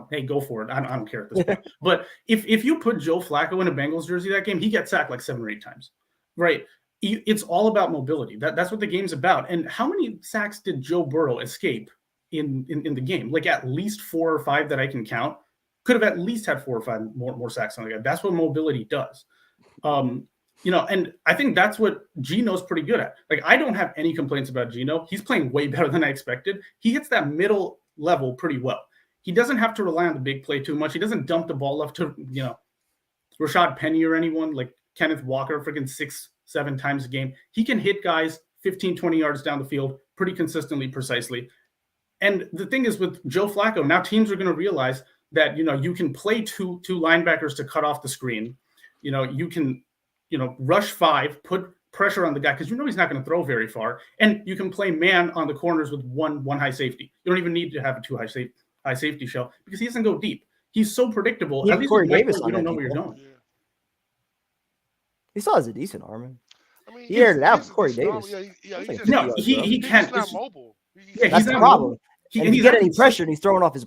hey, go for it. I don't care at this point. But if you put Joe Flacco in a Bengals jersey that game, he gets sacked 7 or 8 times, right? It's all about mobility. That's what the game's about. And how many sacks did Joe Burrow escape in the game? At least 4 or 5 that I can count. Could have at least had 4 or 5 more sacks on the guy. That's what mobility does. And I think that's what Geno's pretty good at. I don't have any complaints about Geno. He's playing way better than I expected. He hits that middle level pretty well. He doesn't have to rely on the big play too much. He doesn't dump the ball off to, Rashad Penny or anyone like Kenneth Walker freaking 6-7 times a game. He can hit guys 15, 20 yards down the field pretty consistently, precisely. And the thing is with Joe Flacco, now teams are going to realize that, you can play two linebackers to cut off the screen. You can, rush 5, put pressure on the guy because he's not going to throw very far. And you can play man on the corners with one high safety. You don't even need to have a 2 high safety shell because he doesn't go deep. He's so predictable. At least Corey Davis you don't know where you're going. He still has a decent arm. He aired it out with Corey Davis. He can't. He's not mobile. That's the problem. And if you get any pressure and he's throwing off his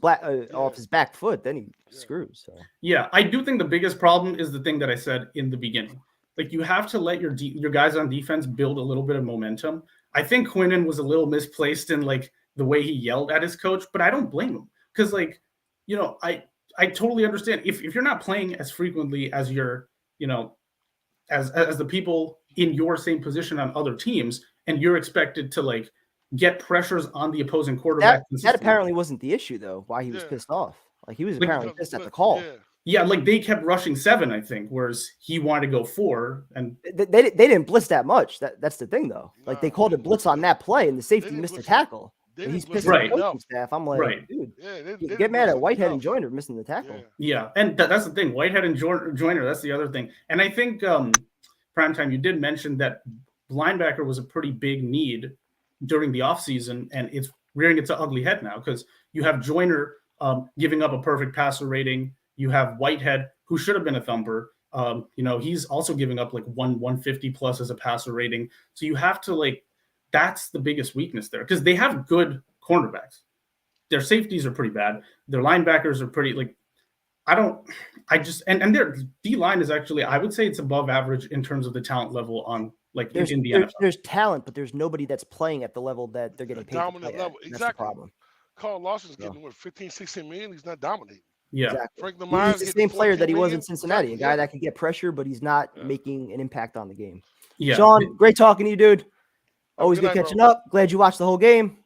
back foot, then he screws. So. Yeah, I do think the biggest problem is the thing that I said in the beginning. You have to let your guys on defense build a little bit of momentum. I think Quinnen was a little misplaced in the way he yelled at his coach, but I don't blame him because I totally understand if you're not playing as frequently as your as the people in your same position on other teams, and you're expected to get pressures on the opposing quarterback. That apparently wasn't the issue, though. Why he was pissed off? He was apparently pissed at the call. Yeah, they kept rushing 7, I think, whereas he wanted to go 4, and they didn't blitz that much. That's the thing, though. They called a blitz on that play, and the safety missed a tackle. And he's pissed at the coaching staff. I'm like, dude, get mad at Whitehead and Joyner missing the tackle. Yeah, and that's the thing. Whitehead and Joyner, that's the other thing. And I think Primetime, you did mention that linebacker was a pretty big need during the offseason, and it's rearing its ugly head now because you have Joyner giving up a perfect passer rating. You have Whitehead, who should have been a thumper. He's also giving up 150 plus as a passer rating. So you have to that's the biggest weakness there because they have good cornerbacks. Their safeties are pretty bad. Their linebackers are pretty and their D line is actually, I would say it's above average in terms of the talent level on in the NFL. There's talent, but there's nobody that's playing at the level that they're getting paid. Dominant level. Exactly. Exactly. That's the problem. Carl Lawson's getting 15, 16 million. He's not dominating. Yeah. Exactly. Frank Lamar He's the same player that he was in Cincinnati, a guy that can get pressure, but he's not making an impact on the game. Yeah. Sean, great talking to you, dude. Always good night, catching bro. up. Glad you watched the whole game.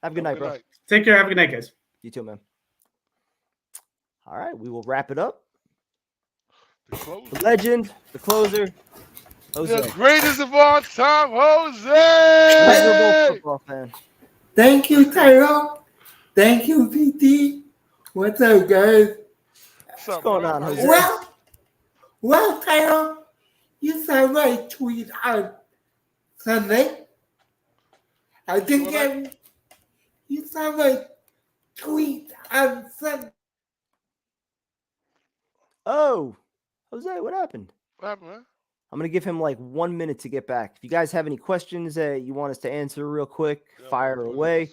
Have a good night, bro. Take care. Have a good night, guys. You too, man. All right, we will wrap it up. The legend, the closer, The greatest of all time, Jose. Miserable football fan. Thank you, Tyrone. Thank you, PT. What's up, guys? What's going on, Jose? Well, Tyrone, you saw my tweet on Sunday. I think you saw my tweet on Sunday. Oh, Jose, what happened? What happened, man? I'm going to give him like 1 minute to get back. If you guys have any questions that you want us to answer real quick, fire away.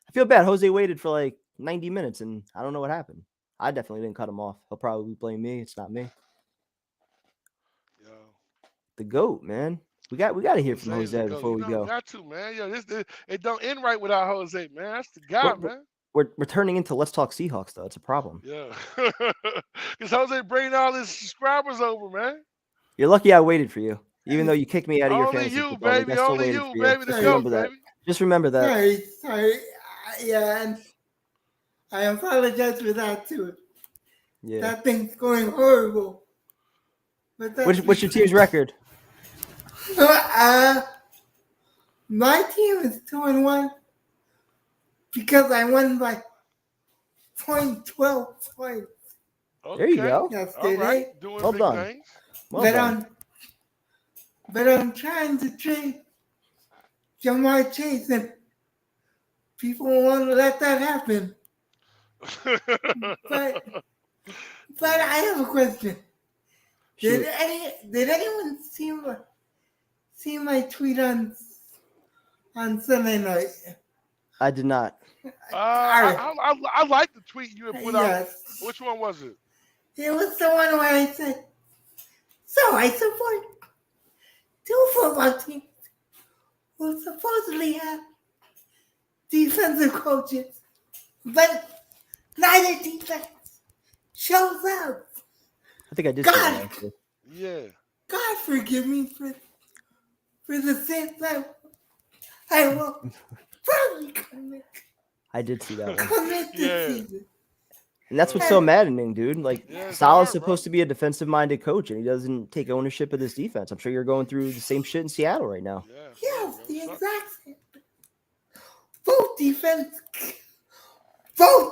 I feel bad. Jose waited for like 90 minutes, and I don't know what happened. I definitely didn't cut him off. He'll probably blame me. It's not me. Yo. The GOAT, man. We got to hear from Jose before we go. We got to, man. Yo, it don't end right without Jose, man. That's the guy, man. We're turning into Let's Talk Seahawks, though. It's a problem. Yeah. Because Jose bringing all his subscribers over, man. You're lucky I waited for you, even though you kicked me out of your Only fantasy you, football league. baby. I still Only waited you, for baby. Just remember that. Just remember that. Sorry. Yeah, and I apologize for that too. Yeah. That thing's going horrible. But What's your team's record? My team is 2-1 because I won by 12 points. There you go. Yesterday. All right. Doing well big done. things. Well done. But I'm trying to trade Jamar Chase, and people won't let that happen. but I have a question. Did anyone see my tweet on Sunday night? I did not. I like the tweet you had put out. Which one was it? It was the one where I said, so I support 2 football teams who supposedly have defensive coaches, but neither defense shows up. I think I did. God, yeah. God forgive me for the sins I will probably commit. I did see that one. Commit this season. And that's what's so maddening, dude. Like, Salah's supposed to be a defensive-minded coach, and he doesn't take ownership of this defense. I'm sure you're going through the same shit in Seattle right now. Yes, the exact same. Both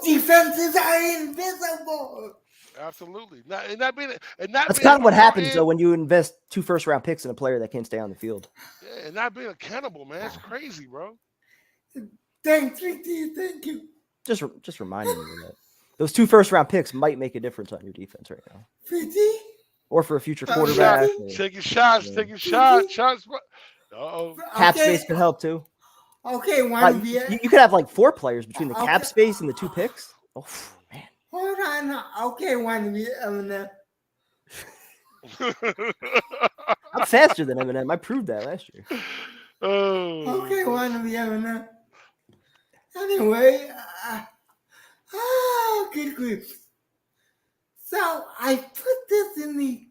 defenses are invisible. Absolutely. That's kind of what happens, though, when you invest 2 first-round picks in a player that can't stay on the field. Yeah, and not being accountable, man. It's crazy, bro. Thanks, Ricky. Thank you. Just reminding you of that. Those 2 first-round picks might make a difference on your defense right now. Or for a future quarterback. Taking shots. Shots. Uh-oh. Cap space could help, too. Okay, you could have like 4 players between the cap space and the 2 picks. Oh, man. Hold on. Okay, Eminem. I'm faster than Eminem. I proved that last year. Okay, Eminem. Anyway, good grief. So I put this in the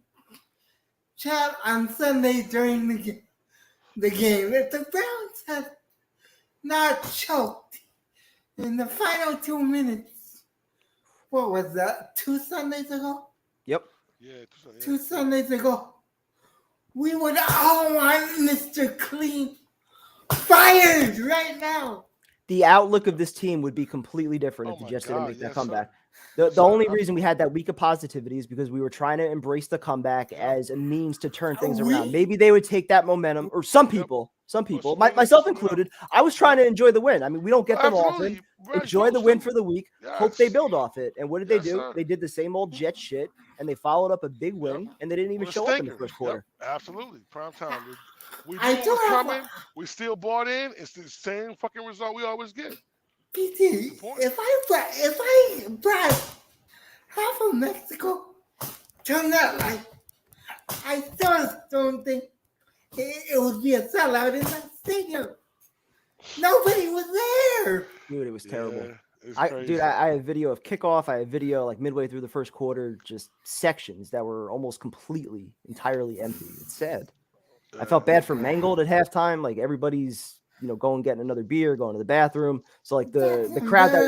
chat on Sunday during the game. If the Browns had not choked in the final 2 minutes, what was that? 2 Sundays ago? Yep. Yeah, 2 Sundays ago. We would all want Mr. Clean fired right now. The outlook of this team would be completely different if the Jets didn't make that comeback. The only reason we had that week of positivity is because we were trying to embrace the comeback as a means to turn things around. Maybe they would take that momentum, or some people, myself included. I was trying to enjoy the win. I mean, we don't get them often. Enjoy the win for the week. Hope they build off it. And what did they do? They did the same old Jet shit, and they followed up a big win, and they didn't even show up in the first quarter. Absolutely. Prime time. We knew it was coming. We still bought in. It's the same fucking result we always get. PT, if I brought half of Mexico to MetLife, I still don't think it would be a sellout in that stadium. Nobody was there. Dude, it was terrible. Yeah, I have video of kickoff. I have video like midway through the first quarter, just sections that were almost entirely empty. It's sad. I felt bad for Mangold at halftime. Like everybody's, going getting another beer, going to the bathroom. So like the crowd that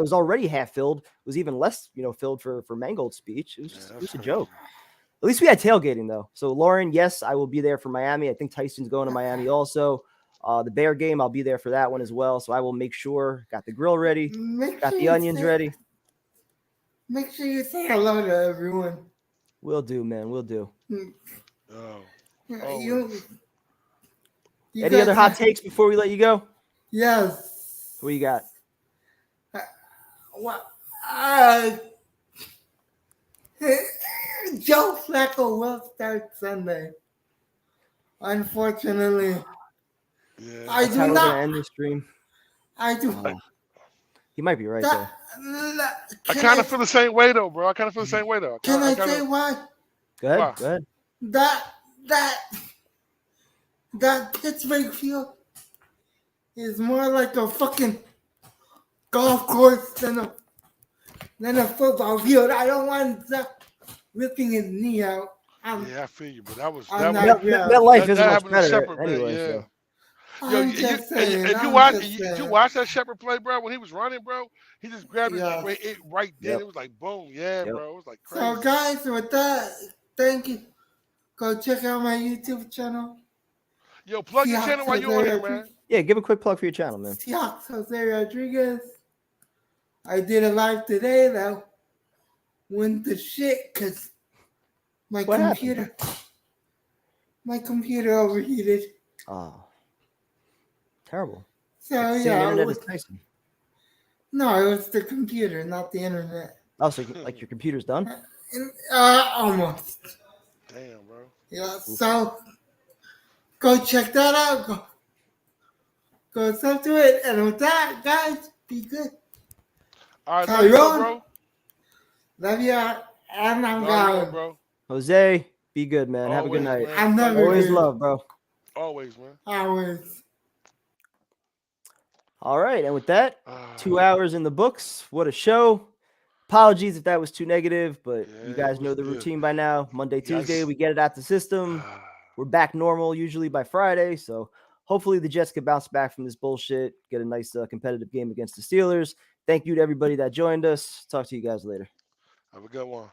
was already half filled was even less, filled for Mangold's speech. It was just a joke. least we had tailgating though. So Lauren, yes, I will be there for Miami. I think Tyson's going to Miami also. The Bear game, I'll be there for that one as well. So I will make sure, got the grill ready, got the onions ready. Make sure you say hello to everyone. Will do, man. Will do. Any other hot takes before we let you go? Yes. What you got? Joe Flacco will start Sunday. Unfortunately. Yeah. I That's do how we're not. gonna end the stream. I do. He might be right though. I kind of feel the same way though, bro. I kind of feel the same way though. Can I say why? Go ahead. Why? Go ahead. That Pittsburgh field is more like a fucking golf course than a football field. I don't want Zach ripping his knee out. Yeah, I feel you, but that life isn't much happened to better Shepard, man. anyway. Yeah. So. Yo, I'm just saying. if you watch that Shepard play, bro, when he was running, bro, he just grabbed it right then. Yep. It was like boom, bro. It was like crazy. So guys, with that, thank you. Go check out my YouTube channel. Yo, plug your channel while you're on here, man. Yeah, give a quick plug for your channel, man. Seahawks Jose Rodriguez. I did a live today that went to shit because my computer overheated. Oh, terrible. So Same internet as Tyson. No, it was the computer, not the internet. Oh, so like your computer's done? Almost. Damn, bro. Yeah, so go check that out. Go sub to it. And with that, guys, be good. All right, Tyrone, bro. Love you, and I'm Love you, going. bro. Jose, be good, man. Have a good night. Man. I'm never Always good. love, bro. Always, man. Always. All right, and with that, 2 hours in the books. What a show. Apologies if that was too negative, but you guys know the routine by now. Monday, Tuesday, we get it out the system. We're back normal usually by Friday, so hopefully the Jets can bounce back from this bullshit, get a nice competitive game against the Steelers. Thank you to everybody that joined us. Talk to you guys later. Have a good one.